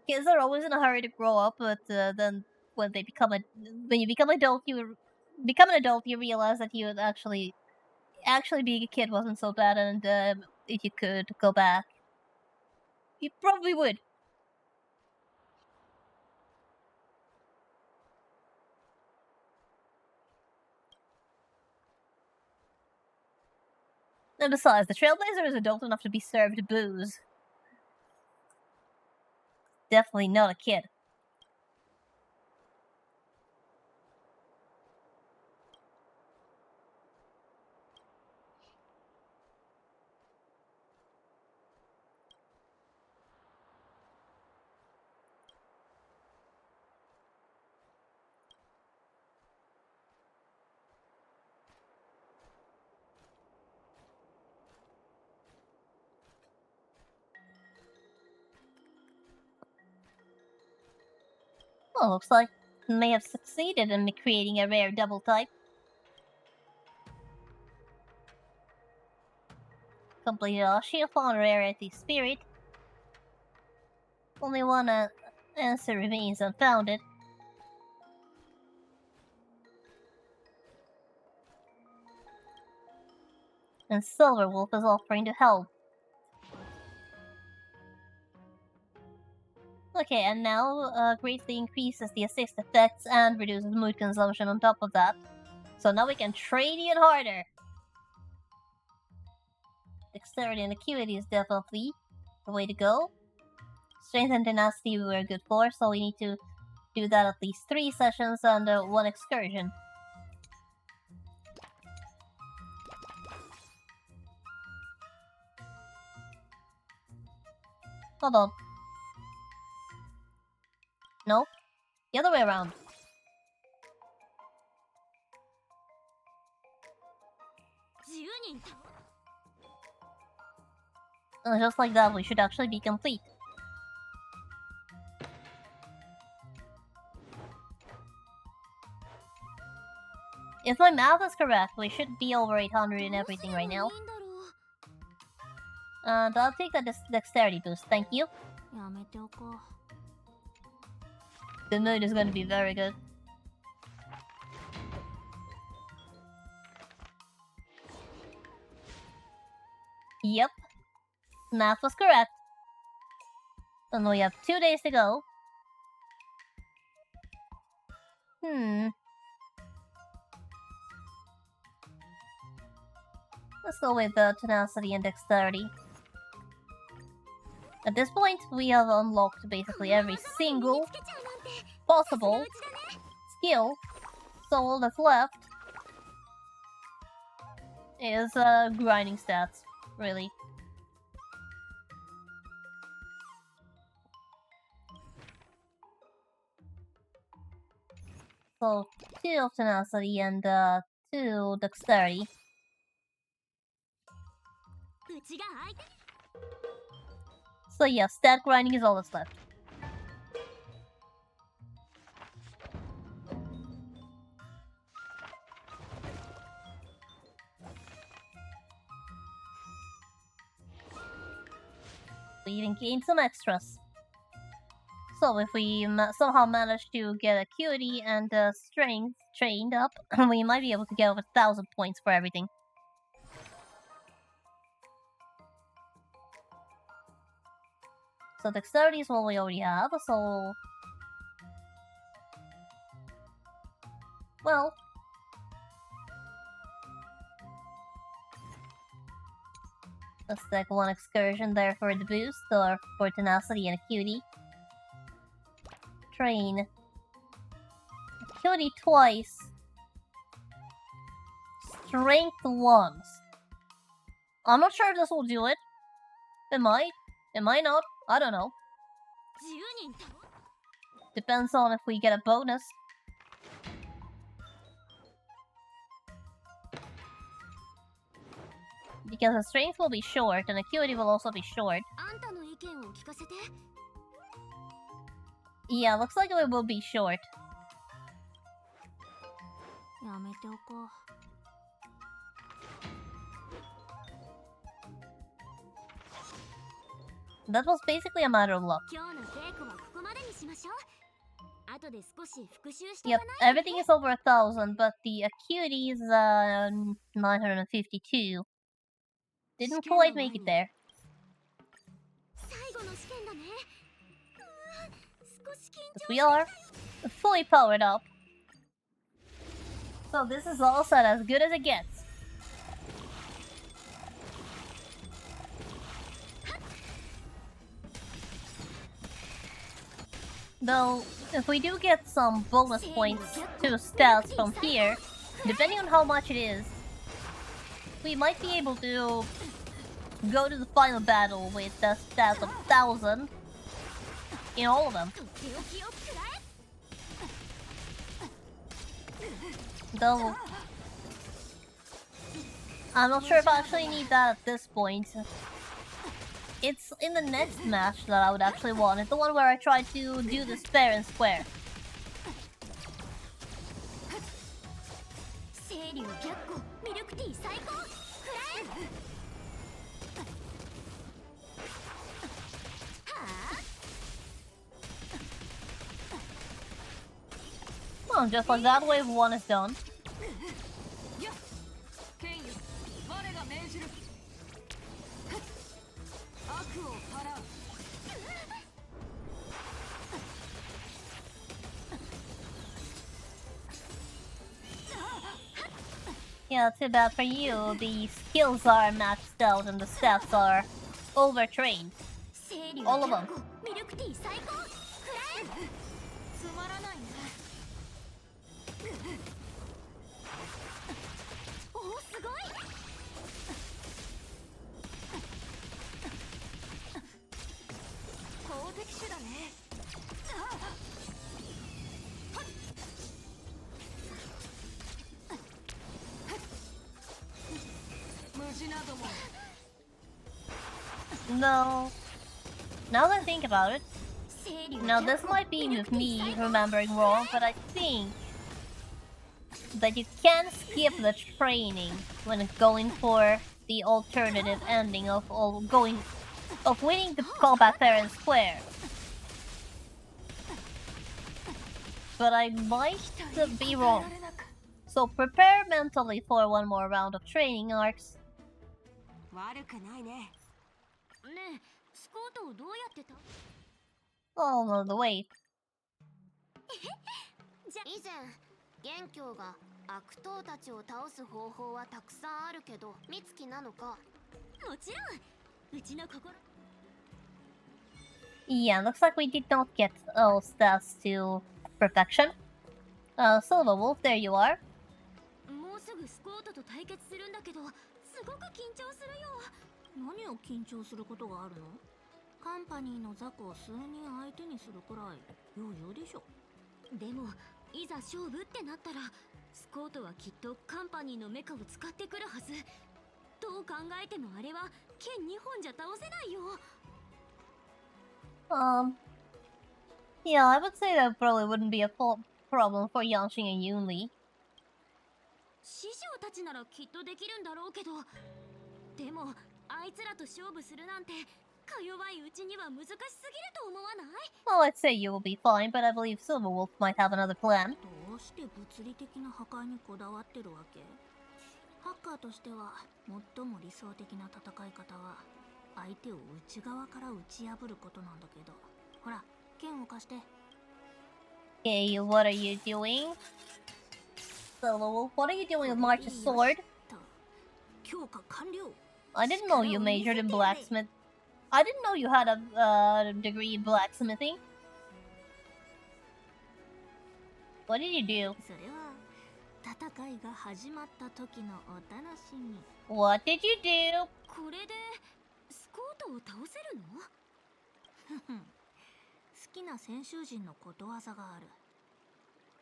Kids are always in a hurry to grow up, but then when you become an adult, you realize that you would actually being a kid wasn't so bad, and if you could go back, you probably would. And besides, the Trailblazer is adult enough to be served booze. Definitely not a kid. Well, looks like we may have succeeded in creating a rare double type. Completed Shield-Fawn Rarity Spirit. Only one answer remains unfounded. And Silverwolf is offering to help. Okay, and now greatly increases the assist effects and reduces mood consumption on top of that. So now we can trade even harder. Dexterity and Acuity is definitely the way to go. Strength and Tenacity we were good for, so we need to do that at least 3 sessions and 1 excursion. Hold on. No? The other way around. Just like that, we should actually be complete. If my math is correct, we should be over 800 and everything right now. And I'll take that dexterity boost, thank you. The mood is going to be very good. Yep. Math was correct. And we have 2 days to go. Let's go with tenacity and dexterity. At this point, we have unlocked basically every single possible skill. So all that's left is grinding stats, really. So 2 of tenacity and 2 dexterity. うちが相手 So yeah, stat grinding is all that's left. We even gained some extras. So if we somehow manage to get acuity and strength trained up, we might be able to get over 1,000 points for everything. So dexterity is what we already have, so... Well... Let's take one excursion there for the boost, or for tenacity and acuity. Train. Acuity twice. Strength once. I'm not sure if this will do it. It might. It might not. I don't know. 10人倒 Depends on if we get a bonus. Because the strength will be short, and acuity will also be short. あんたの意見を聞かせて Yeah, looks like it will be short. やめておこう。 That was basically a matter of luck. 今日の稽古はここまでにしましょう後で少し復習して Yep, everything is over 1,000, but the acuity is 952. Didn't quite make it there. 最後の試験だね少し緊 But we are fully powered up. So this is all set as good as it gets. Though, if we do get some bonus points to stats from here, depending on how much it is, we might be able to go to the final battle with the stats of 1,000 in all of them. とっておきを食らえ Though, I'm not sure if I actually need that at this point. It's in the next match that I would actually want. It's the one where I try to do the fair and square. 清流逆光ミルクティー最高食らえはあ Well, just like that, wave 1 is done. 剣よ我が命じる悪を払う Yeah, too bad for you. The skills are maxed out and the stats are overtrained. 清流 All of 逆 them. 光ミルクティー最高食らえつまらないねおおすごい好敵手だね無事なども No. Now that I think about it, 清流 now 逆 this 光 might be ミル with クティー me 最高 remembering wrong, but I think that you can skip the training when going for the alternative ending of winning the combat fair and square. But I might be wrong. So prepare mentally for one more round of training arcs. 悪くないねねえスコートをどうやってた Oh no, the wait. じゃ以前元凶が悪党たちを倒す方法はたくさんあるけど美月なのかもちろんうちの心 Yeah, looks like we did not get all stats to perfection. Silver Wolf, there you are. もうすぐスコートと対決するんだけどすごく緊張するよ何を緊張することがあるの？カンパニーの雑魚を数人相手にするくらい余裕でしょ。でもいざ勝負ってなったらスコートはきっとカンパニーのメカを使ってくるはず。どう考えてもあれは剣2本じゃ倒せないよ。Yeah, I would say that probably wouldn't be a problem for Yanxing and Yunli. 師匠たちならきっとできるんだろうけど、でもあいつらと勝負するなんてか弱いうちには難しすぎると思わない？ Well, I'd say you will be fine, but I believe Silverwolf might have another plan. どうして物理的な破壊にこだわってるわけ？ハッカーとしては最も理想的な戦い方は相手を内側から打ち破ることなんだけど、ほら剣を貸して。 Okay, what are you doing? Silverwolf, what are you doing with March's sword? 強化完了。 I didn't know you majored in blacksmith. I didn't know you had a degree in blacksmithing. What did you do? それは戦いが始まった時のお楽しみ。 What did you do? これでスコートを倒せるの？好きな戦囚人のことわざがある。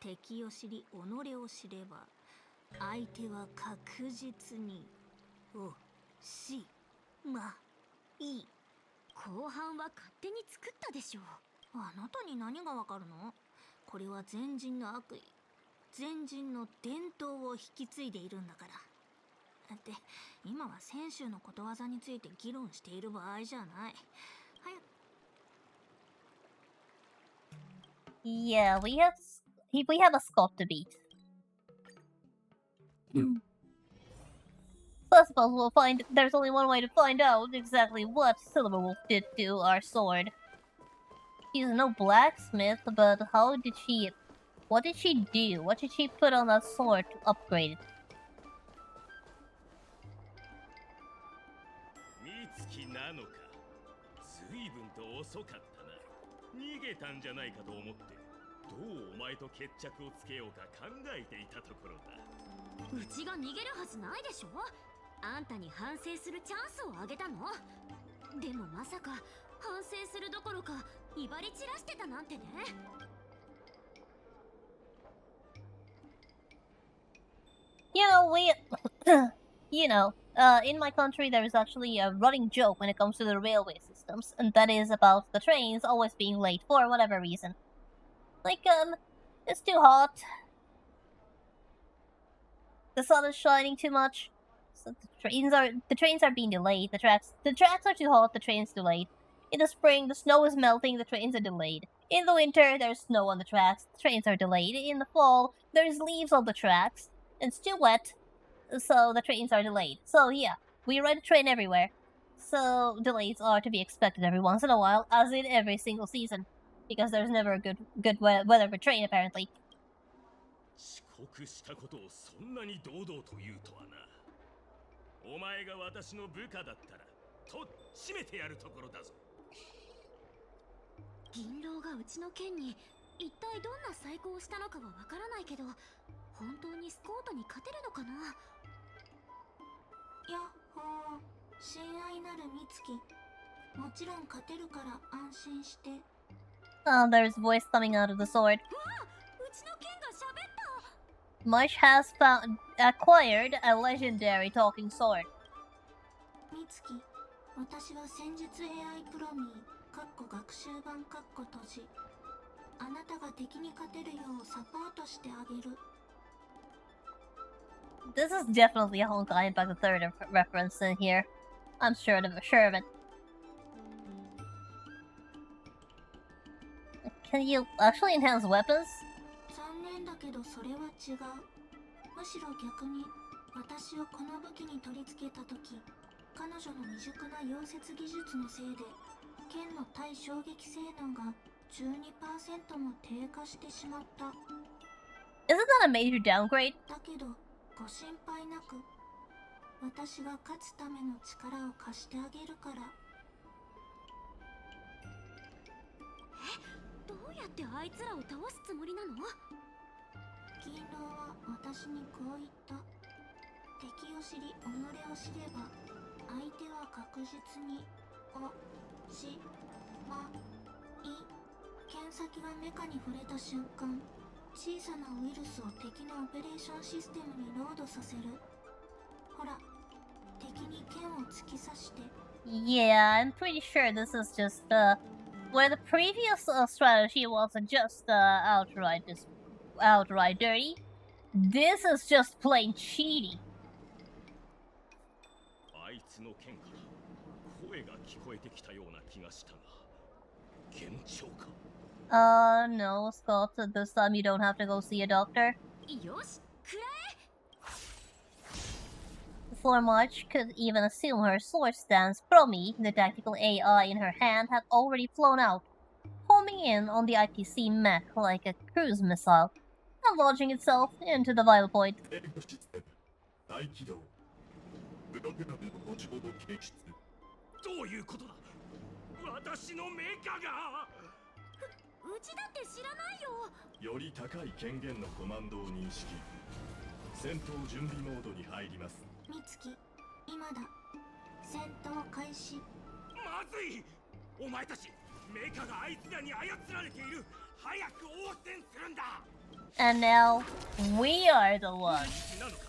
敵を知り己を知れば相手は確実におしまい。後半は勝手に作ったでしょう。あなたに何がわかるの？これは前人の悪意、前人の伝統を引き継いでいるんだから。だって今は選手のことわざについて議論している場合じゃない。早く。 Yeah, we have a Scott to beat. So I suppose we'll find. There's only one way to find out exactly what Silverwolf did to our sword. She's no blacksmith, but how did she? What did she do? What did she put on that sword to upgrade it? 美月なのか。随分と遅かったな。逃げたんじゃないかと思って、どうお前と決着をつけようか考えていたところだ。うちが逃げるはずないでしょ。あんたに反省するチャンスをあげたの。でもまさか反省するどころか威張り散らしてたなんてね。In my country there is actually a running joke when it comes to the railway systems, and that is about the trains always being late for whatever reason. Like, it's too hot. The sun is shining too much. So the trains are being delayed. The tracks are too hot, the trains delayed. In the spring, the snow is melting, the trains are delayed. In the winter, there's snow on the tracks, the trains are delayed. In the fall, there's leaves on the tracks, and it's too wet, so the trains are delayed. So yeah, we ride a train everywhere. So delays are to be expected every once in a while, as in every single season. Because there's never a good weather for train, apparently. 遅刻したことをそんなに堂々と言うとはな。お前が私の部下だったらとっちめてやるところだぞ。銀狼がうちの剣に一体どんな細工をしたのかはわからないけど、本当にスコートに勝てるのかな。やっほー、親愛なる美月。もちろん勝てるから安心して。 There's voice coming out of the sword. うちの剣が喋った。 March has acquired a legendary talking sword. 美月、私は戦術 AI プロミー、学習版閉じ。あなたが敵に勝てるようサポートしてあげる。 This is definitely a Honkai Impact the Third reference in here. I'm sure of it. Can you actually enhance weapons? 残念だけどそれは違う。むしろ逆に私をこの武器に取り付けた時、彼女の未熟な溶接技術のせいで剣の対衝撃性能が 12% も低下してしまった。 Isn't that a major downgrade? だけどご心配なく、私が勝つための力を貸してあげるから。どうやってあいつらを倒すつもりなの？銀狼は私にこう言った。敵を知り己を知れば相手は確実におしまい。剣先がメカに触れた瞬間、小さなウイルスを敵のオペレーションシステムにロードさせる。ほら、敵に剣を突き刺して。 Yeah, I'm pretty sure this is just where the previous strategy was just outright dirty. This is just plain cheating. あいつの剣から声が聞こえてきたような気がしたが、幻聴か。No, Scott. This time you don't have to go see a doctor. よし、くら Before March could even assume her sword stance, Promi, the tactical AI in her hand, had already flown out, homing in on the IPC mech like a cruise missile, and launching itself into the vital point. 大起動。プログラムの後ほど検出。どういうことだ。私のメカが。うちだって知らないよ。より高い権限のコマンドを認識。戦闘準備モードに入ります。美月、今だ。戦闘開始。まずい。お前たちメカがあいつらに操られている。早く応戦するんだ。And now, we are the ones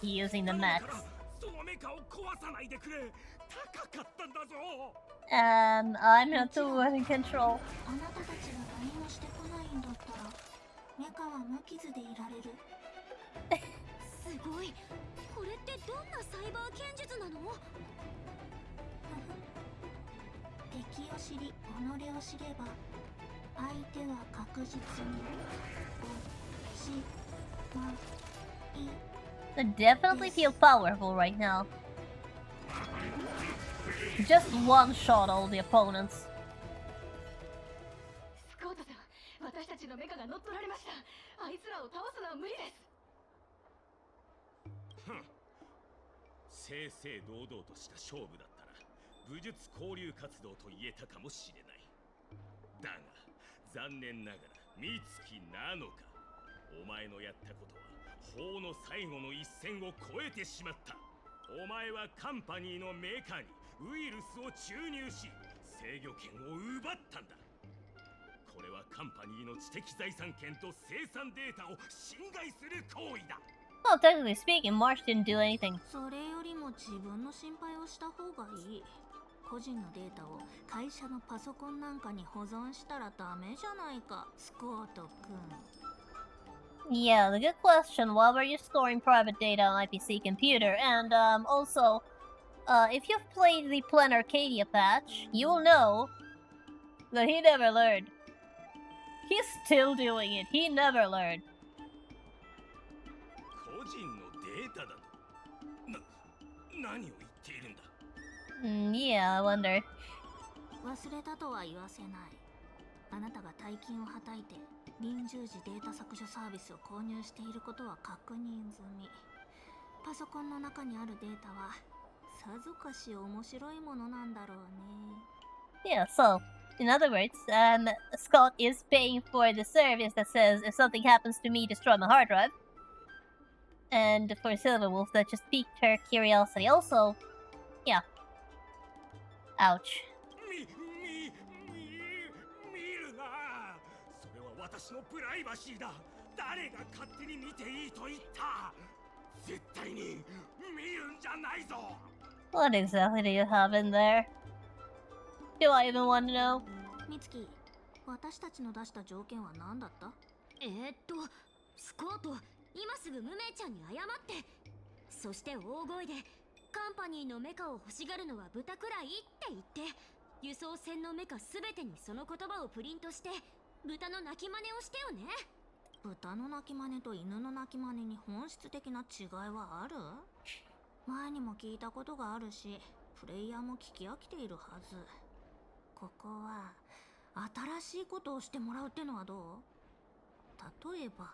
using the mechs. そのメカを壊さないでくれ。高かったんだぞ。And I'm not the one in control. あなたたちが何もしてこないんだったら、メカは無傷でいられる。すごい。これってどんなサイバー剣術なの？敵を知り、己を知れば、相手は確実に落ちまい。 I definitely feel powerful right now. Just one shot all the opponents. スコートさん、私たちのメカが乗っ取られました。あいつらを倒すのは無理です。正々堂々とした勝負だったら武術交流活動と言えたかもしれない。だが残念ながら美月なのか。お前のやったことは法の最後の一線を越えてしまった。お前はカンパニーのメカにウイルスを注入し制御権を奪ったんだ。これはカンパニーの知的財産権と生産データを侵害する行為だ。Well, technically speaking, March didn't do anything. それよりも自分の心配をした方がいい。個人のデータを会社のパソコンなんかに保存したらダメじゃないか、スコートくん。Yeah, the good question. Why were you storing private data on IPC computer? And also, if you've played the Plan Arcadia patch, you'll know that he never learned. He's still doing it. He never learned. 個人のデータだと。何を言っているんだ。Yeah, I wonder. 忘れたとは言わせない。あなたが大金をはたいて臨終時データ削除サービスを購入していることは確認済み。パソコンの中にあるデータはさぞかし面白いものなんだろうね。 Yeah, so, in other words, Scott is paying for the service that says if something happens to me, destroy my hard drive. And for Silverwolf, that just piqued her curiosity. Also, yeah. Ouch. 見るな。それは私のプライバシーだ。誰が勝手に見ていいと言った。絶対に見るんじゃないぞ。 What exactly do you have in there? Do I even want to know? 美月、私たちの出した条件は何だった？スコート、今すぐ無名ちゃんに謝って。そして大声でカンパニーのメカを欲しがるのは豚くらいって言って、輸送船のメカすべてにその言葉をプリントして豚の鳴き真似をしてよね。豚の鳴き真似と犬の鳴き真似に本質的な違いはある？前にも聞いたことがあるし、プレイヤーも聞き飽きているはず。ここは新しいことをしてもらうってのはどう？例えば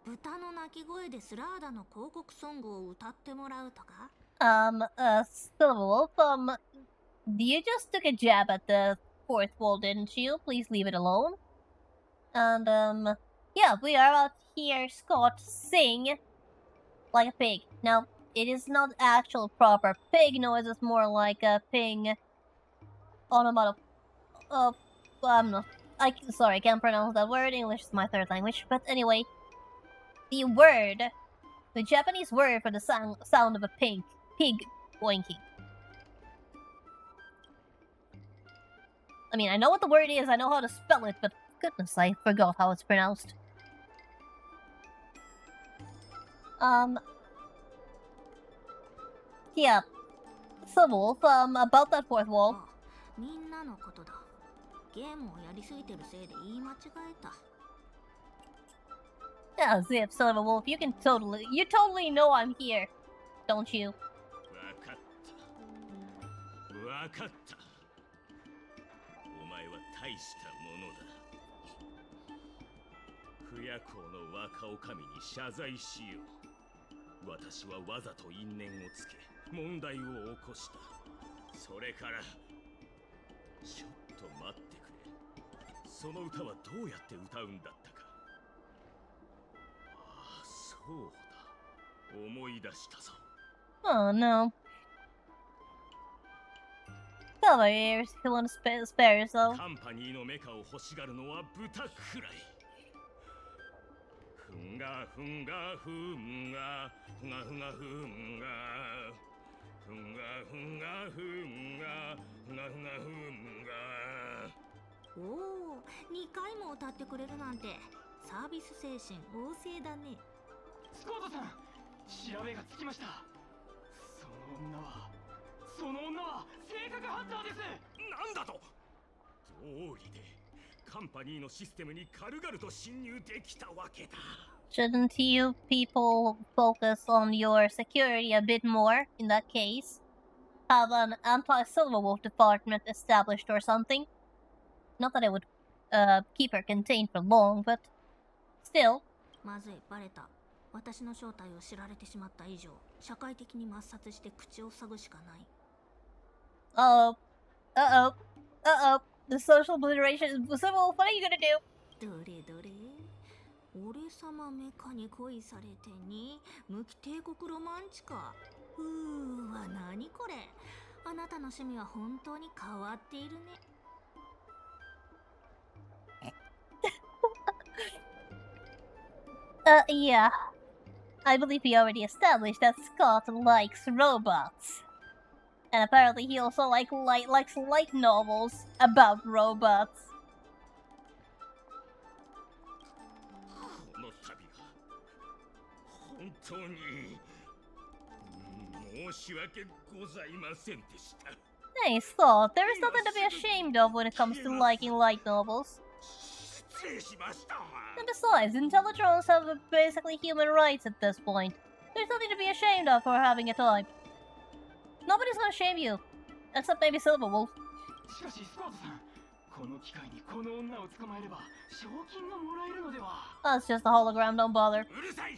豚の鳴き声でスラーダの広告ソングを歌ってもらうとか。Silverwolf, you just took a jab at the fourth wall, didn't you? Please leave it alone. And, yeah, we are out here, Scott, sing like a pig. Now, it is not actual proper pig noise, it's more like a ping onomatopoeia. Sorry, I can't pronounce that word. English is my third language. But anyway, the Japanese word for the sound of a pig boinking. I mean, I know what the word is, I know how to spell it, but goodness, I forgot how it's pronounced. Yeah. Silverwolf, about that fourth wall. みんなのことだ。ゲームをやりすぎてるせいで言い間違えた。 Yeah, Zip, Silverwolf, you totally know I'm here, don't you? わかったわかった。お前は大したものだ。不夜行の若女将に謝罪しよう。私はわざと因縁をつけ問題を起こした。それからちょっと待ってくれ。その歌はどうやって歌うんだったか。ああ、そうだ。思い出したぞ。 Oh no. Cover your ears if you want to spare yourself. カンパニーのメカを欲しがるのは豚くらい。ふんがふんがふんがふがふがふんがふんがふんがふんがふがふがふんが。おお、2回も歌ってくれるなんてサービス精神旺盛だね。スコートさん、調べがつきました。その女は性格ハンターです。なんだと。道理でカンパニーのシステムに軽々と侵入できたわけだ。 Shouldn't you people focus on your security a bit more in that case? Have an anti-Silverwolf department established or something? Not that it would keep her contained for long, but still. まずい、バレた。私の正体を知られてしまった以上、社会的に抹殺して口を塞ぐしかない。Uh-oh. The social obliteration. Silverwolf, what are you gonna do? どれどれ、俺様メカに恋されてに無期帝国ロマンチか。わ、何これ。あなたの趣味は本当に変わっているね。Yeah. I believe we already established that Scott likes robots. And apparently he also likes light novels about robots. この度は本当に申し訳ございませんでした。 Hey, Scott, there is nothing to be ashamed of when it comes to liking light novels. 失礼しました。 And besides, Intellitrons have basically human rights at this point. There's nothing to be ashamed of for having a type. Nobody's gonna shame you. Except maybe Silverwolf. しかしスコートさん、この機会にこの女を捕まえれば賞金がもらえるのでは。 That's just a hologram, don't bother. うるさい。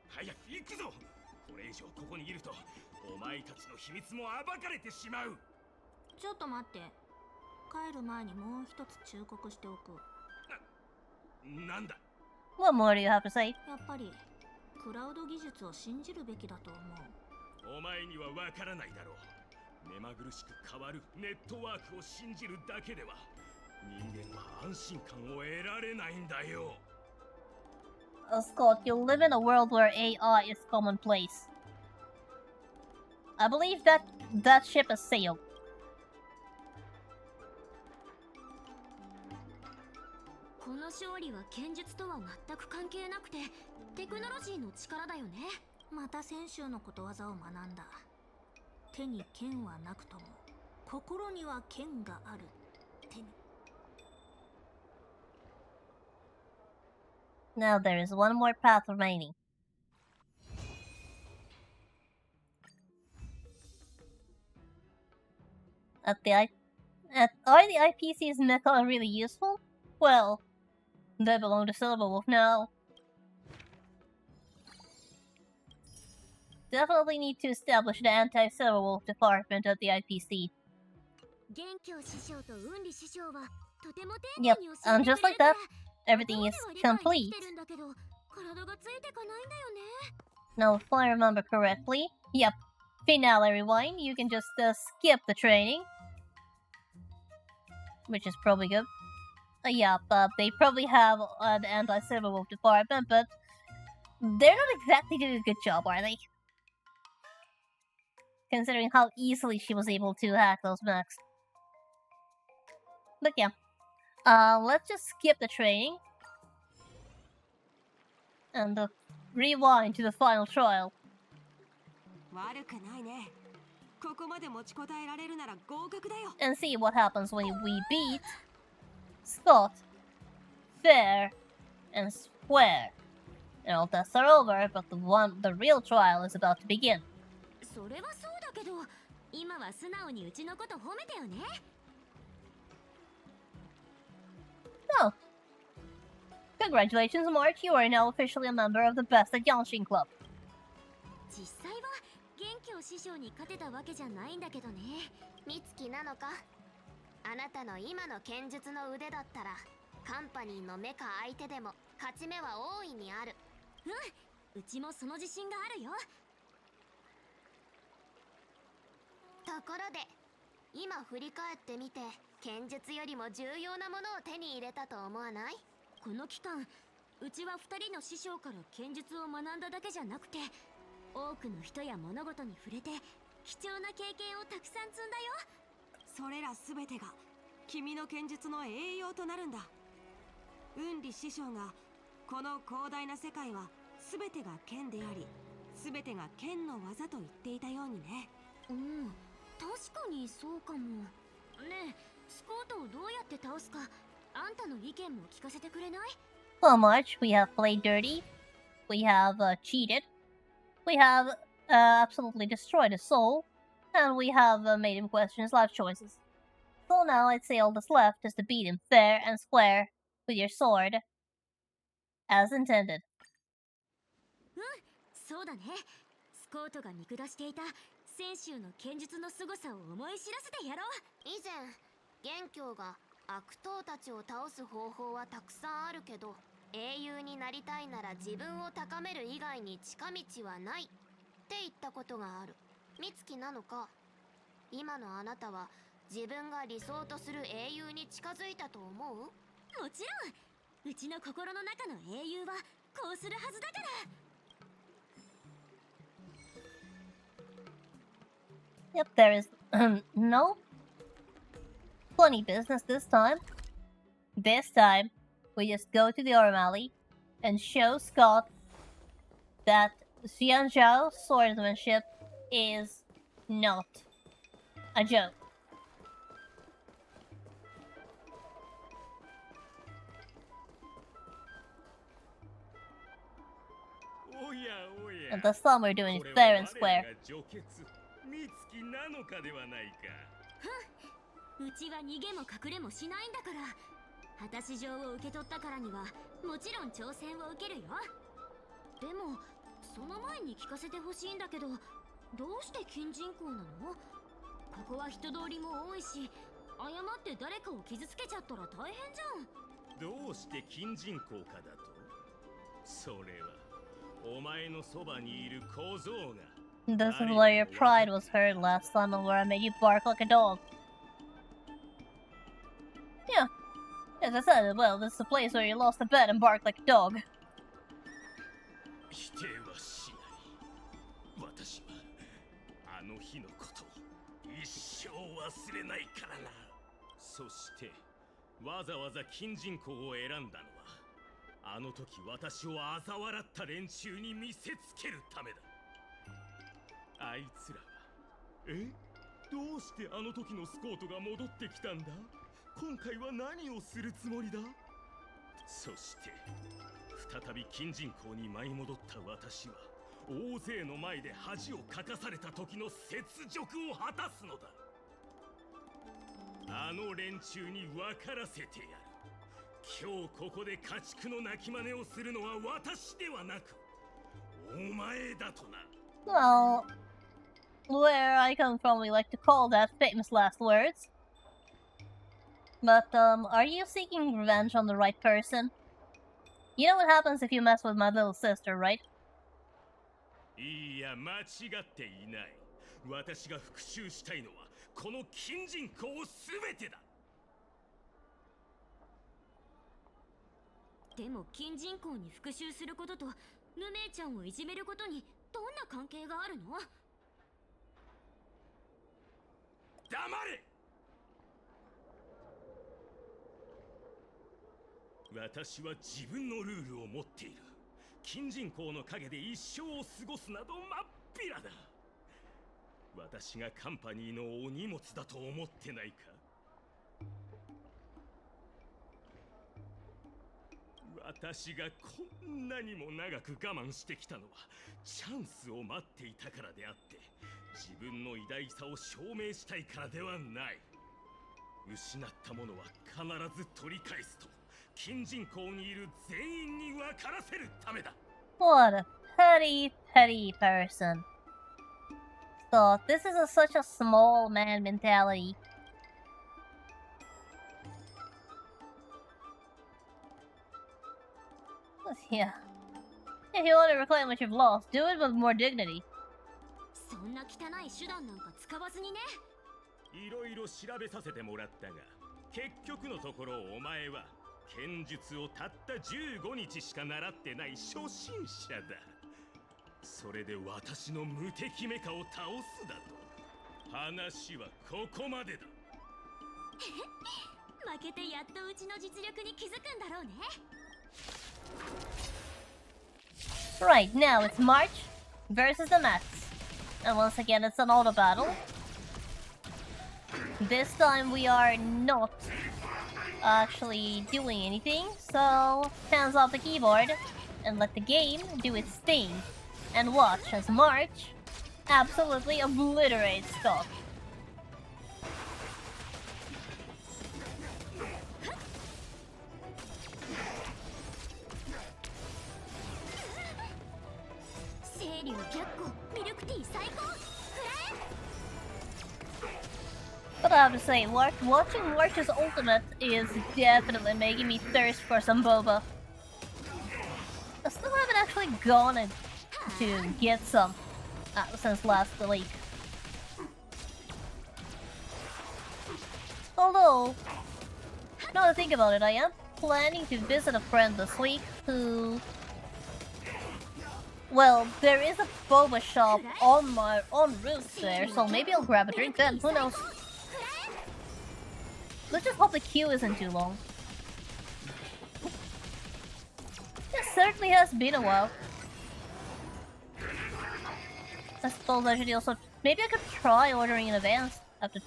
早く行くぞ。これ以上ここにいるとお前たちの秘密も暴かれてしまう。ちょっと待って。帰る前にもう一つ忠告しておく。なんだ。 What more do you have to say? やっぱりクラウド技術を信じるべきだと思う。お前にはわからないだろう。目まぐるしく変わるネットワークを信じるだけでは人間は安心感を得られないんだよ。Scott, you live in a world where AI is commonplace. I believe that ship has sailed. この勝利は剣術とは全く関係なくてテクノロジーの力だよね。また先週のことわざを学んだ。手に剣はなくとも心には剣がある。手に。 Now there is one more path remaining. Are the IPC's mecha really useful? Well, they belong to Silverwolf now. Definitely need to establish the anti-Silverwolf department at the IPC. 元凶師匠と雲理師匠はとても丁 Yep, 寧に教え and て just くれ like るから that, everything is 頭では理解 complete. できてるんだけど体がついてかないんだよね。 Now, if I remember correctly, yep, Finale Rewind, you can just skip the training. Which is probably good. Yep, they probably have an anti-Silverwolf department, but they're not exactly doing a good job, are they? Considering how easily she was able to hack those mechs. But yeah. Let's just skip the training. And rewind to the final trial. 悪くないね。ここまで持ちこたえられるなら合格だよ。 And see what happens when we beat Scott, fair, and square. And all tests are over, but the real trial is about to begin. それはそうだけど、今は素直にうちのこと褒めてよね。Oh. Congratulations, March. You are now officially a member of the Best at Yanshin Club. 実際は元気を師匠に勝てたわけじゃないんだけどね。美月なのか。あなたの今の剣術の腕だったらカンパニーのメカ相手でも勝ち目は大いにある。うちもその自信があるよ。ところで今振り返ってみて剣術よりも重要なものを手に入れたと思わない？この期間うちは2人の師匠から剣術を学んだだけじゃなくて、多くの人や物事に触れて貴重な経験をたくさん積んだよ。それらすべてが君の剣術の栄養となるんだ。雲里師匠がこの広大な世界はすべてが剣であり、すべてが剣の技と言っていたようにね。うん、確かにそうかも。ねえ、スコートをどうやって倒すか、あんたの意見も聞かせてくれない？ Well, March, we have played dirty, we have cheated, we have absolutely destroyed his soul, and we have made him question his life choices. So now I'd say all that's left is to beat him fair and square with your sword, as intended. そうだね。スコートが見下していた泉州の剣術の凄さを思い知らせてやろう。以前元凶が悪党たちを倒す方法はたくさんあるけど、英雄になりたいなら自分を高める以外に近道はないって言ったことがある。美月なのか。今のあなたは自分が理想とする英雄に近づいたと思う？もちろん、うちの心の中の英雄はこうするはずだから。Yep, there is no funny business this time. This time, we just go to the arm alley and show Scott that Xianzhao swordsmanship is not a joke. And this time we're doing it fair and square. 美月なのかではないか。うちは逃げも隠れもしないんだから。果たし状を受け取ったからにはもちろん挑戦を受けるよ。でもその前に聞かせてほしいんだけど、どうして金人口なの？ここは人通りも多いし、誤って誰かを傷つけちゃったら大変じゃん。どうして金人口かだと？それはお前のそばにいる小僧が。This is where your pride was hurt last time and where I made you bark like a dog. Yeah. As I said, well, this is the place where you lost a bet and barked like a dog. 否定はしない。私はあの日のことを一生忘れないからな。そしてわざわざ金人口を選んだのは、あの時私を嘲笑った連中に見せつけるためだ。あいつらは、どうしてあの時のスコートが戻ってきたんだ？今回は何をするつもりだ？そして再び金人口に舞い戻った私は、大勢の前で恥をかかされた時の雪辱を果たすのだ。あの連中に分からせてやる。今日ここで家畜の鳴き真似をするのは私ではなく、お前だとな。Well, where I come from, we like to call that famous last words. But, are you seeking revenge on the right person? You know what happens if you mess with my little sister, right? いや、間違っていない。私が復讐したいのは、この金人口すべてだ。でも金人口に復讐することと無名ちゃんをいじめることにどんな関係があるの？黙れ。私は自分のルールを持っている。金人口の陰で一生を過ごすなどまっぴらだ。私がカンパニーのお荷物だと思ってないか？私がこんなにも長く我慢してきたのはチャンスを待っていたからであって、自分の偉大さを証明したいからではない。失ったものは必ず取り返すと金人口にいる全員に分からせるためだ。 What a petty, petty person. So, this is such a small man mentality. Yeah. If you want to reclaim what you've lost, do it with more dignity. そんな汚い手段なんか使わずにね。いろいろ調べさせてもらったが、結局のところお前は剣術をたった15日しか習ってない初心者だ。それで私の無敵メカを倒すだと？話はここまでだ。負けてやっとうちの実力に気づくんだろうね。Right, now it's March versus the Mets. And once again, it's an auto battle. This time we are not actually doing anything, so hands off the keyboard and let the game do its thing. And watch as March absolutely obliterates Scott. But I have to say, watching March's ultimate is definitely making me thirst for some boba. I still haven't actually gone to get some since last leak. Although, now that I think about it, I am planning to visit a friend this week who... Well, there is a boba shop on my route there, so maybe I'll grab a drink then, who knows? Let's just hope the queue isn't too long. It certainly has been a while. I suppose I should also... Maybe I could try ordering in advance. I have to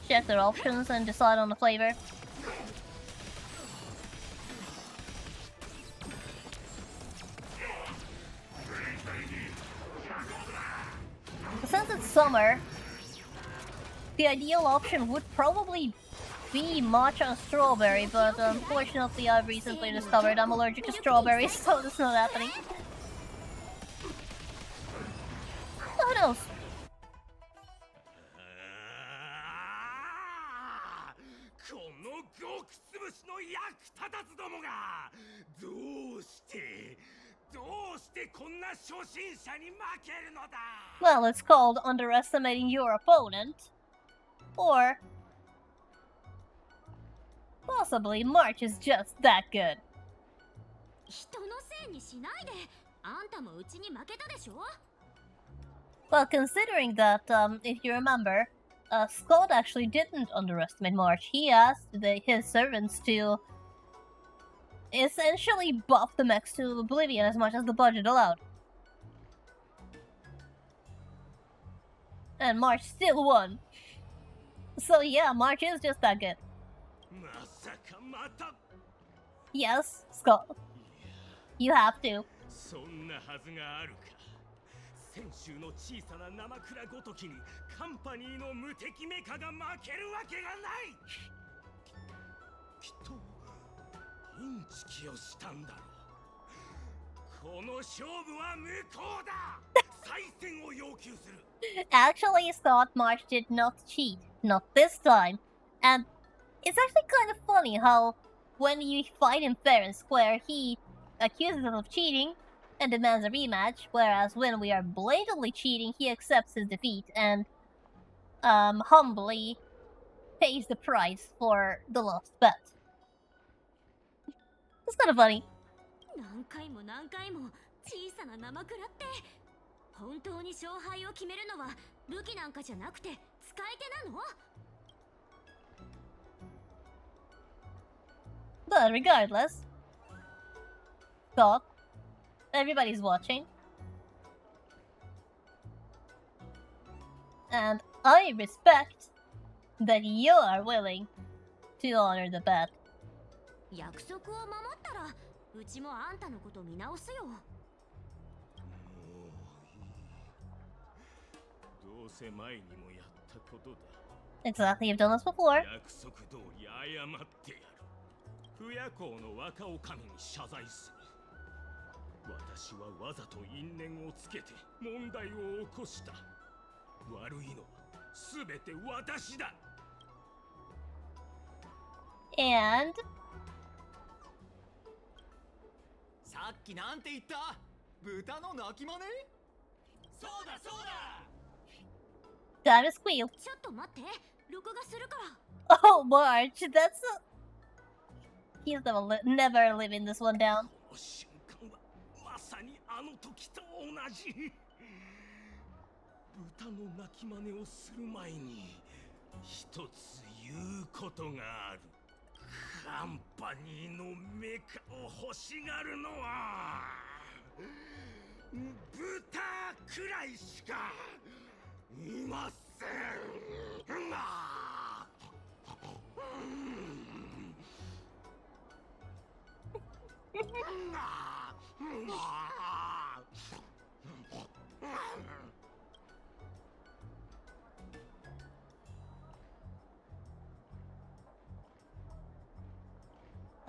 check their options and decide on the flavor. Since it's summer, the ideal option would probably be matcha and strawberry, but unfortunately I've recently discovered I'm allergic to strawberries, so it's not happening. Who knows? この極潰しの役立たずどもがどうしてこんな初心者に負けるのだ。 Well, it's called underestimating your opponent. Or possibly March is just that good. 人のせいにしないで。あんたもうちに負けたでしょ。 Well, considering that, if you remember, Scott actually didn't underestimate March. He asked his servants to essentially buff the mechs to oblivion as much as the budget allowed. And March still won. So yeah, March is just that good. まさかまた。 Yes, Scott. You have to. そんなはずがあるか。先週の小さな生蔵ごときにカンパニーの無敵メカが負けるわけがない。きっとインチキをしたんだろう。この勝負は無効だ。再戦を要求する。 Actually, Scott, March did not cheat. Not this time. And it's actually kind of funny how when you fight him fair and square, he accuses us of cheating and demands a rematch, whereas when we are blatantly cheating, he accepts his defeat and humbly pays the price for the lost bet. It's kind of funny. 何回も小さな生クラって本当に勝敗を決めるのは武器なんかじゃなくて使い手なの？ But regardless, Scott, everybody's watching. And I respect that you are willing to honor the bet. 約束を守ったらうちもあんたのこと見直すよ。もういい。どうせ前にもやったことだ。 Exactly, you've done this before. 約束通り謝ってやる。不夜行の若女将に謝罪する。私はわざと因縁をつけて問題を起こした。悪いのはすべて私だ。 And さっきなんて言った？豚の鳴き真似？そうだそうだ。 time to squeal. ちょっと待って、録画するから。Oh, March, that's he's never living this one down. この瞬間はまさにあの時と同じ。豚の鳴き真似をする前に一つ言うことがある。カンパニーのメカを欲しがるのは豚くらいしかいません。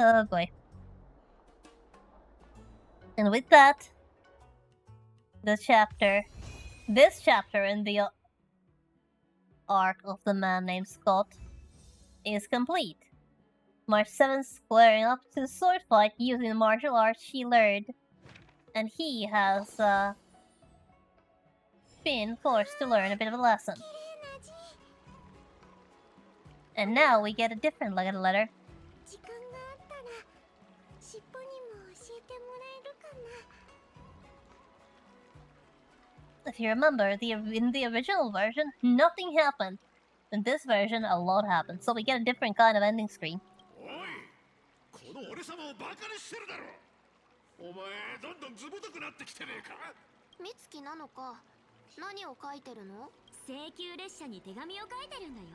Oh boy. And with that, this chapter in the arc of the man named Scott is complete. March 7th squaring up to the sword fight using the martial arts she learned, and he has been forced to learn a bit of a lesson. And now we get a different look at the letter. 時間があったら尻尾にも教えてもらえるかな。 If you remember, in the original version, nothing happened. In this version, a lot happened, so we get a different kind of ending screen. おい、この俺様をバカにしてるだろ。お前どんどんずぶとくなってきてねえか。美月なのか。何を書いてるの？請求列車に手紙を書いてるんだよ。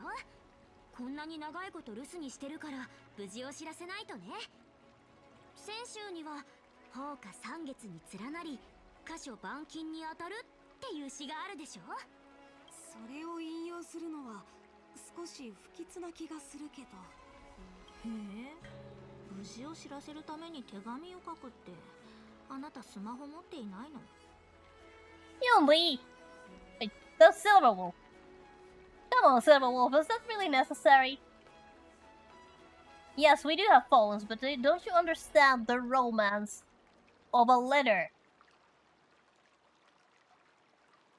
こんなに長いこと留守にしてるから無事を知らせないとね。先週には宝華三月に連なり箇所板金に当たるっていう詩があるでしょ。それを引用するのは少し不吉な気がするけど。へえ、無事を知らせるために手紙を書くって、あなたスマホ持っていないの？ Only the Silver Wolf. Come on, Silver Wolf, is that really necessary? Yes, we do have phones, but don't you understand the romance of a letter?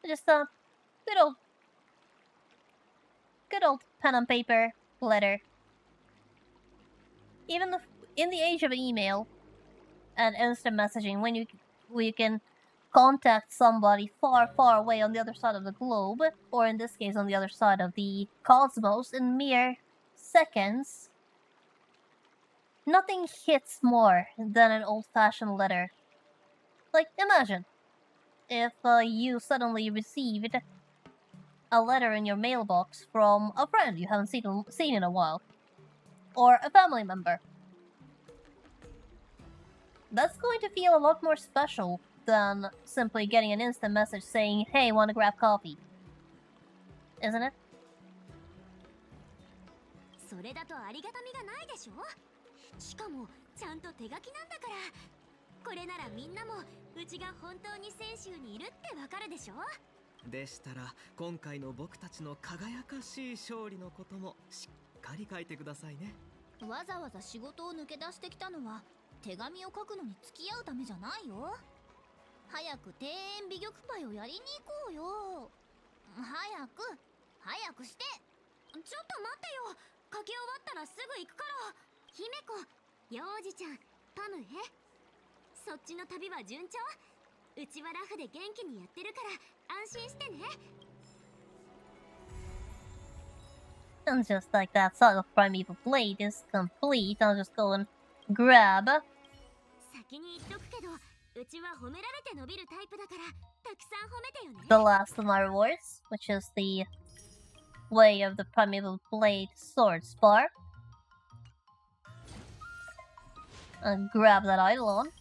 Just a good old pen and paper letter. Even in the age of email and instant messaging, when you can contact somebody far, far away on the other side of the globe, or in this case on the other side of the cosmos, in mere seconds, nothing hits more than an old-fashioned letter. Like, imagine if you suddenly received a letter in your mailbox from a friend you haven't seen in a while, or a family member. That's going to feel a lot more special than simply getting an instant message saying, hey, wanna grab coffee? Isn't it? それだとありがたみがないでしょ。しかもちゃんと手書きなんだから。これならみんなもうちが本当に泉州にいるってわかるでしょ。でしたら今回の僕たちの輝かしい勝利のこともしっかり書いてくださいね。わざわざ仕事を抜け出してきたのは手紙を書くのに付き合うためじゃないよ。早く庭園美玉パイをやりに行こうよ。早くして。ちょっと待ってよ。書き終わったらすぐ行くから。姫子、幼児ちゃん、パムへ。そっちの旅は順調？うちはラフで元気にやってるから安心してね。 And just like that, Saga of Primeval Blade is complete. I'll just go and grab 先に言っとくけど、うちは褒められて伸びるタイプだからたくさん褒めてよね。 the last of my rewards, which is the Way of the Primeval Blade Sword Spar. And grab that Eidolon.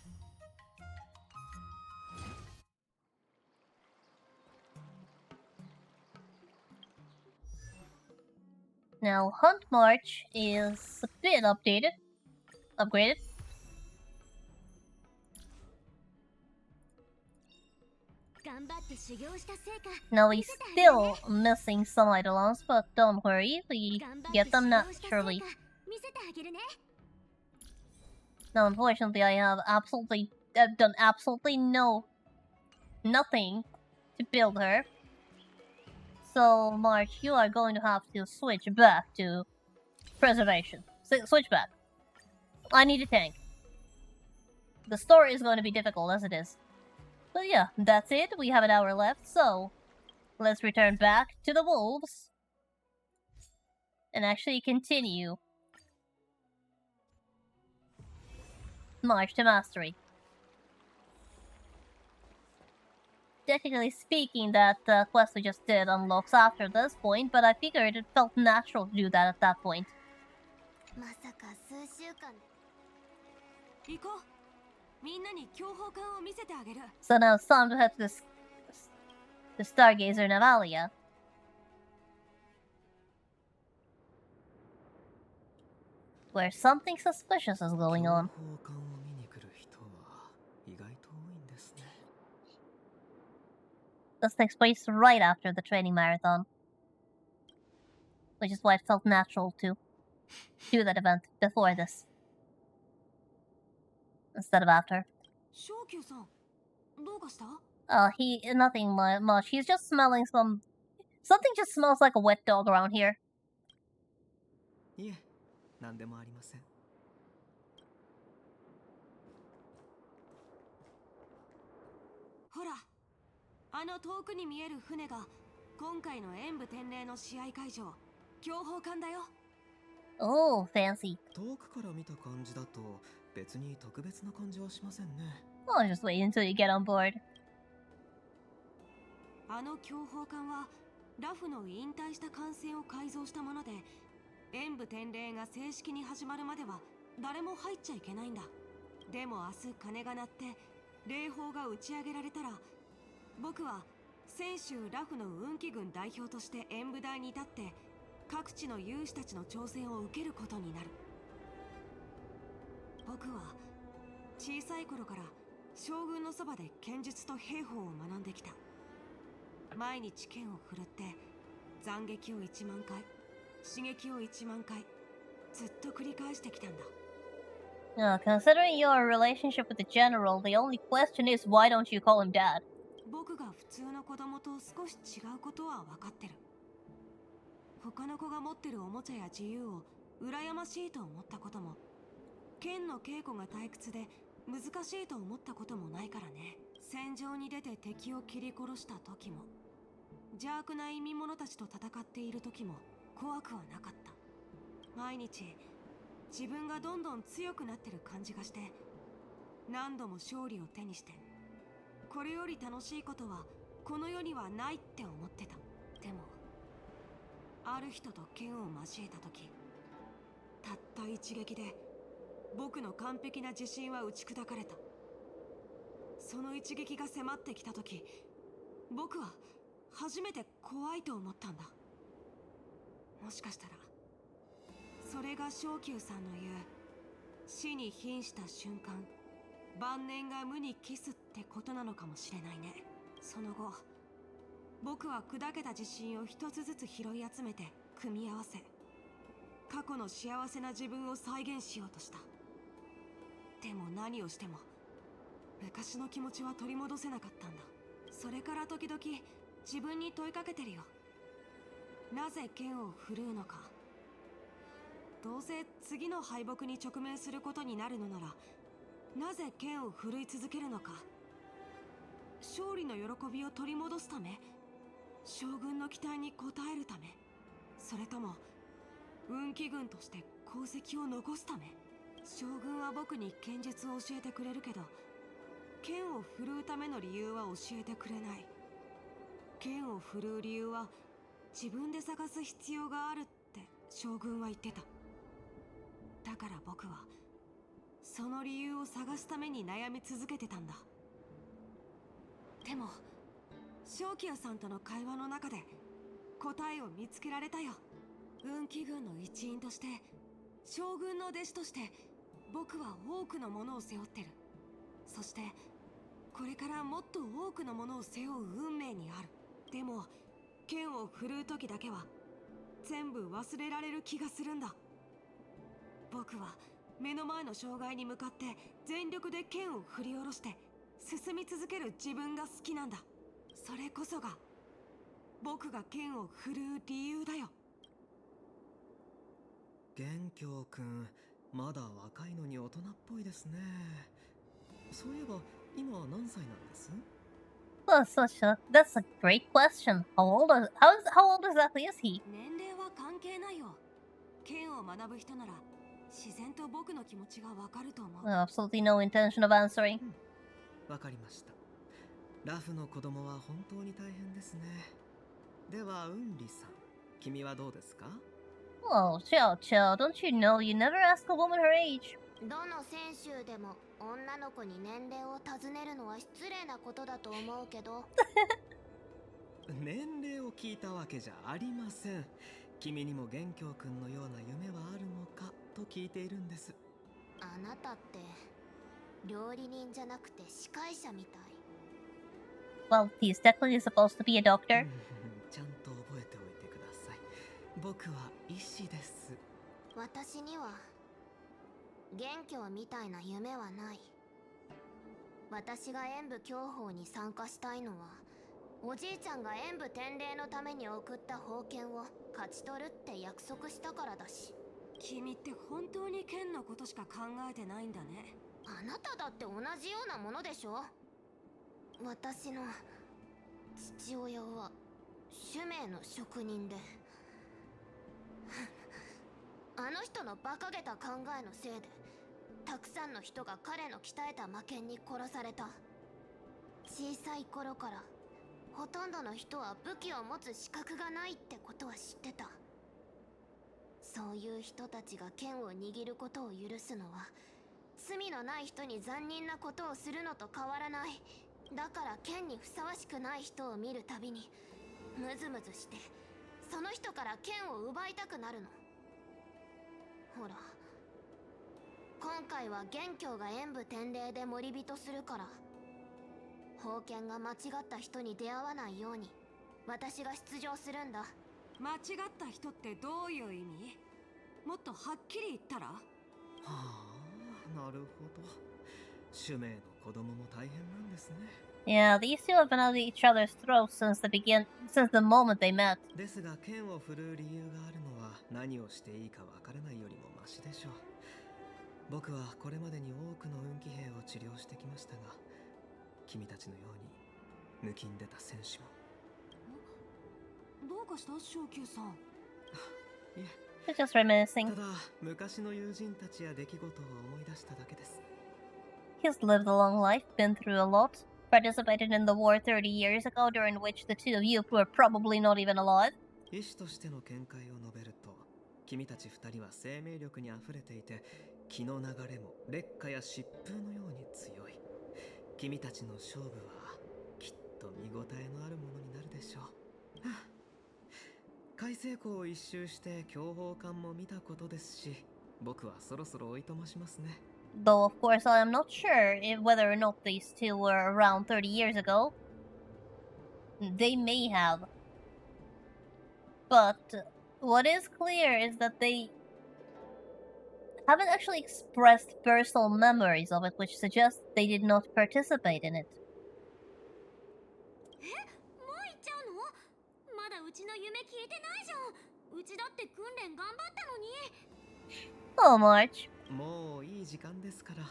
Now, Hunt March is a bit updated. Upgraded. Now we're still missing some Eidolons, but don't worry, we get them naturally. Now, unfortunately, I have done absolutely nothing to build her. So, March, you are going to have to switch back to preservation. Switch back. I need a tank. The story is going to be difficult as it is. But yeah, that's it. We have an hour left, so let's return back to the wolves and actually continue March to Mastery. Technically speaking, that quest we just did unlocks after this point, but I figured it felt natural to do that at that point. まさか数週間行こう。みんなに強砲艦を見せてあげる。 So now it's time to head to the Stargazer Navalia. Where something suspicious is going on. This takes place right after the training marathon. Which is why it felt natural to do that event before this. Instead of after. 昇級さん、どうかした？ Nothing much. He's just smelling something just smells like a wet dog around here. いえ、何でもありません。ほら、あの遠くに見える船が今回の演武天霊の試合会場、強砲艦だよ。 Oh, fancy. 遠くから見た感じだと別に特別な感じはしませんね。 I'll just wait until you get on board. あの強砲艦はラフの引退した艦船を改造したもので、演武天霊が正式に始まるまでは誰も入っちゃいけないんだ。でも明日鐘が鳴って礼砲が打ち上げられたら、僕は泉州ラフの運気軍代表として演武台に立って各地の勇士たちの挑戦を受けることになる。僕は小さい頃から将軍のそばで剣術と兵法を学んできた。毎日剣を振るって斬撃を1万回、刺激を1万回、ずっと繰り返してきたんだ。Considering your relationship with the general, the only question is why don't you call him dad? 僕が普通の子供と少し違うことは分かってる。他の子が持ってるおもちゃや自由を羨ましいと思ったことも、剣の稽古が退屈で難しいと思ったこともないからね。戦場に出て敵を切り殺した時も、邪悪な移民者たちと戦っている時も怖くはなかった。毎日自分がどんどん強くなってる感じがして、何度も勝利を手にして、これより楽しいことはこの世にはないって思ってた。でもある人と剣を交えた時、たった一撃で僕の完璧な自信は打ち砕かれた。その一撃が迫ってきた時、僕は初めて怖いと思ったんだ。もしかしたらそれが昇級さんの言う死に瀕した瞬間、晩年が無に帰すってことなのかもしれないね。その後僕は砕けた自信を一つずつ拾い集めて組み合わせ、過去の幸せな自分を再現しようとした。でも何をしても昔の気持ちは取り戻せなかったんだ。それから時々自分に問いかけてるよ。なぜ剣を振るうのか。どうせ次の敗北に直面することになるのなら、なぜ剣を振るい続けるのか。勝利の喜びを取り戻すため、将軍の期待に応えるため、それとも運気軍として功績を残すため。将軍は僕に剣術を教えてくれるけど、剣を振るうための理由は教えてくれない。剣を振るう理由は自分で探す必要があるって将軍は言ってた。だから僕はその理由を探すために悩み続けてたんだ。でも正気さんとの会話の中で答えを見つけられたよ。運気軍の一員として、将軍の弟子として、僕は多くのものを背負ってる。そしてこれからもっと多くのものを背負う運命にある。でも剣を振るう時だけは全部忘れられる気がするんだ。僕は目の前の障害に向かって全力で剣を振り下ろして進み続ける自分が好きなんだ。それこそが僕が剣を振るう理由だよ。元凶くん、まだ若いのに大人っぽいですね。そういえば今は何歳なんです？ Well, that's a great question. How old exactly is he? 年齢は関係ないよ。剣を学ぶ人なら自然と僕の気持ちがわかると思う。Absolutely no intention of answering. わかりました。ラフの子供は本当に大変ですね。では、ウンリさん、君はどうですか？ Oh, Xiao Xiao, don't you know you never ask a woman her age? どの選手でも女の子に年齢を尋ねるのは失礼なことだと思うけど。年齢を聞いたわけじゃありません。君にも元凶くんのような夢はあるのかと聞いているんです。あなたって料理人じゃなくて司会者みたい。Well, he's definitely supposed to be a doctor. ちゃんと覚えておいてください。僕は医師です。私には元凶みたいな夢はない。私が演武教法に参加したいのは、おじいちゃんが演武典礼のために送った宝剣を勝ち取るって約束したからだし。君って本当に剣のことしか考えてないんだね。あなただって同じようなものでしょ。私の父親は種名の職人であの人の馬鹿げた考えのせいでたくさんの人が彼の鍛えた魔剣に殺された。小さい頃からほとんどの人は武器を持つ資格がないってことは知ってた。そういう人たちが剣を握ることを許すのは、罪のない人に残忍なことをするのと変わらない。だから剣にふさわしくない人を見るたびにムズムズして、その人から剣を奪いたくなるの。ほら、今回は元凶が演武典礼で守り人するから、宝剣が間違った人に出会わないように私が出場するんだ。間違った人ってどういう意味？もっとはっきり言ったら？はあ、なるほど。種名の子供も大変なんですね。Yeah, these two have been at each other's throats since the moment they met. ですが剣を振るう理由があるのは何をしていいかわからないよりもマシでしょう。僕はこれまでに多くの運気兵を治療してきましたが、君たちのように抜きんでた選手も。どうかした正久さん？いえ、 They're just reminiscing. ただ昔の友人たちや出来事を思い出しただけです。 He's lived a long life, been through a lot, participated in the war 30 years ago, during which the two of you were probably not even alive. 医師としての見解を述べると、君たち二人は生命力にあふれていて、気の流れも烈火や疾風のように強い。君たちの勝負はきっと見応えのあるものになるでしょう。はあ、海西湖を一周して強砲艦も見たことですし、僕はそろそろおいとましますね。 Though, of course, I am not sure whether or not these two were around 30 years ago. They may have. But what is clear is that they haven't actually expressed personal memories of it, which suggests they did not participate in it. もう行っちゃうの？まだうちの夢聞いてないじゃん。うちだって訓練頑張ったのに。Oh, March. もういい時間ですから。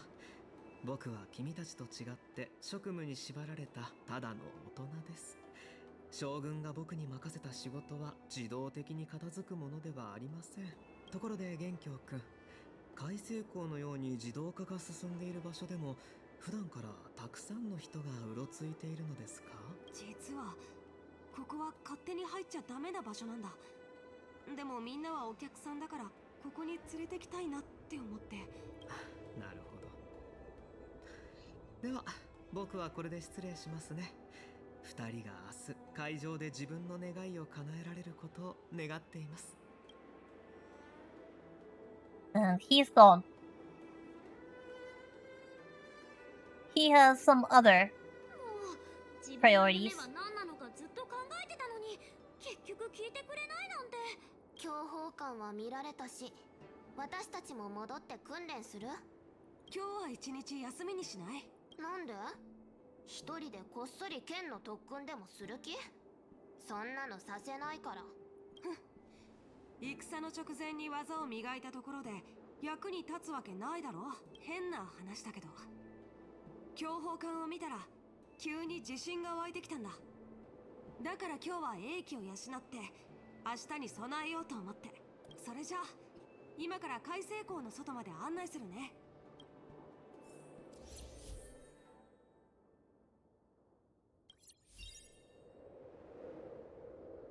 僕は君たちと違って職務に縛られたただの大人です。将軍が僕に任せた仕事は自動的に片付くものではありません。ところで元凶くん、海星港のように自動化が進んでいる場所でも普段からたくさんの人がうろついているのですか？実はここは勝手に入っちゃダメな場所なんだ。でもみんなはお客さんだからここに連れてきたいなって思って。なるほど。では僕はこれで失礼しますね。二人が明日会場で自分の願いを叶えられることを願っています。And he's gone. He has some other もう自分の priorities. 夢は何なのかずっと考えてたのに結局聞いてくれないなんて。強砲艦は見られたし、私たちも戻って訓練する？今日は一日休みにしない？なんで？一人でこっそり剣の特訓でもする気？そんなのさせないから。戦の直前に技を磨いたところで役に立つわけないだろ。変な話だけど。強砲艦を見たら急に自信が湧いてきたんだ。だから今日は英気を養って明日に備えようと思って。それじゃあ今から海星港の外まで案内するね。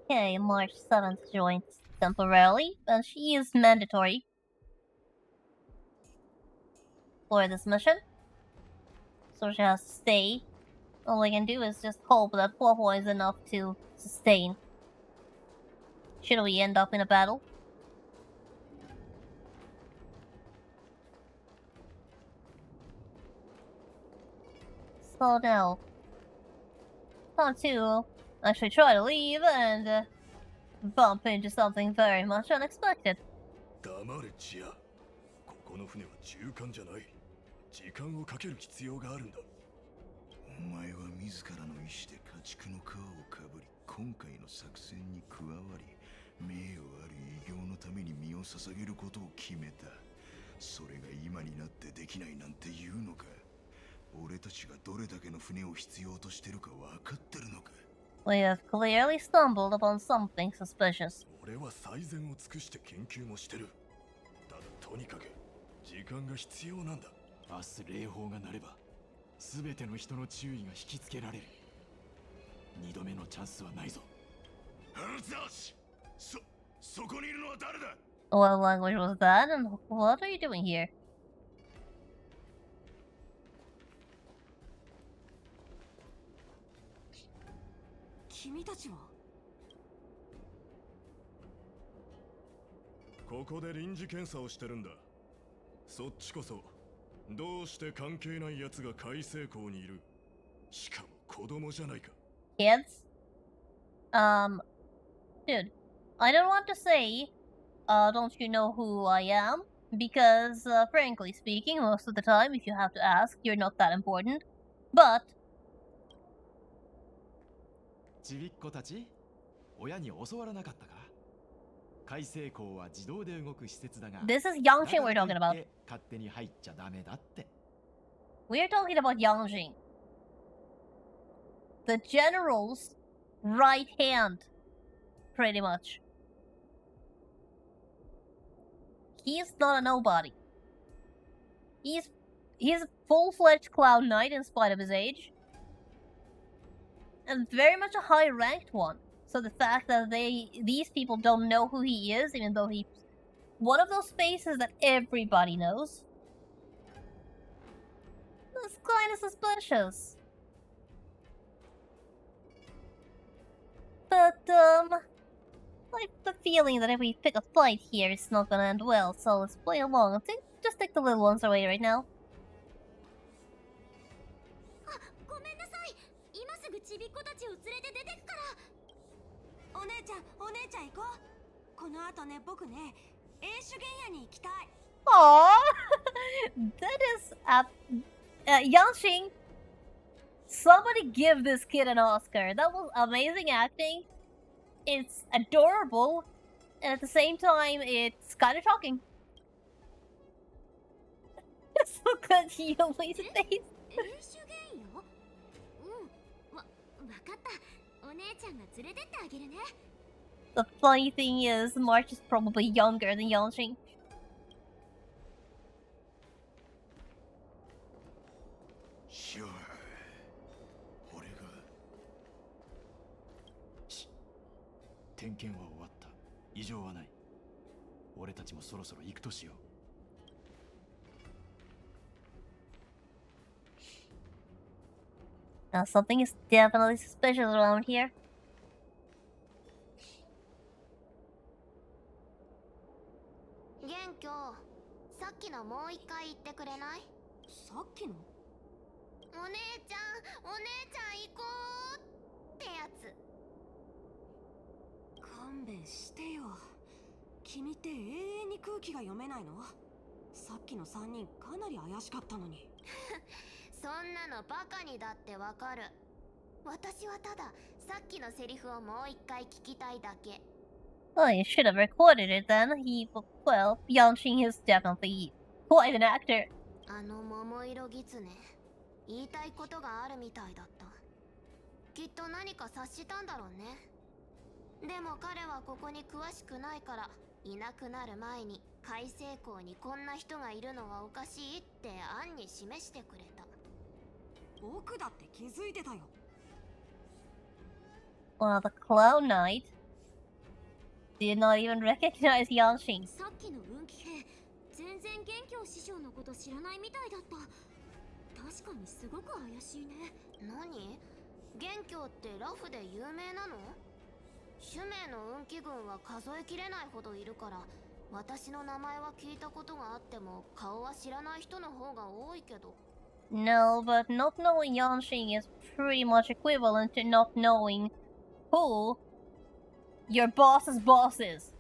Okay, March 7th joins temporarily, but she is mandatory for this mission. So she has to stay. All we can do is just hope that Popo is enough to sustain. Should we end up in a battle? So now, time to actually try to leave and bump into something very much unexpected. 黙れチア。ここの船は銃艦じゃない。時間をかける必要があるんだ。お前は自らの意志で家畜の皮をかぶり、今回の作戦に加わり、名誉ある偉業のために身を捧げることを決めた。それが今になってできないなんて言うのか。俺たちがどれだけの船を必要としてるか分かってるのか。We have clearly stumbled upon something suspicious. 俺は最善を尽くして研究もしてる。ただとにかく時間が必要なんだ。明日礼砲が鳴れば全ての人の注意が引きつけられる。二度目のチャンスはないぞ。ハルザーシ、そこにいるのは誰だ？ What language was that, and what are you doing here? 君たちは？ここで臨時検査をしてるんだ。そっちこそどうして関係ない奴が海星港にいる？しかも子供じゃないか。 Kids? Dude, I don't want to say, don't you know who I am? Because, frankly speaking, most of the time, if you have to ask, you're not that important. But, ちびっ子たち、親に教わらなかったか？海星港は自動で動く施設だが、 this is Yangqing we're talking about. 勝手に入っちゃダメだって。 We're talking about Yangqing. The general's right hand, pretty much. He's not a nobody. He's a full-fledged Cloud Knight in spite of his age. And very much a high-ranked one. So the fact that these people don't know who he is, even though he's one of those faces that everybody knows, that's kind of suspicious. But, I have the feeling that if we pick a fight here, it's not gonna end well, so let's play along. Just take the little ones away right now. あ、ごめんなさい。今すぐちびっ子たちを連れて出てくから。お姉ちゃん行こう。この後ね、僕ね、英酒原野に行きたい。Aww! That is Yangqing. Somebody give this kid an Oscar. That was amazing acting. It's adorable, and at the same time, it's kind of shocking. It's Because you always face. 練習原因よ。わかった。お姉ちゃんが連れてってあげるね。 The funny thing is, March is probably younger than Yongxing. しゃあ俺が点検は終わった。異常はない。俺たちもそろそろ行くとしよう。Now something is definitely suspicious around here. 元凶、さっきのもう一回言ってくれない？さっきの？お姉ちゃん行こうってやつ。勘弁してよ。君って永遠に空気が読めないの？さっきの3人かなり怪しかったのに。そんなのバカにだってわかる。私はたださっきのセリフをもう一回聞きたいだけ。 Well, you should have recorded it then. Well, Yongxing is definitely quite an actor. あの桃色狐、言いたいことがあるみたいだった。きっと何か察したんだろうね。でも彼はここに詳しくないから、いなくなる前に海星港にこんな人がいるのはおかしいって案に示してくれた。僕だって気づいてたよ。Well, the Cloud Knight did not even recognize Yangxing. さっきの運気兵、全然元凶師匠のこと知らないみたいだった。確かにすごく怪しいね。何？元凶ってラフで有名なの？種名の運気軍は数えきれないほどいるから、私の名前は聞いたことがあっても顔は知らない人の方が多いけど。 No, but not knowing Yangxing is pretty much equivalent to not knowing who your boss's boss is.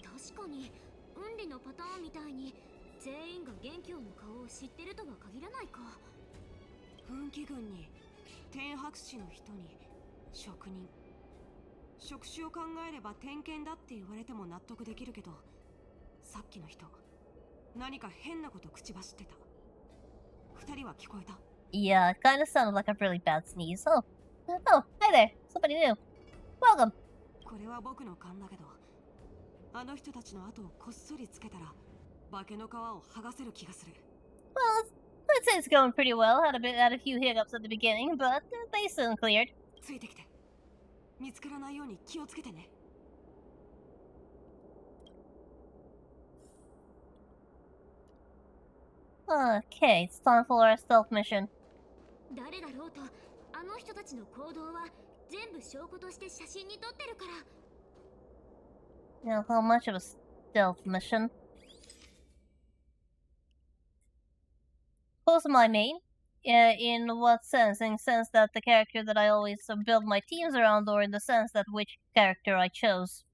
確かに運理のパターンみたいに全員が元凶の顔を知ってるとは限らないか。運気軍に天白師の人に職人、職種を考えれば点検だって言われても納得できるけど、さっきの人何か変なこと口走ってた。二人は聞こえた？ Yeah, it kind of sounded like a really bad sneeze. Oh, hi there. Somebody new. Welcome. これは僕の勘だけど、あの人たちの後をこっそりつけたら化けの皮を剥がせる気がする。 Well, let's say it's going pretty well. Had a few hiccups at the beginning, but they soon cleared. ついてきて。見つからないように気をつけてね。Okay, it's time for our stealth mission. 誰だろうと、あの人たちの行動は全部証拠として写真に撮ってるから。 Now, how much of a stealth mission? Who's my main? In what sense? In the sense that the character that I always build my teams around, or in the sense that which character I chose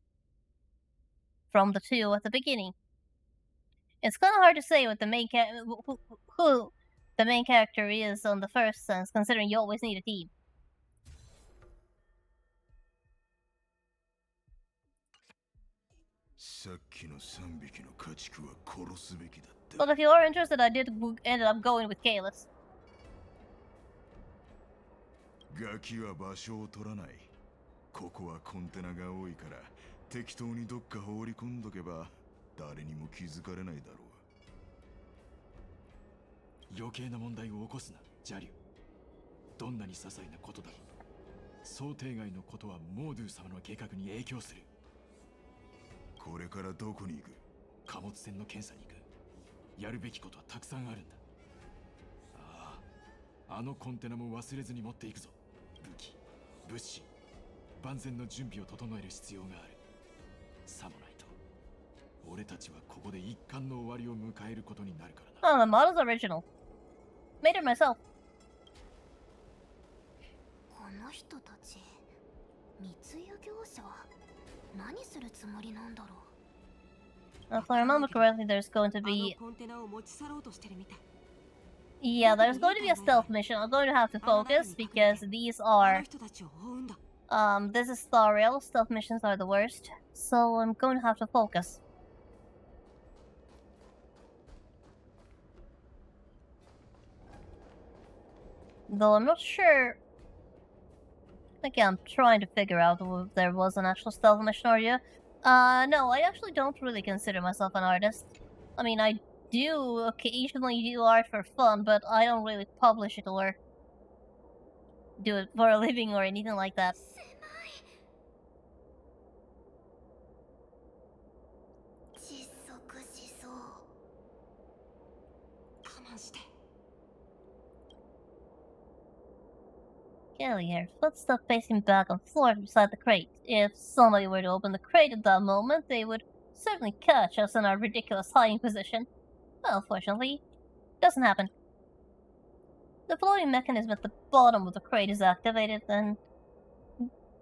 from the two at the beginning? It's kind of hard to say what the main who the main character is on the first sense, considering you always need a team. さっきの3匹の家畜は殺すべきだった。 But if you are interested, I did ended up going with Kalis. ガキは場所を取らない。ここはコンテナが多いから適当にどっか放り込んどけば誰にも気づかれないだろう。余計な問題を起こすな、ジャリュ。どんなに些細なことだろう。想定外のことはモードゥ様の計画に影響する。これからどこに行く？貨物船の検査に行く。やるべきことはたくさんあるんだ。ああ、あのコンテナも忘れずに持っていくぞ。武器、物資、万全の準備を整える必要がある。さもないと、俺たちはここで一巻の終わりを迎えることになるからな。Oh, the model's original. Made it myself. この人たち、密輸業者、何するつもりなんだろう。 If I remember correctly, there's going to あの be コンテナを持ち去ろうとしてるみたい。 yeah, there's going to be a stealth mission. I'm going to have to focus because these あ are の人たちを追うんだ。 this is Star Rail. Stealth missions are the worst, so I'm going to have to focus. Though I'm not sure. Again, I'm trying to figure out if there was an actual stealth mission area. No, I actually don't really consider myself an artist. I mean, I do occasionally do art for fun, but I don't really publish it or do it for a living or anything like that. 窒息しそう。我慢して。 Kelly here, footsteps pacing back and forth beside the crate. If somebody were to open the crate at that moment, they would certainly catch us in our ridiculous hiding position. Well, fortunately, it doesn't happen. The floating mechanism at the bottom of the crate is activated, and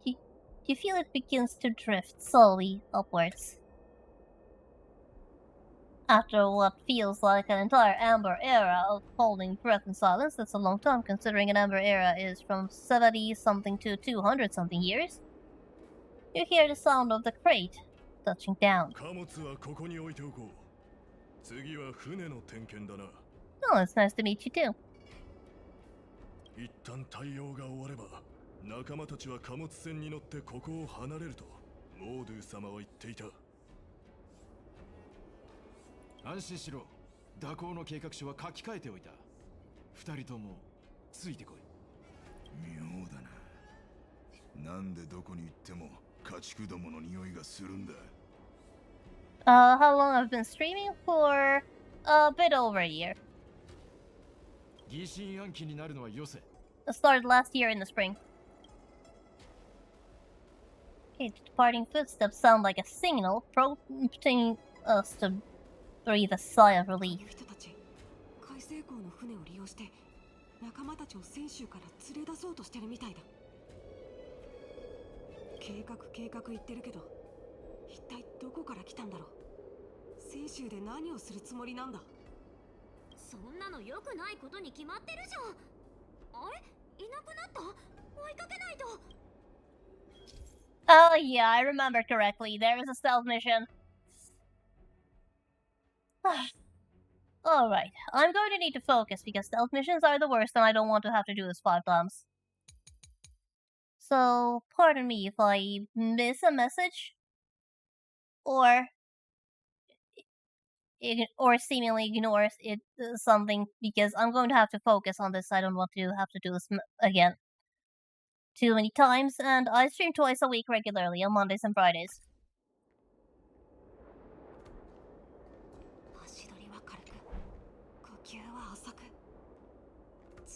you feel it begins to drift slowly upwards. After what feels like an entire Amber era of holding breath in silence, that's a long time considering an Amber era is from 70-something to 200-something years, you hear the sound of the crate touching down. Oh, it's nice to meet you too. 一旦対応が終われば仲間たちは貨物船に乗ってここを離れるとモードゥ様は言っていた。安心しろ。蛇行の計画書は書き換えておいた。二人ともついてこい。妙だな。なんでどこに行っても家畜どもの匂いがするんだ。How long I've been streaming? For a bit over a year. 疑心暗鬼になるのはよせ。 It started last year in the spring. Okay, the departing footsteps sound like a signal, prompting us to breathe a sigh of relief. 人たち、海星港の船を利用して仲間たちを船州から連れ出そうとしてるみたいだ。計画言ってるけど、一体どこから来たんだろう。船州で何をするつもりなんだ。そんなの良くないことに決まってるじゃん。あれ、いなくなった？追いかけないと。Oh yeah, I remember correctly. There is a stealth mission. Alright, I'm going to need to focus because stealth missions are the worst and I don't want to have to do this 5 times. So, pardon me if I miss a message or seemingly ignore it something because I'm going to have to focus on this. I don't want to have to do this again too many times, and I stream twice a week regularly on Mondays and Fridays. 足取りは軽く、呼吸は浅く、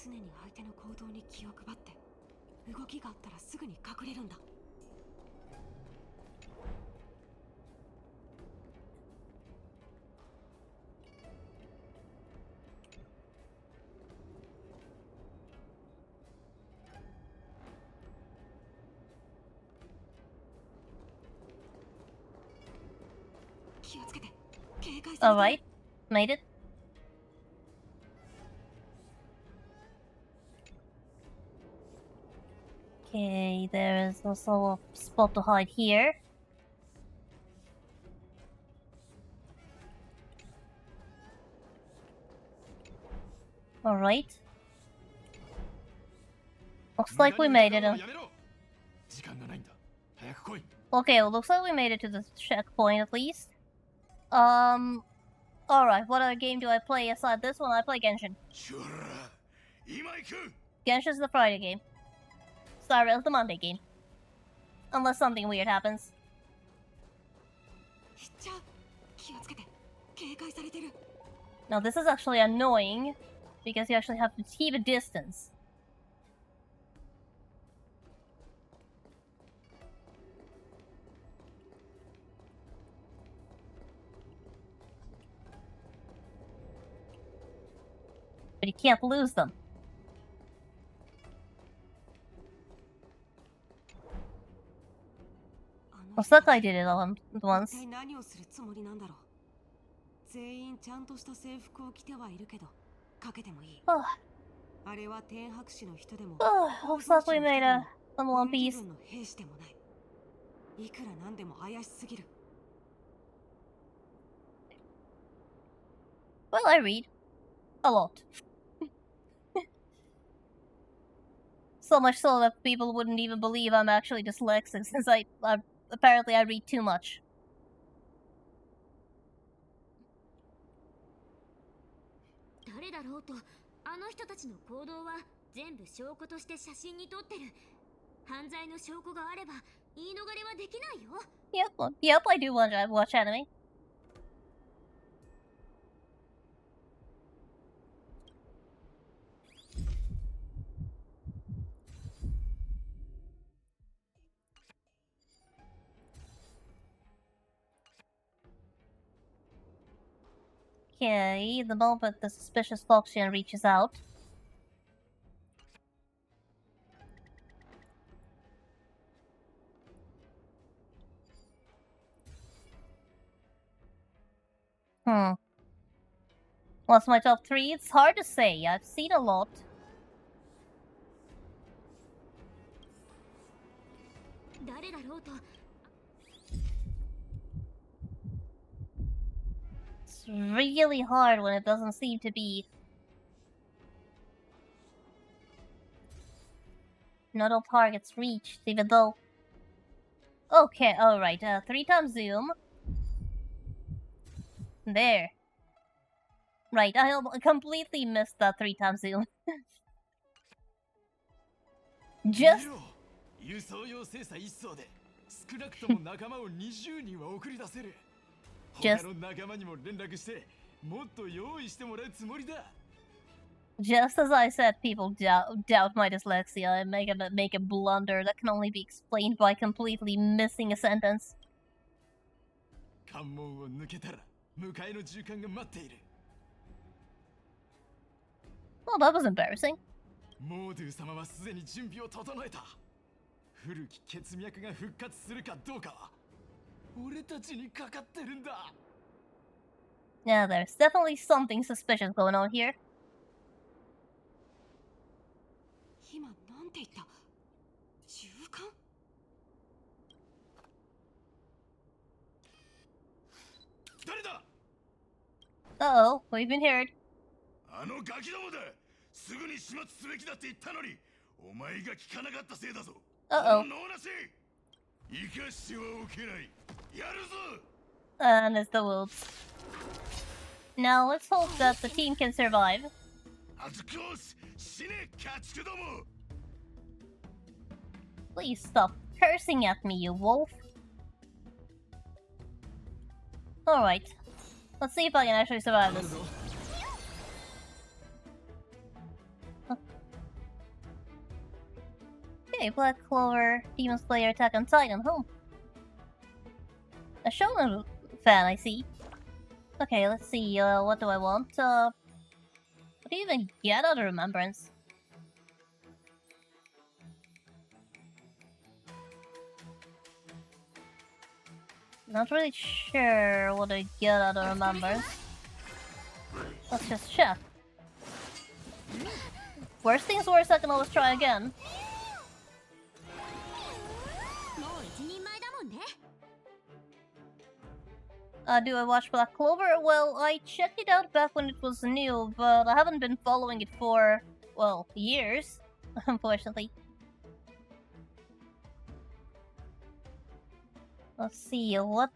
常に相手の行動に気を配って動きがあったらすぐに隠れるんだ。気をつけて、警戒されてる。 Alright, made it. Okay, there is also a spot to hide here. Alright. Looks like we made it. Okay, well, looks like we made it to the checkpoint at least. Alright, what other game do I play aside this one? I play Genshin. Genshin's the Friday game. Cyril's the Monday game. Unless something weird happens. Now this is actually annoying, because you actually have to keep a distance. But you can't lose them. Sakai did it once. 何をするつもりなんだろう。全員ちゃんとした制服を着てはいるけど、かけてもいい。あれは天白氏の人でも、looks like we made a One Piece. の兵士でもない。いくらなんでも怪しすぎる。Well, I read a lot. So much so that people wouldn't even believe I'm actually dyslexic, since apparently I read too much. 誰だろうと、あの人たちの行動は全部証拠として写真に撮ってる。犯罪の証拠があれば言い逃れはできないよ。Yep, I do watch anime. Okay, the moment the suspicious Foxian reaches out. What's my top 3? It's hard to say. I've seen a lot. It's really hard when it doesn't seem to be. Not all targets reached, even though. Okay, alright, 3 times zoom. There. Right, I completely missed that 3 times zoom. Just. 輸送用精査一層で少なくとも仲間を20人は送り出せる。他の仲間にも連絡してもっと用意してもらうつもりだ。Just as I said, people doubt my dyslexia and make a blunder that can only be explained by completely missing a sentence. 関門を抜けたら迎えの銃艦が待っている。Well, that was embarrassing. モードゥ様はすでに準備を整えた。古き血脈が復活するかどうかは俺たちにかかってるんだ。Yeah, there's definitely something suspicious going on here. 今なんて言った？銃艦？誰だ？ Uh-oh, we've been heard. あのガキどもだ。すぐに始末すべきだって言ったのに、お前が聞かなかったせいだぞ。Uh-oh. ノーなし。生かしてはおけない。やるぞ。And it's the wolves. Now let's hope that the team can survive. Of course, 死ね家畜ども。 Please stop cursing at me, you wolf. Alright. Let's see if I can actually survive this. Okay, Black Clover, Demon Slayer, Attack on Titan, A Shonen fan, I see. Okay, let's see, what do I want? What do you even get out of Remembrance? Not really sure what I get out of Remembrance. Let's just check. Worst things worse, I can always try again. Do I watch Black Clover? Well, I checked it out back when it was new, but I haven't been following it for, well, years, unfortunately. Let's see, what,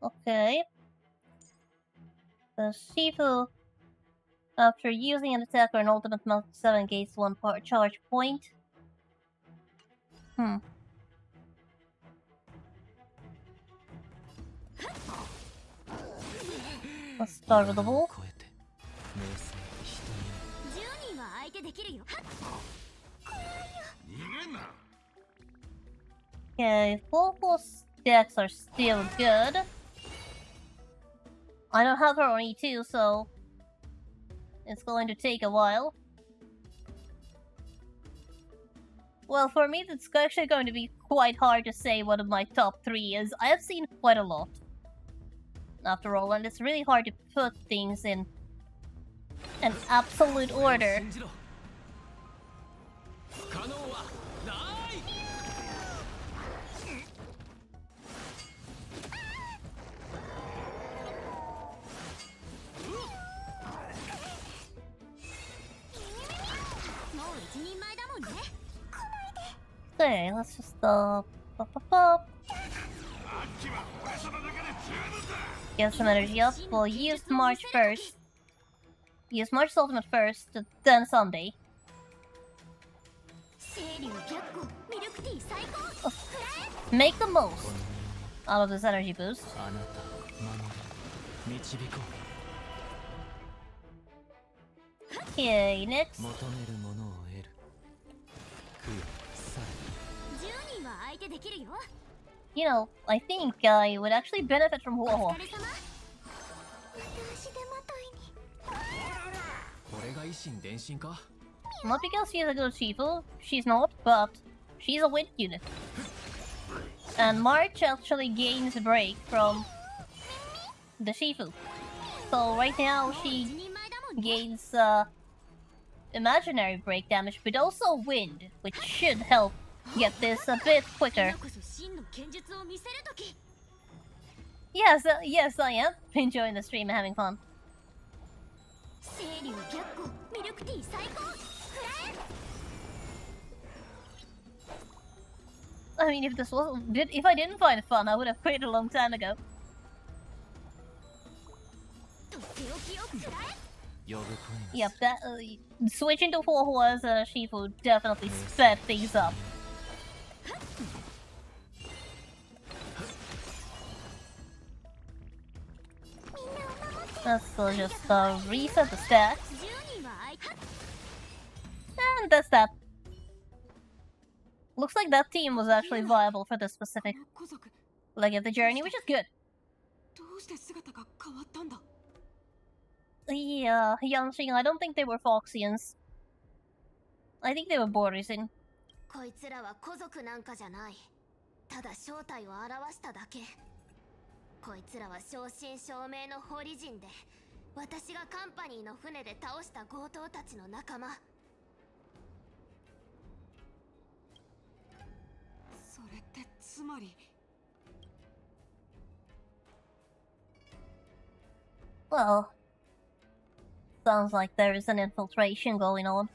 Okay. The Shifu, after using an attack or an ultimate mode 7 gains 1 charge point. Let's start with the wolf. Okay, Wolf's decks are still good. I don't have her on E2, so it's going to take a while. Well, for me, it's actually going to be quite hard to say what my top 3 is. I have seen quite a lot, after all, and it's really hard to put things in an absolute order. Okay, let's just pop, pop, pop. Get some energy up. We'll use March first. Use March's ultimate first, then Sunday. Make the most out of this energy boost. Okay, next. You know, I think I would actually benefit from Huohuo. Not because she's a good Shifu, she's not, but she's a wind unit. And March actually gains a break from the Shifu. So right now she gains imaginary break damage, but also wind, which should help get this a bit quicker. Yes, I am enjoying the stream and having fun. I mean, if I didn't find it fun, I would have quit a long time ago. Yep, that switching to Huohuo as a Shifu definitely sped things up. Let's just reset the stats. And that's that. Looks like that team was actually viable for this specific leg of the journey, which is good. Yeah, Yanxing, I don't think they were Foxians. I think they were Borisin. こいつらは古族なんかじゃない。ただ正体を表しただけ。こいつらは正真正銘のホリ人で、私がカンパニーの船で倒した強盗たちの仲間。それってつまり。Well, sounds like there is an infiltration going on.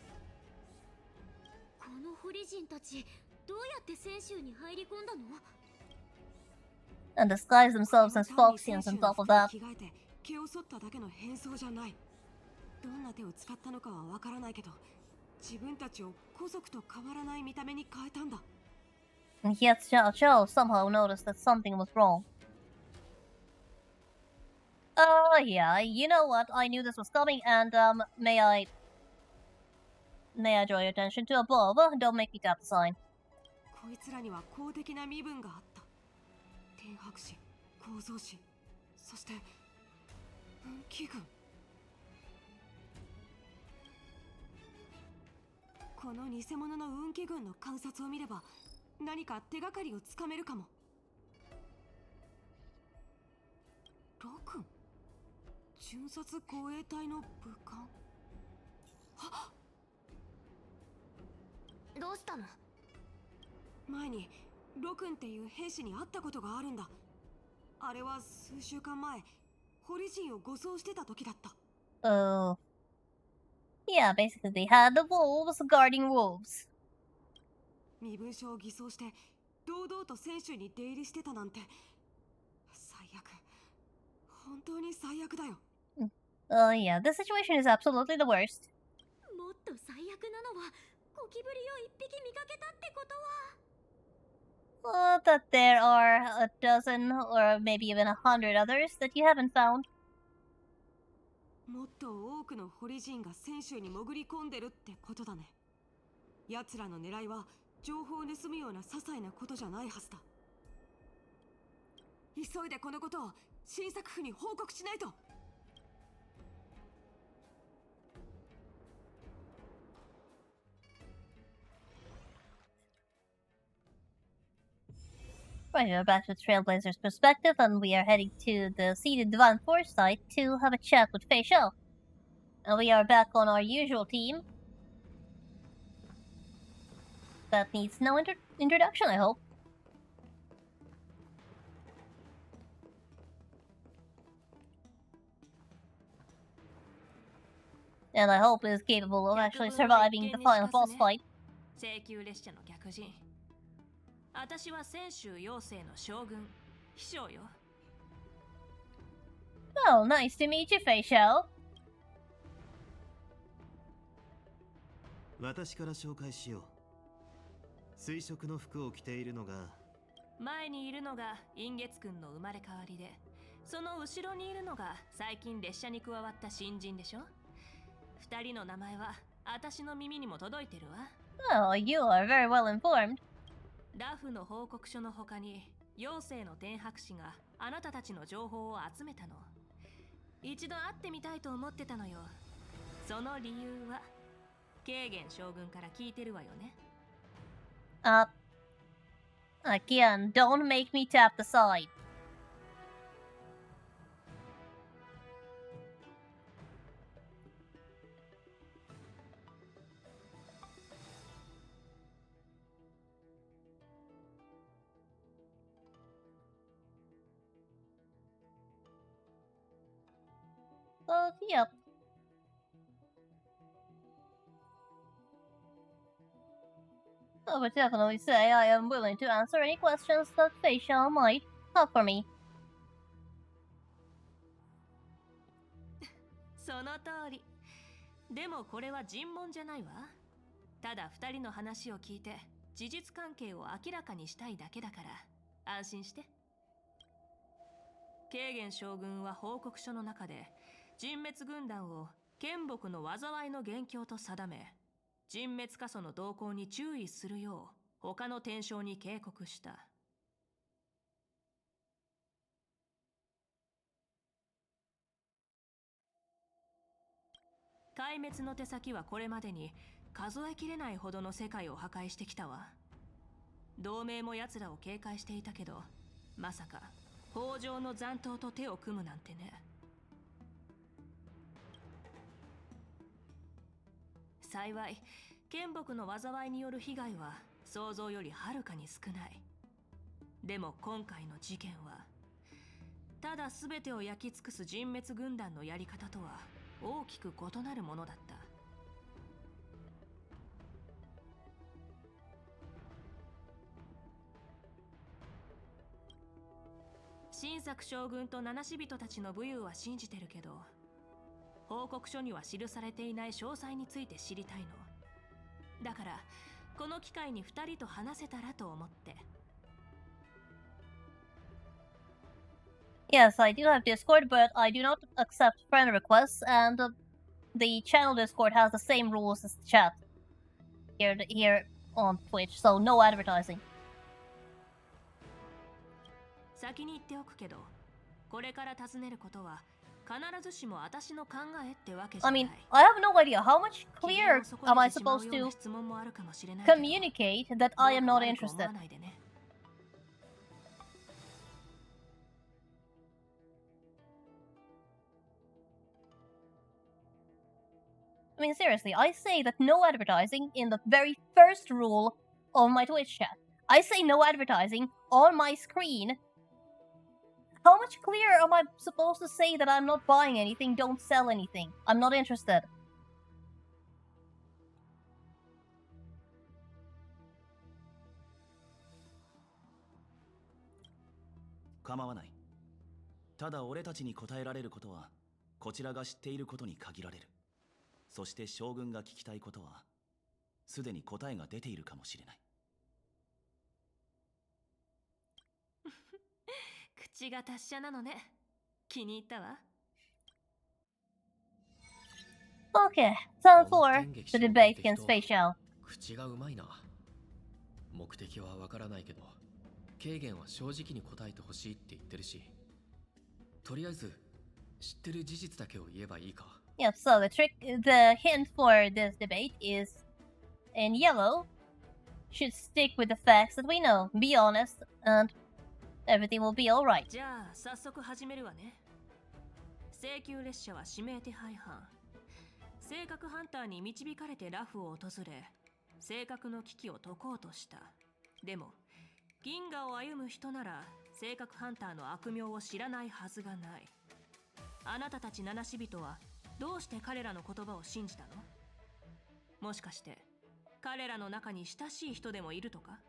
このホリ人たち、どうやって泉州に入り込んだの？ And disguise themselves as Foxians on top of that. 毛を剃っただけの変装じゃない。どんな手を使ったのかはわからないけど、自分たちを古族と変わらない見た目に変えたんだ。And yet Xiao Qiao somehow noticed that something was wrong. Yeah, you know what? I knew this was coming, and may I draw your attention to above? Don't make me tap the sign. こいつらには公的な身分があった。天白氏、構造氏、そして運気軍。この偽物の運気軍の観察を見れば、何か手がかりをつかめるかも。ロ君、巡察護衛隊の武官。どうしたの？前にロ君っていう兵士に会ったことがあるんだ。あれは数週間前、ホリ人を護送してた時だった。Oh. Yeah, basically they had the wolves guarding wolves. 身分証を偽装して堂々と選手に出入りしてたなんて最悪。本当に最悪だよ。Yeah, this situation is absolutely the worst. もっと最悪なのはゴキブリを一匹見かけたってことは。That there are a dozen or maybe even 100 others that you haven't found. もっと多くのホリ人が選手に潜り込んでるってことだね。奴らの狙いは情報を盗むような些細なことじゃないはずだ。急いでこのことを新作府に報告しないと。Right, we're back to Trailblazer's perspective, and we are heading to the seated Divine Force site to have a chat with Fei Xiao. And we are back on our usual team. That needs no introduction, I hope. And I hope is capable of actually surviving the final boss fight. 請求列車の逆陣私は泉州妖精の将軍秘書よ。 Oh, nice to meet you, Fei Xiao. 私から紹介しよう。水色の服を着ているのが、前にいるのが陰月君の生まれ変わりで、その後ろにいるのが最近列車に加わった新人でしょ。二人の名前は私の耳にも届いてるわ。 Oh, you are very well informed. ラフの報告書の他に妖精の天白氏があなたたちの情報を集めたの。一度会ってみたいと思ってたのよ。その理由はケーゲン将軍から聞いてるわよね。Again, don't make me tap the side. Yep. I would definitely say I am willing to answer any questions that Fei Xiao might have for me. その通り。でもこれは尋問じゃないわ。ただ二人の話を聞いて事実関係を明らかにしたいだけだから安心して。ケーゲン将軍は報告書の中で人滅軍団を剣木の災いの元凶と定め、人滅過疎の動向に注意するよう他の天将に警告した。壊滅の手先はこれまでに数えきれないほどの世界を破壊してきたわ。同盟も奴らを警戒していたけど、まさか北条の残党と手を組むなんてね。幸い剣木の災いによる被害は想像よりはるかに少ない。でも今回の事件はただ全てを焼き尽くす人滅軍団のやり方とは大きく異なるものだった。新作将軍と七死人たちの武勇は信じてるけど、報告書には記されていない詳細について知りたいの。だからこの機会に二人と話せたらと思って。 Yes, I do have Discord, but I do not accept friend requests, and the channel Discord has the same rules as the chat here on Twitch, so no advertising. 先に言っておくけど、これから尋ねることは必ずしも私の考えってわけじゃ I ない。 mean, I have no idea how much clearer am I supposed to communicate that I am not interested. I mean, seriously, I say that no advertising in the very first rule of my Twitch chat. I say no advertising on my screen. How much clearer am I supposed to say that I'm not buying anything, don't sell anything? I'm not interested. 構わない。ただ俺たちに答えられることはこちらが知っていることに限られる。そして将軍が聞きたいことはすでに答えが出ているかもしれない。口が達者なのね。気に入ったわ。 Okay, time for the debate against Fei Xiao. 口がうまいな。目的はわからないけど、ケーゲンは正直に答えてほしいって言ってるし、とりあえず知ってる事実だけを言えばいいか。Yep, so the hint for this debate is in yellow. Should stick with the facts that we know. Be honest, and everything will be alright. じゃあ早速始めるわね。請求列車は指名手配犯。性格ハンターに導かれてラフを訪れ、性格の危機を解こうとした。でも銀河を歩む人なら性格ハンターの悪名を知らないはずがない。あなたたち七死人はどうして彼らの言葉を信じたの？もしかして彼らの中に親しい人でもいるとか？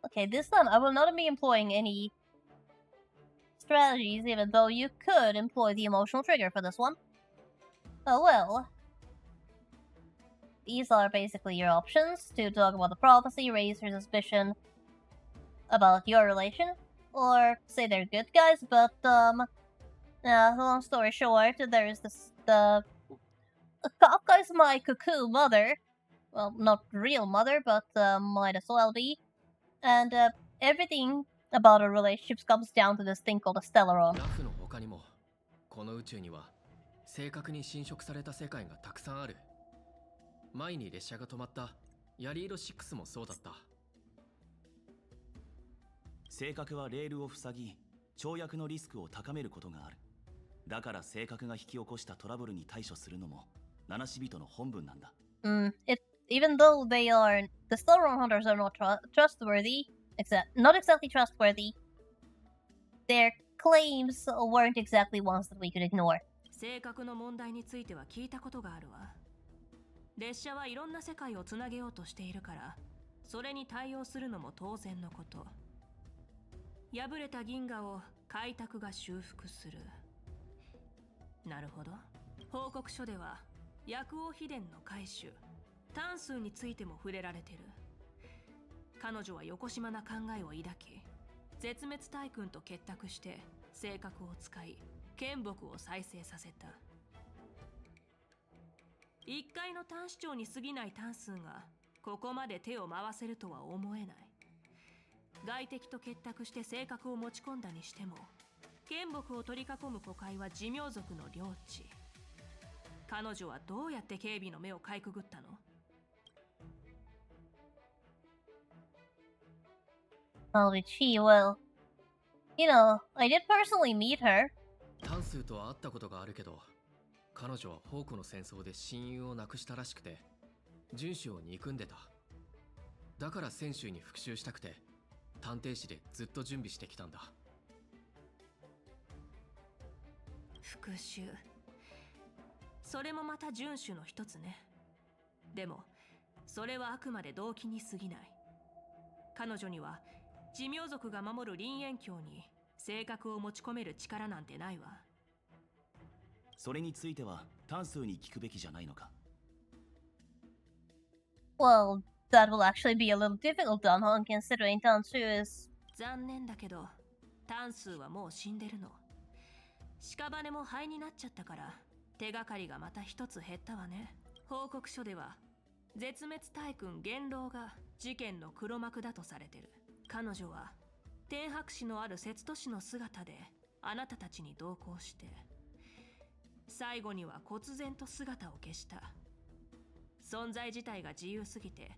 Okay, this time I will not be employing any strategies, even though you could employ the emotional trigger for this one. Oh well. These are basically your options to talk about the prophecy, raise your suspicion about your relation, or say they're good guys, but, long story short, there's Kafka is my cuckoo mother. Well, not real mother, but, might as well be. And, everything about our relationships comes down to this thing called a Stellaron. ラフの他にもこの宇宙には正確に侵食された世界がたくさんある。前に列車が止まったヤリード6もそうだった。性格はレールを塞ぎ、跳躍のリスクを高めることがある。だから性格が引き起こしたトラブルに対処するのも七死人の本分なんだ。Even though the Stellaron hunters are not trustworthy, not exactly trustworthy, their claims weren't exactly ones that we could ignore. 性格の問題については聞いたことがあるわ。列車はいろんな世界をつなげようとしているから、それに対応するのも当然のこと。破れた銀河を開拓が修復する。なるほど。報告書では薬王秘伝の回収、単数についても触れられてる。彼女はよこしまな考えを抱き、絶滅大君と結託して性格を使い、剣木を再生させた。一階の単視長に過ぎない単数がここまで手を回せるとは思えない。外敵と結託して性格を持ち込んだにしても、剣木を取り囲む個界は寿命族の領地。彼女はどうやって警備の目をかいくぐったの？Well, did she? Well, you know, I did personally meet her. 単数とは会ったことがあるけど、彼女は宝庫の戦争で親友を亡くしたらしくて、遵守を憎んでた。だから泉州に復讐したくて、探偵士でずっと準備してきたんだ。復讐。それもまた遵守の一つね。でも、それはあくまで動機に過ぎない。彼女には、寿命族が守る林縁境に性格を持ち込める力なんてないわ。それについては単数に聞くべきじゃないのか。Well, that will actually be a little difficult, Danhong, considering Tansu is... 残念だけど、単数はもう死んでるの。屍も灰になっちゃったから、手がかりがまた一つ減ったわね。報告書では、絶滅大君元老が事件の黒幕だとされてる。彼女は天白氏のある節都市の姿であなたたちに同行して、最後には忽然と姿を消した。存在自体が自由すぎて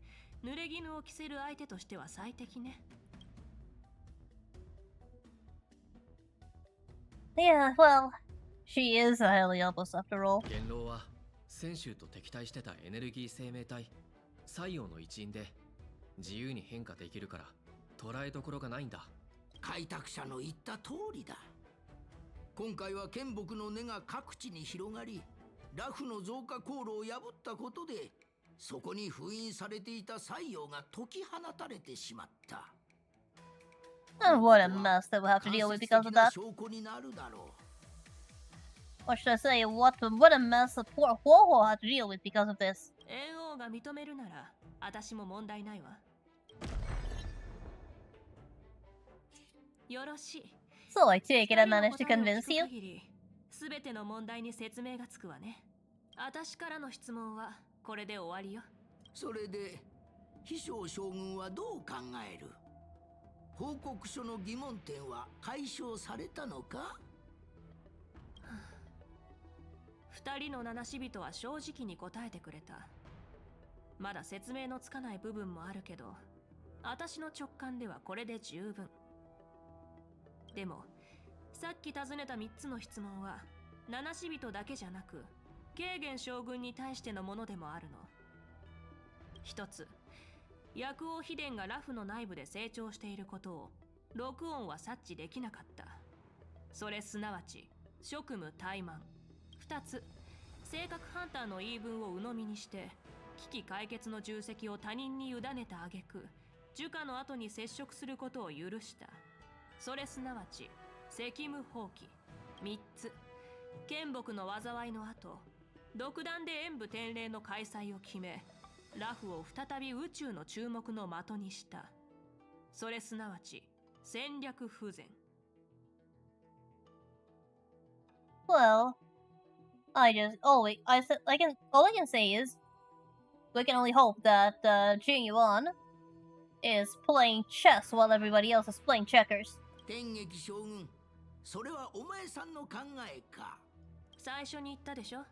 濡れ衣を着せる相手としては最適ね。Yeah, well, she is a Heliopus after all. 元老は泉州と敵対してたエネルギー生命体西洋の一員で、自由に変化できるから捉えどころがないんだ。開拓者の言った通りだ。今回は剣木の根が各地に広がり、ラフの増加航路を破ったことで、そこに封印されていた西洋が解き放たれてしまった。And what a mess that we'll have to deal with because of that. 証拠になるだろう。 Or should I say, what a mess that poor Huohuo had to deal with because of this. 猿王が認めるなら、私も問題ないわ。よろしい。So I take it I managed to convince you? すべての問題に説明がつくわね。私からの質問はこれで終わりよ。それで、飛翔将軍はどう考える？報告書の疑問点は解消されたのか？二人の七死人は正直に答えてくれた。まだ説明のつかない部分もあるけど、私の直感ではこれで十分。でも、さっき尋ねた3つの質問は、七死人だけじゃなく、慶元将軍に対してのものでもあるの。一つ、薬王秘伝がラフの内部で成長していることを、録音は察知できなかった。それすなわち、職務怠慢。二つ、性格ハンターの言い分を鵜呑みにして、危機解決の重責を他人に委ねた挙句、樹下の後に接触することを許した。それすなわち責務放棄。3つ、剣木の災いの後、独断で演武天礼の開催を決め、ラフを再び宇宙の注目の的にした。それすなわち戦略不全。Well, all I can say is, we can only hope that Jing Yuan is playing chess while everybody else is playing checkers. 天撃将軍、それはお前さんの考えか。最初に言ったでしょ。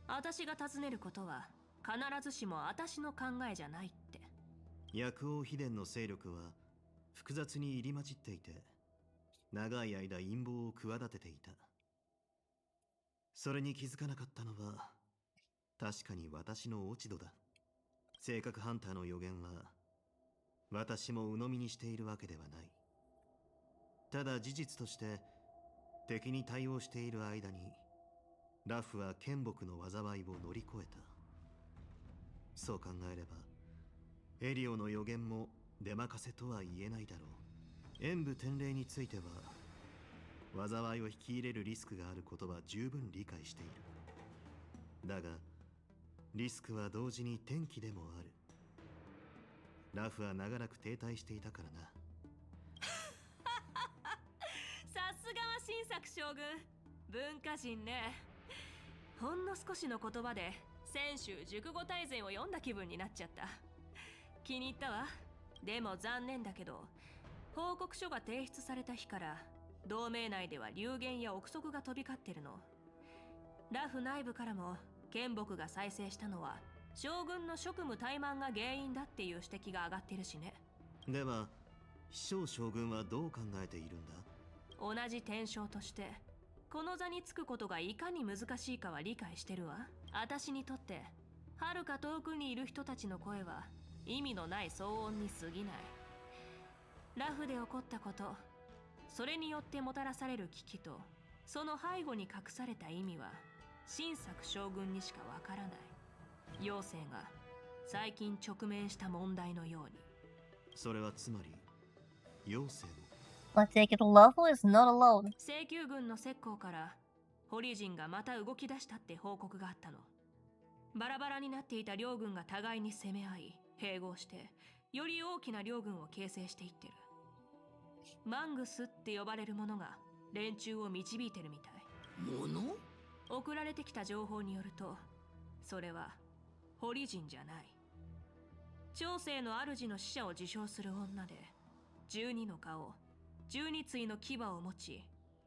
私が尋ねることは必ずしも私の考えじゃないって。薬王秘伝の勢力は複雑に入り混じっていて、長い間陰謀を企てていた。それに気づかなかったのは確かに私の落ち度だ。性格ハンターの予言は私も鵜呑みにしているわけではない。ただ事実として敵に対応している間にラフは剣木の災いを乗り越えた。そう考えればエリオの予言も出任せとは言えないだろう。演武天礼については災いを引き入れるリスクがあることは十分理解している。だがリスクは同時に転機でもある。ラフは長らく停滞していたからな。さすがは新作将軍、文化人ね。ほんの少しの言葉で先週熟語大全を読んだ気分になっちゃった。気に入ったわ。でも残念だけど、報告書が提出された日から同盟内では流言や憶測が飛び交ってるの。ラフ内部からも剣木が再生したのは将軍の職務怠慢が原因だっていう指摘が上がってるしね。では飛翔将軍はどう考えているんだ。同じ天将としてこの座につくことがいかに難しいかは理解してるわ。私にとって遥か遠くにいる人たちの声は意味のない騒音に過ぎない。ラフで起こったこと、それによってもたらされる危機とその背後に隠された意味は新作将軍にしかわからない。妖精が最近直面した問題のように。それはつまり妖精も。I take it Lawful is not alone. 請求軍の石膏からホリジンがまた動き出したって報告があったの。バラバラになっていた両軍が互いに攻め合い併合してより大きな両軍を形成していってる。マングスって呼ばれるものが連中を導いてるみたい。もの？送られてきた情報によると、それはホリジンじゃない。長生の主の使者を自称する女で、12の顔、12対の牙を持ち、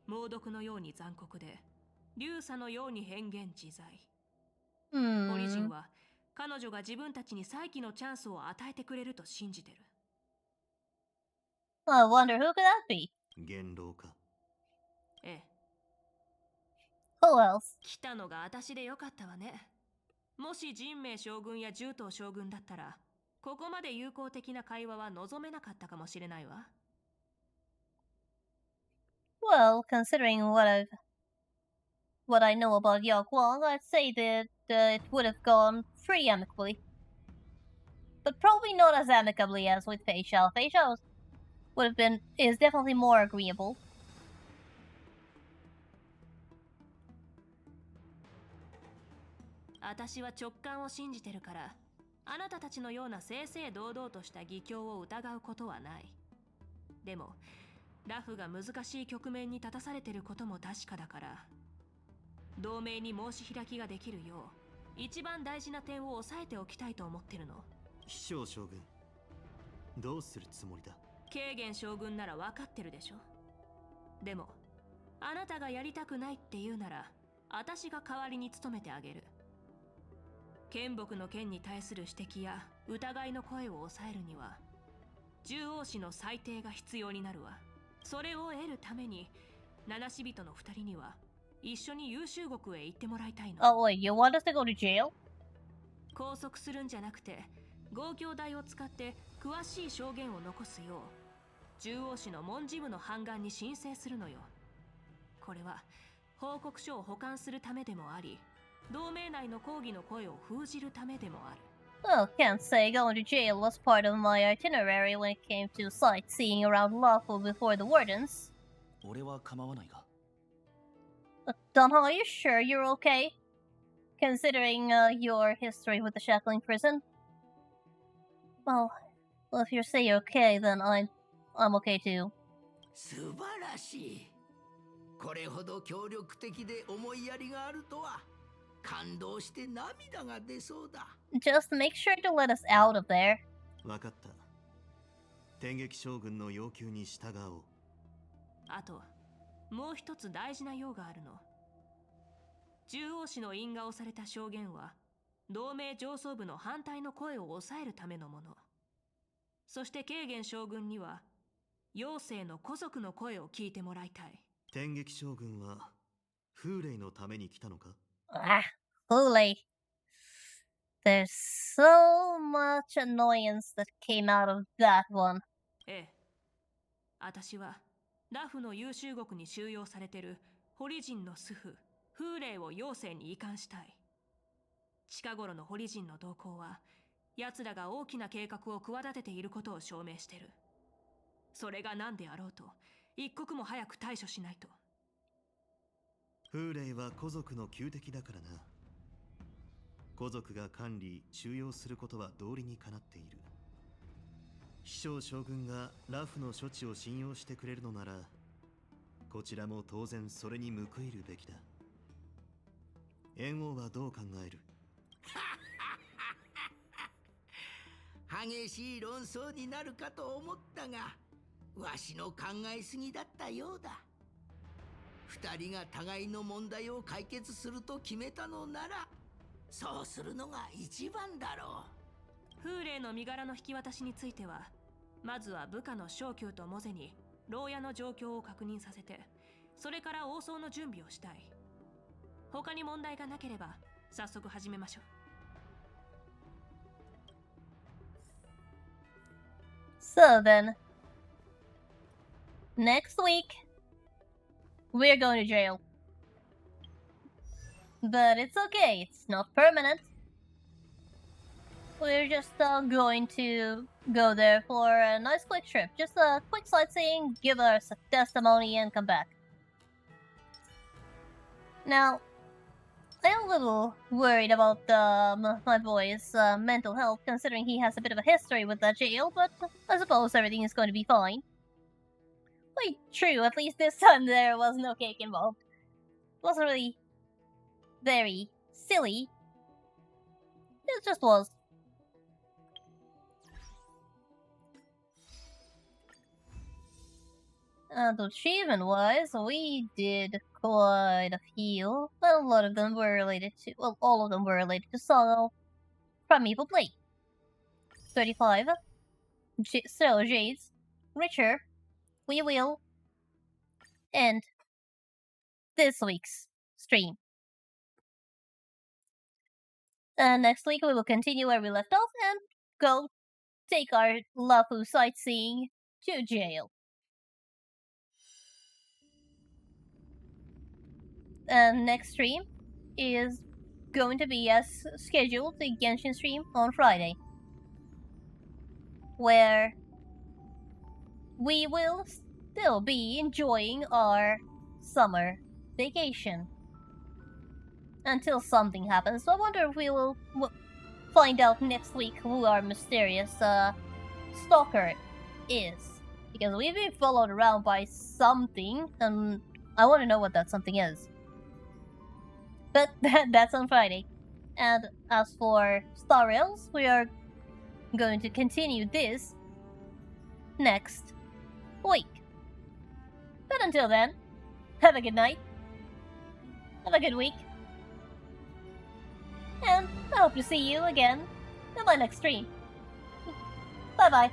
猛毒のように残酷で、流砂のように変幻自在。ホリジンは彼女が自分たちに再起のチャンスを与えてくれると信じてる。I wonder who could that be? 元老か。ええ。Who else? 来たのが私でよかったわね。もし神明将軍や重藤将軍だったら、ここまで友好的な会話は望めなかったかもしれないわ。Well, considering what I know about Yak Wang, I'd say that it would have gone pretty amicably. But probably not as amicably as with Fei Xiao. Fei Xiao is definitely more agreeable. 私は直感を信じてるから、あなたたちのような正々堂々とした義教を疑うことはない。でも、ラフが難しい局面に立たされてることも確かだから、同盟に申し開きができるよう、一番大事な点を押さえておきたいと思ってるの。飛翔将軍、どうするつもりだ。軽減将軍なら分かってるでしょ。でも、あなたがやりたくないって言うなら、私が代わりに務めてあげる。剣木の剣に対する指摘や疑いの声を抑えるには、獣王氏の裁定が必要になるわ。それを得るために、七死人の二人には、一緒に優秀国へ行ってもらいたいの。Oh wait, you want us to go to jail? 拘束するんじゃなくて、合教代を使って詳しい証言を残すよう、獣王氏の文字部の判官に申請するのよ。これは、報告書を保管するためでもあり、同盟内の抗議の声を封じるためでもある。Well, can't say going to jail was part of my itinerary when it came to sightseeing around lawful before the wardens. 俺は構わないが。 Dunha, are you sure you're okay? Considering your history with the shackling prison? Well, if you say you're okay, then I'm okay too. 素晴らしい。これほど協力的で思いやりがあるとは感動して涙が出そうだ。Just make sure to let us out of there. わかった。天撃将軍の要求に従おう。あと、もう一つ大事な用があるの。獣王氏の因果をされた証言は、同盟上層部の反対の声を抑えるためのもの。そして慶元将軍には、妖精の古族の声を聞いてもらいたい。天撃将軍は風霊のために来たのか？ Ah, Hule. There's so much annoyance that came out of that one. ええ。私は、ラフの優秀国に収容されてる堀人の主婦、風霊を妖精に移管したい。近頃の堀人の動向は、奴らが大きな計画を企てていることを証明してる。それが何であろうと、一刻も早く対処しないと。風霊は古族の旧敵だからな。古族が管理、収容することは道理にかなっている。飛翔将軍がラフの処置を信用してくれるのなら、こちらも当然それに報いるべきだ。燕王はどう考える？激しい論争になるかと思ったが、わしの考えすぎだったようだ。二人が互いの問題を解決すると決めたのなら、そうするのが一番だろう。風霊の身柄の引き渡しについては、まずは部下の昇給とモゼに牢屋の状況を確認させて、それから王葬の準備をしたい。他に問題がなければ早速始めましょう。So then, next week, we're going to jail. But it's okay, it's not permanent. We're just going to go there for a nice quick trip. Just a quick sightseeing, give us a testimony, and come back. Now, I'm a little worried about my boy's mental health, considering he has a bit of a history with that jail, but I suppose everything is going to be fine. Wait, true, at least this time there was no cake involved. It wasn't really very silly. It just was. And achievement-wise, we did quite a few, but a lot of them were related to, well, all of them were related to Solo Primeval Blade. 35. So, Jades, Richer, we will end this week's stream. And next week we will continue where we left off and go take our Lafu sightseeing to jail. And next stream is going to be as scheduled, the Genshin stream on Friday, where we will still be enjoying our summer vacation until something happens. So I wonder if we will find out next week who our mysterious stalker is, because we've been followed around by something and I want to know what that something is. But that's on Friday. And as for Star Rails, we are going to continue this next week. But until then, have a good night, have a good week, and I hope to see you again in my next stream. Bye bye.